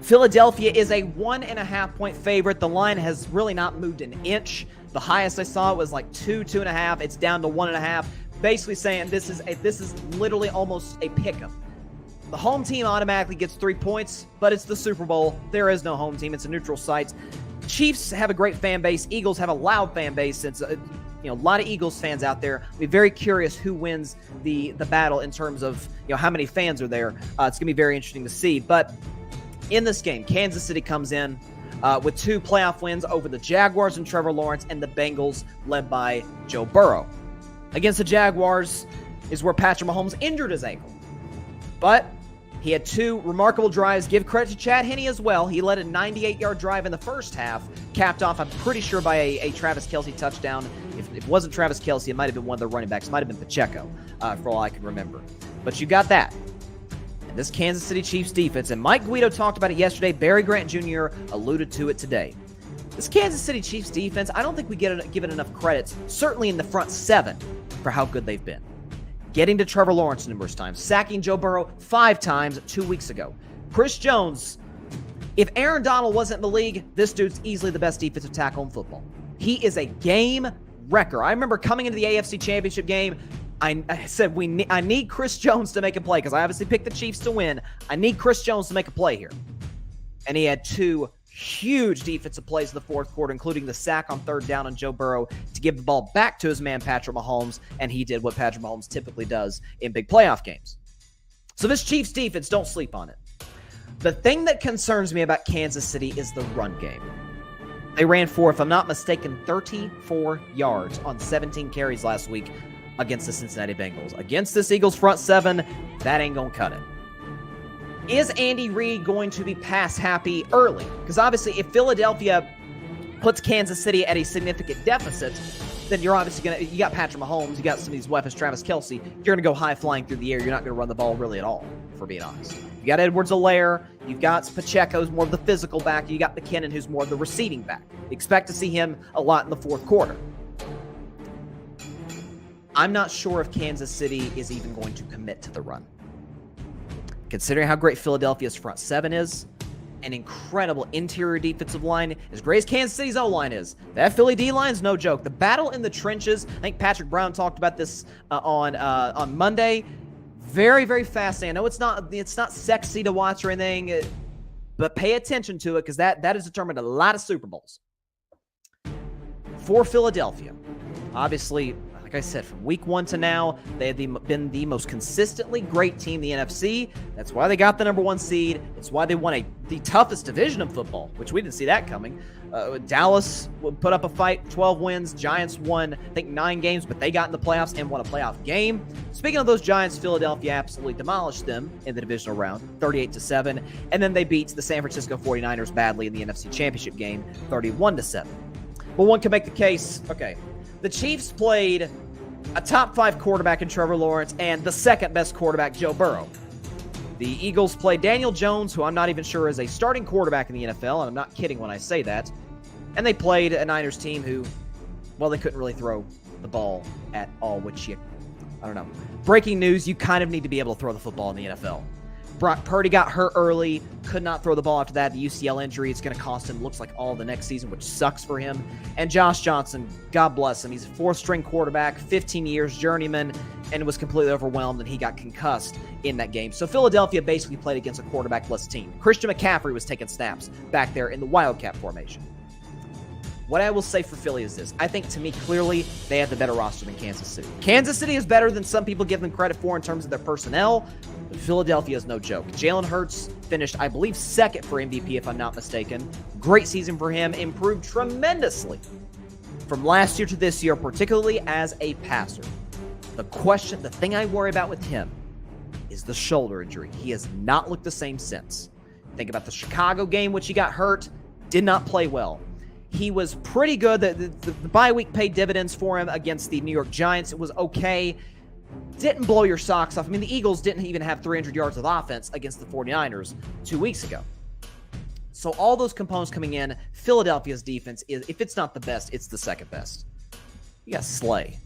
Philadelphia is a 1.5-point favorite. The line has really not moved an inch. The highest I saw was like 2.5. It's down to 1.5. Basically saying this is literally almost a pick-em. The home team automatically gets 3 points, but it's the Super Bowl. There is no home team. It's a neutral site. Chiefs have a great fan base. Eagles have a loud fan base since a lot of Eagles fans out there. We're very curious who wins the battle in terms of how many fans are there. It's going to be very interesting to see. But in this game, Kansas City comes in with 2 playoff wins over the Jaguars and Trevor Lawrence and the Bengals led by Joe Burrow. Against the Jaguars is where Patrick Mahomes injured his ankle. But he had 2 remarkable drives. Give credit to Chad Henne as well. He led a 98-yard drive in the first half, capped off, I'm pretty sure, by a Travis Kelce touchdown. If it wasn't Travis Kelce, it might have been one of the running backs. It might have been Pacheco, for all I can remember. But you got that. And this Kansas City Chiefs defense, and Mike Guido talked about it yesterday, Barry Grant Jr. alluded to it today. This Kansas City Chiefs defense, I don't think we give it enough credit, certainly in the front seven, for how good they've been. Getting to Trevor Lawrence numerous times, sacking Joe Burrow 5 times 2 weeks ago. Chris Jones, if Aaron Donald wasn't in the league, this dude's easily the best defensive tackle in football. He is a game wrecker. I remember coming into the AFC Championship game, I said I need Chris Jones to make a play because I obviously picked the Chiefs to win. I need Chris Jones to make a play here. And he had 2 huge defensive plays in the fourth quarter, including the sack on 3rd down on Joe Burrow to give the ball back to his man Patrick Mahomes, and he did what Patrick Mahomes typically does in big playoff games. So this Chiefs defense, don't sleep on it. The thing that concerns me about Kansas City is the run game. They ran for, if I'm not mistaken, 34 yards on 17 carries last week against the Cincinnati Bengals. Against this Eagles front seven, that ain't going to cut it. Is Andy Reid going to be pass happy early? Because obviously if Philadelphia puts Kansas City at a significant deficit, then you're obviously you got Patrick Mahomes, you got some of these weapons, Travis Kelce, you're going to go high flying through the air. You're not going to run the ball really at all, if we're being honest. You got Edwards-Helaire, you've got Pacheco, who's more of the physical back, you got McKinnon, who's more of the receiving back. Expect to see him a lot in the fourth quarter. I'm not sure if Kansas City is even going to commit to the run. Considering how great Philadelphia's front seven is, an incredible interior defensive line, as great as Kansas City's O-line is, that Philly D-line's no joke. The battle in the trenches, I think Patrick Brown talked about this on Monday. Very, very fascinating. I know it's not sexy to watch or anything, but pay attention to it because that has determined a lot of Super Bowls. For Philadelphia, obviously, like I said, from week 1 to now, they have been the most consistently great team in the NFC. That's why they got the number 1 seed. It's why they won the toughest division of football, which we didn't see that coming. Dallas put up a fight, 12 wins. Giants won, I think, 9 games, but they got in the playoffs and won a playoff game. Speaking of those Giants, Philadelphia absolutely demolished them in the divisional round, 38-7. And then they beat the San Francisco 49ers badly in the NFC Championship game, 31-7. But one can make the case, okay, the Chiefs played a top 5 quarterback in Trevor Lawrence and the second best quarterback, Joe Burrow. The Eagles played Daniel Jones, who I'm not even sure is a starting quarterback in the NFL, and I'm not kidding when I say that. And they played a Niners team who, well, they couldn't really throw the ball at all, which I don't know. Breaking news, you kind of need to be able to throw the football in the NFL. Brock Purdy got hurt early, could not throw the ball after that. The UCL injury, it's going to cost him, looks like, all the next season, which sucks for him. And Josh Johnson, God bless him. He's a 4th-string quarterback, 15 years, journeyman, and was completely overwhelmed, and he got concussed in that game. So Philadelphia basically played against a quarterback-less team. Christian McCaffrey was taking snaps back there in the Wildcat formation. What I will say for Philly is this. I think, to me, clearly, they have the better roster than Kansas City. Kansas City is better than some people give them credit for in terms of their personnel, but Philadelphia is no joke. Jalen Hurts finished, I believe, 2nd for MVP, if I'm not mistaken. Great season for him. Improved tremendously from last year to this year, particularly as a passer. The thing I worry about with him is the shoulder injury. He has not looked the same since. Think about the Chicago game, which he got hurt, did not play well. He was pretty good. The bye week paid dividends for him against the New York Giants. It was okay. Didn't blow your socks off. I mean, the Eagles didn't even have 300 yards of offense against the 49ers 2 weeks ago. So all those components coming in, Philadelphia's defense is, if it's not the best, it's the second best. You got Slay.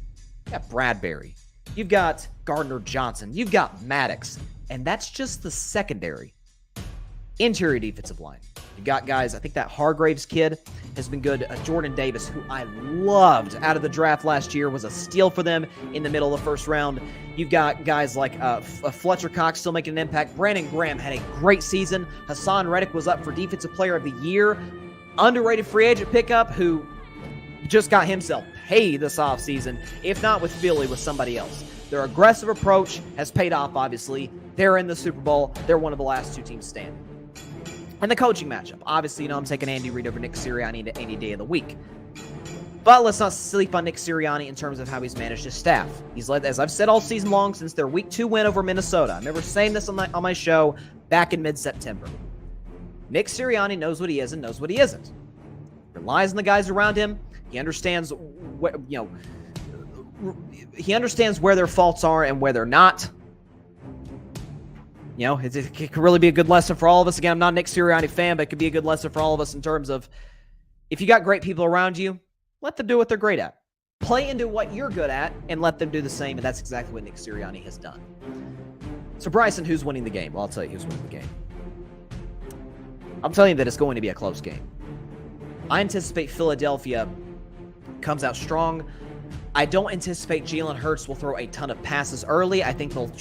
You got Bradbury. You've got Gardner Johnson. You've got Maddox. And that's just the secondary. Interior defensive line. You got guys, I think that Hargraves kid has been good. Jordan Davis, who I loved out of the draft last year, was a steal for them in the middle of the first round. You've got guys like Fletcher Cox still making an impact. Brandon Graham had a great season. Hassan Reddick was up for Defensive Player of the Year. Underrated free agent pickup who just got himself paid this offseason, if not with Philly, with somebody else. Their aggressive approach has paid off, obviously. They're in the Super Bowl. They're one of the last 2 teams standing. And the coaching matchup. Obviously, I'm taking Andy Reid over Nick Sirianni any day of the week. But let's not sleep on Nick Sirianni in terms of how he's managed his staff. He's led, as I've said all season long, since their Week 2 win over Minnesota. I remember saying this on my show back in mid-September. Nick Sirianni knows what he is and knows what he isn't. Relies on the guys around him. He understands he understands where their faults are and where they're not. You know, it could really be a good lesson for all of us. Again, I'm not a Nick Sirianni fan, but it could be a good lesson for all of us in terms of if you got great people around you, let them do what they're great at. Play into what you're good at and let them do the same, and that's exactly what Nick Sirianni has done. So, Bryson, who's winning the game? Well, I'll tell you who's winning the game. I'm telling you that it's going to be a close game. I anticipate Philadelphia comes out strong. I don't anticipate Jalen Hurts will throw a ton of passes early. I think they'll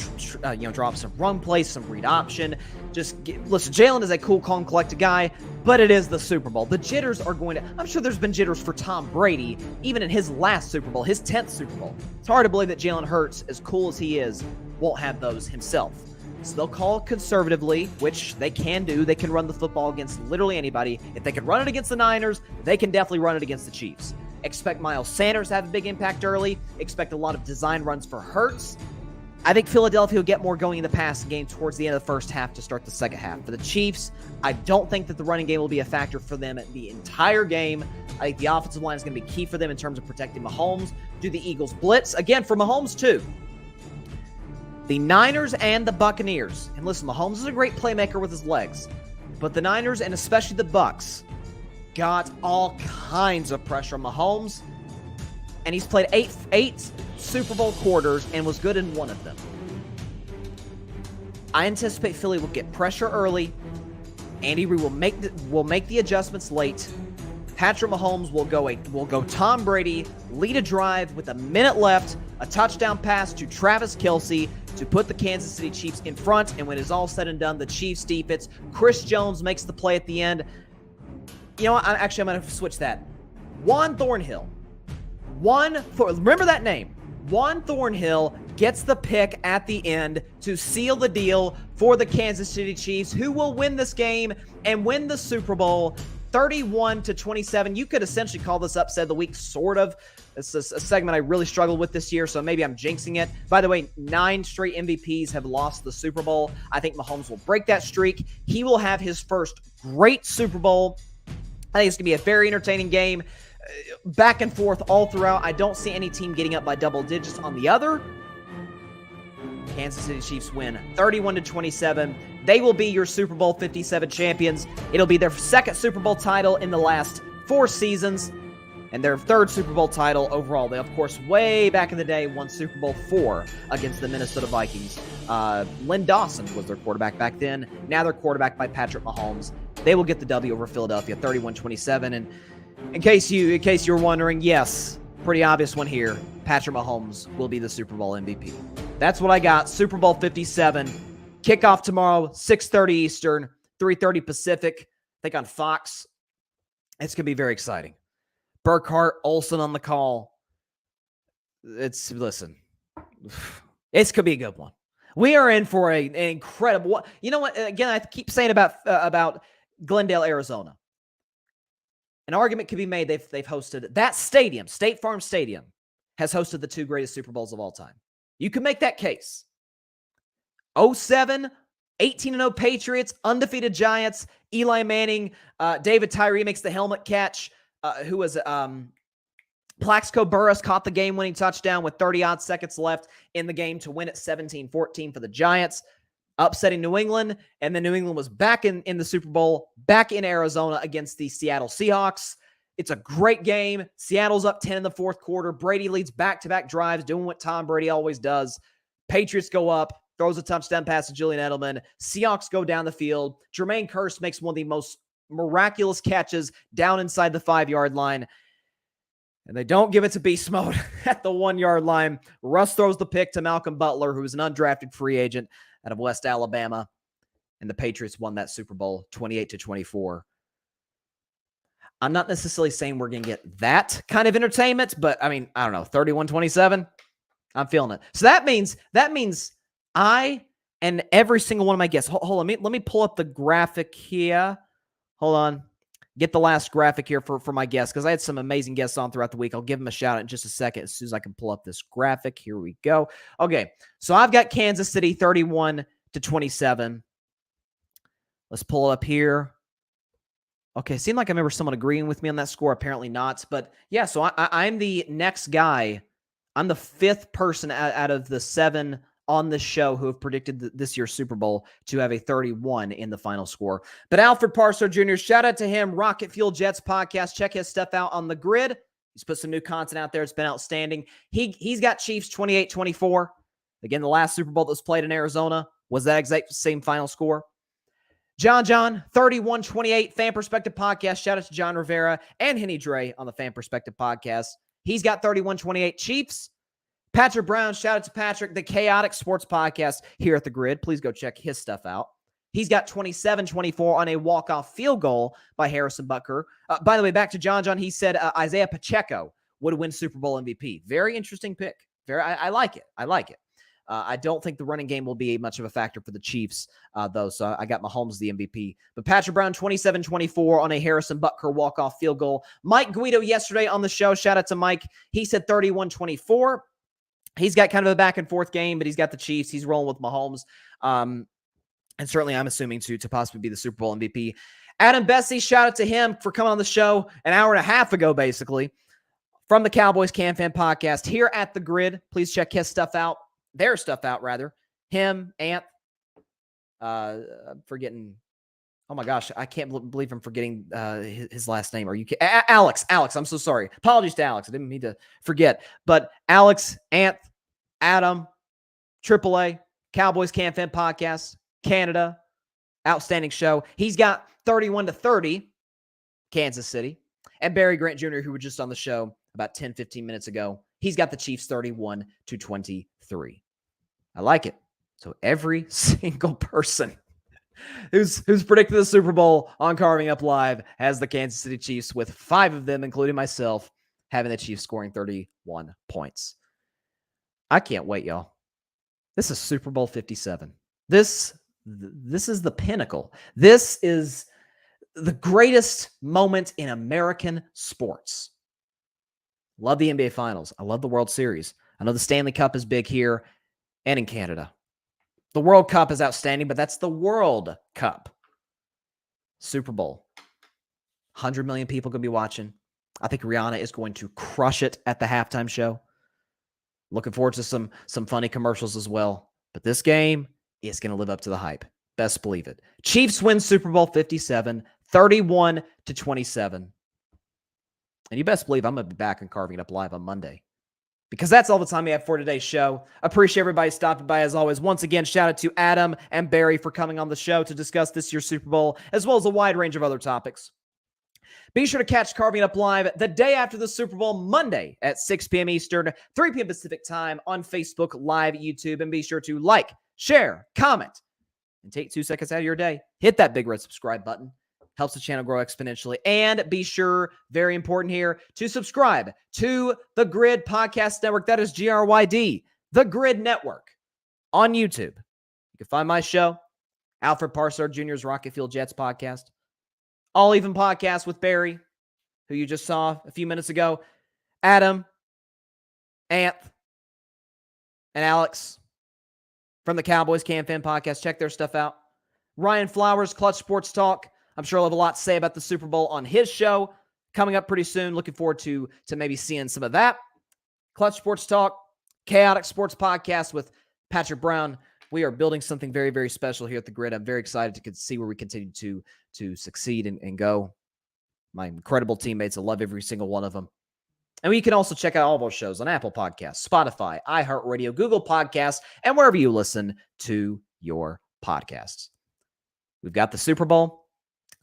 drop some run plays, some read option. Listen, Jalen is a cool, calm, collected guy, but it is the Super Bowl. The jitters are going to... I'm sure there's been jitters for Tom Brady, even in his last Super Bowl, his 10th Super Bowl. It's hard to believe that Jalen Hurts, as cool as he is, won't have those himself. So they'll call conservatively, which they can do. They can run the football against literally anybody. If they can run it against the Niners, they can definitely run it against the Chiefs. Expect Miles Sanders to have a big impact early. Expect a lot of design runs for Hurts. I think Philadelphia will get more going in the passing game towards the end of the first half to start the second half. For the Chiefs, I don't think that the running game will be a factor for them the entire game. I think the offensive line is going to be key for them in terms of protecting Mahomes. Do the Eagles blitz? Again, for Mahomes too. The Niners and the Buccaneers. And listen, Mahomes is a great playmaker with his legs. But the Niners, and especially the Bucs, got all kinds of pressure on Mahomes. And he's played eight Super Bowl quarters and was good in one of them. I anticipate Philly will get pressure early. Andy Reid will make the adjustments late. Patrick Mahomes will go Tom Brady, lead a drive with a minute left, a touchdown pass to Travis Kelce to put the Kansas City Chiefs in front. And when it's all said and done, the Chiefs defense, Chris Jones makes the play at the end. You know what? I'm going to switch that. Juan Thornhill. Remember that name. Juan Thornhill gets the pick at the end to seal the deal for the Kansas City Chiefs, who will win this game and win the Super Bowl 31-27. You could essentially call this upset of the week, sort of. It's a segment I really struggled with this year, so maybe I'm jinxing it. By the way, 9 straight MVPs have lost the Super Bowl. I think Mahomes will break that streak. He will have his first great Super Bowl. I think it's going to be a very entertaining game. Back and forth all throughout. I don't see any team getting up by double digits on the other. Kansas City Chiefs win 31-27. They will be your Super Bowl 57 champions. It'll be their second Super Bowl title in the last 4 seasons and their third Super Bowl title overall. They, of course, way back in the day, won Super Bowl 4 against the Minnesota Vikings. Len Dawson was their quarterback back then. Now they're quarterbacked by Patrick Mahomes. They will get the W over Philadelphia, 31-27. And in case you're wondering, yes, pretty obvious one here. Patrick Mahomes will be the Super Bowl MVP. That's what I got. Super Bowl 57. Kickoff tomorrow, 6:30 Eastern, 3:30 Pacific. I think on Fox. It's going to be very exciting. Burkhart, Olsen on the call. It's going to be a good one. We are in for an incredible. You know what? Again, I keep saying about Glendale, Arizona. An argument could be made. They've hosted that stadium, State Farm Stadium, has hosted the 2 greatest Super Bowls of all time. You can make that case. 07, 18-0 Patriots, undefeated Giants, Eli Manning, David Tyree makes the helmet catch. Who was Plaxico Burress caught the game-winning touchdown with 30-odd seconds left in the game to win it 17-14 for the Giants, upsetting New England. And then New England was back in the Super Bowl, back in Arizona against the Seattle Seahawks. It's a great game. Seattle's up 10 in the fourth quarter. Brady leads back-to-back drives, doing what Tom Brady always does. Patriots go up, throws a touchdown pass to Julian Edelman. Seahawks go down the field. Jermaine Kearse makes one of the most miraculous catches down inside the 5-yard line. And they don't give it to beast mode at the 1-yard line. Russ throws the pick to Malcolm Butler, who is an undrafted free agent out of West Alabama. And the Patriots won that Super Bowl 28-24. I'm not necessarily saying we're going to get that kind of entertainment, but I mean, I don't know, 31-27. I'm feeling it. So that means I and every single one of my guests. Hold on, let me pull up the graphic here. Hold on. Get the last graphic here for my guests, because I had some amazing guests on throughout the week. I'll give them a shout out in just a second as soon as I can pull up this graphic. Here we go. Okay, so I've got Kansas City 31-27. Let's pull it up here. Okay, seemed like I remember someone agreeing with me on that score. Apparently not. But yeah, so I'm the next guy. I'm the 5th person out of the 7 on the show who have predicted this year's Super Bowl to have a 31 in the final score. But Alfred Parser Jr., shout out to him, Rocket Fuel Jets podcast. Check his stuff out on the grid. He's put some new content out there. It's been outstanding. He's got Chiefs 28-24. Again, the last Super Bowl that was played in Arizona was that exact same final score. John, 31-28, Fan Perspective Podcast. Shout out to John Rivera and Henny Dre on the Fan Perspective Podcast. He's got 31-28 Chiefs. Patrick Brown, shout out to Patrick, the Chaotic Sports Podcast here at the Grid. Please go check his stuff out. He's got 27-24 on a walk-off field goal by Harrison Butker. By the way, back to John, he said Isaiah Pacheco would win Super Bowl MVP. Very interesting pick. I like it. I don't think the running game will be much of a factor for the Chiefs, though, so I got Mahomes the MVP. But Patrick Brown, 27-24 on a Harrison Butker walk-off field goal. Mike Guido yesterday on the show, shout out to Mike. He said 31-24. He's got kind of a back-and-forth game, but he's got the Chiefs. He's rolling with Mahomes. And certainly I'm assuming to possibly be the Super Bowl MVP. Adam Besse, shout out to him for coming on the show an hour and a half ago, basically, from the Cowboys CanFan Podcast here at the Grid. Please check his stuff out. Their stuff out, rather. Him, Ant, I'm forgetting. Oh my gosh, I can't believe I'm forgetting his last name. Are you Alex? I'm so sorry. Apologies to Alex. I didn't mean to forget. But Alex, Ant, Adam, AAA, Cowboys CanFan Podcast, Canada, outstanding show. He's got 31-30, Kansas City. And Barry Grant Jr., who was just on the show about 10, 15 minutes ago, he's got the Chiefs 31-23. I like it. So every single person who's predicted the Super Bowl on Carving Up Live has the Kansas City Chiefs, with 5 of them, including myself, having the Chiefs scoring 31 points. I can't wait, y'all. This is Super Bowl 57. This is the pinnacle. This is the greatest moment in American sports. Love the NBA Finals. I love the World Series. I know the Stanley Cup is big here and in Canada. The World Cup is outstanding, but that's the World Cup. Super Bowl. 100 million people going to be watching. I think Rihanna is going to crush it at the halftime show. Looking forward to some funny commercials as well. But this game is going to live up to the hype. Best believe it. Chiefs win Super Bowl 57, 31-27. And you best believe I'm going to be back and Carving It Up Live on Monday, because that's all the time we have for today's show. Appreciate everybody stopping by as always. Once again, shout out to Adam and Barry for coming on the show to discuss this year's Super Bowl, as well as a wide range of other topics. Be sure to catch Carving It Up Live the day after the Super Bowl, Monday at 6 p.m. Eastern, 3 p.m. Pacific time on Facebook, Live, YouTube. And be sure to like, share, comment, and take 2 seconds out of your day. Hit that big red subscribe button. Helps the channel grow exponentially. And be sure, very important here, to subscribe to the Grid Podcast Network. That is GRYD, the Grid Network, on YouTube. You can find my show, Alfred Parser Jr.'s Rocket Fuel Jets podcast, All Even Podcast with Barry, who you just saw a few minutes ago, Adam, Ant, and Alex from the Cowboys CanFan Podcast. Check their stuff out. Ryan Flowers, Clutch Sports Talk. I'm sure he'll have a lot to say about the Super Bowl on his show coming up pretty soon. Looking forward to maybe seeing some of that. Clutch Sports Talk, Chaotic Sports Podcast with Patrick Brown. We are building something very, very special here at the Grid. I'm very excited to see where we continue to succeed and go. My incredible teammates, I love every single one of them. And you can also check out all of our shows on Apple Podcasts, Spotify, iHeartRadio, Google Podcasts, and wherever you listen to your podcasts. We've got the Super Bowl.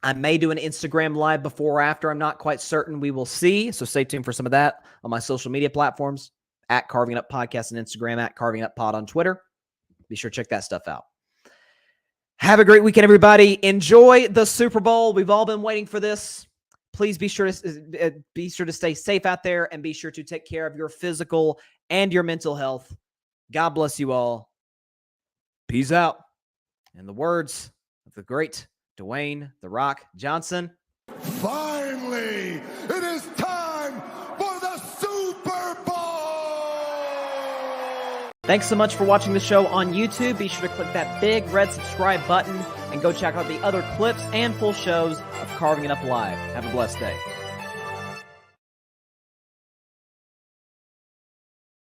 I may do an Instagram live before or after. I'm not quite certain. We will see. So stay tuned for some of that on my social media platforms, at Carving It Up Podcast on Instagram, at Carving It Up Pod on Twitter. Be sure to check that stuff out. Have a great weekend, everybody. Enjoy the Super Bowl. We've all been waiting for this. Please be sure to stay safe out there, and be sure to take care of your physical and your mental health. God bless you all. Peace out. In the words of the great Dwayne "The Rock" Johnson. Finally, it is time for the Super Bowl! Thanks so much for watching the show on YouTube. Be sure to click that big red subscribe button and go check out the other clips and full shows of Carving It Up Live. Have a blessed day.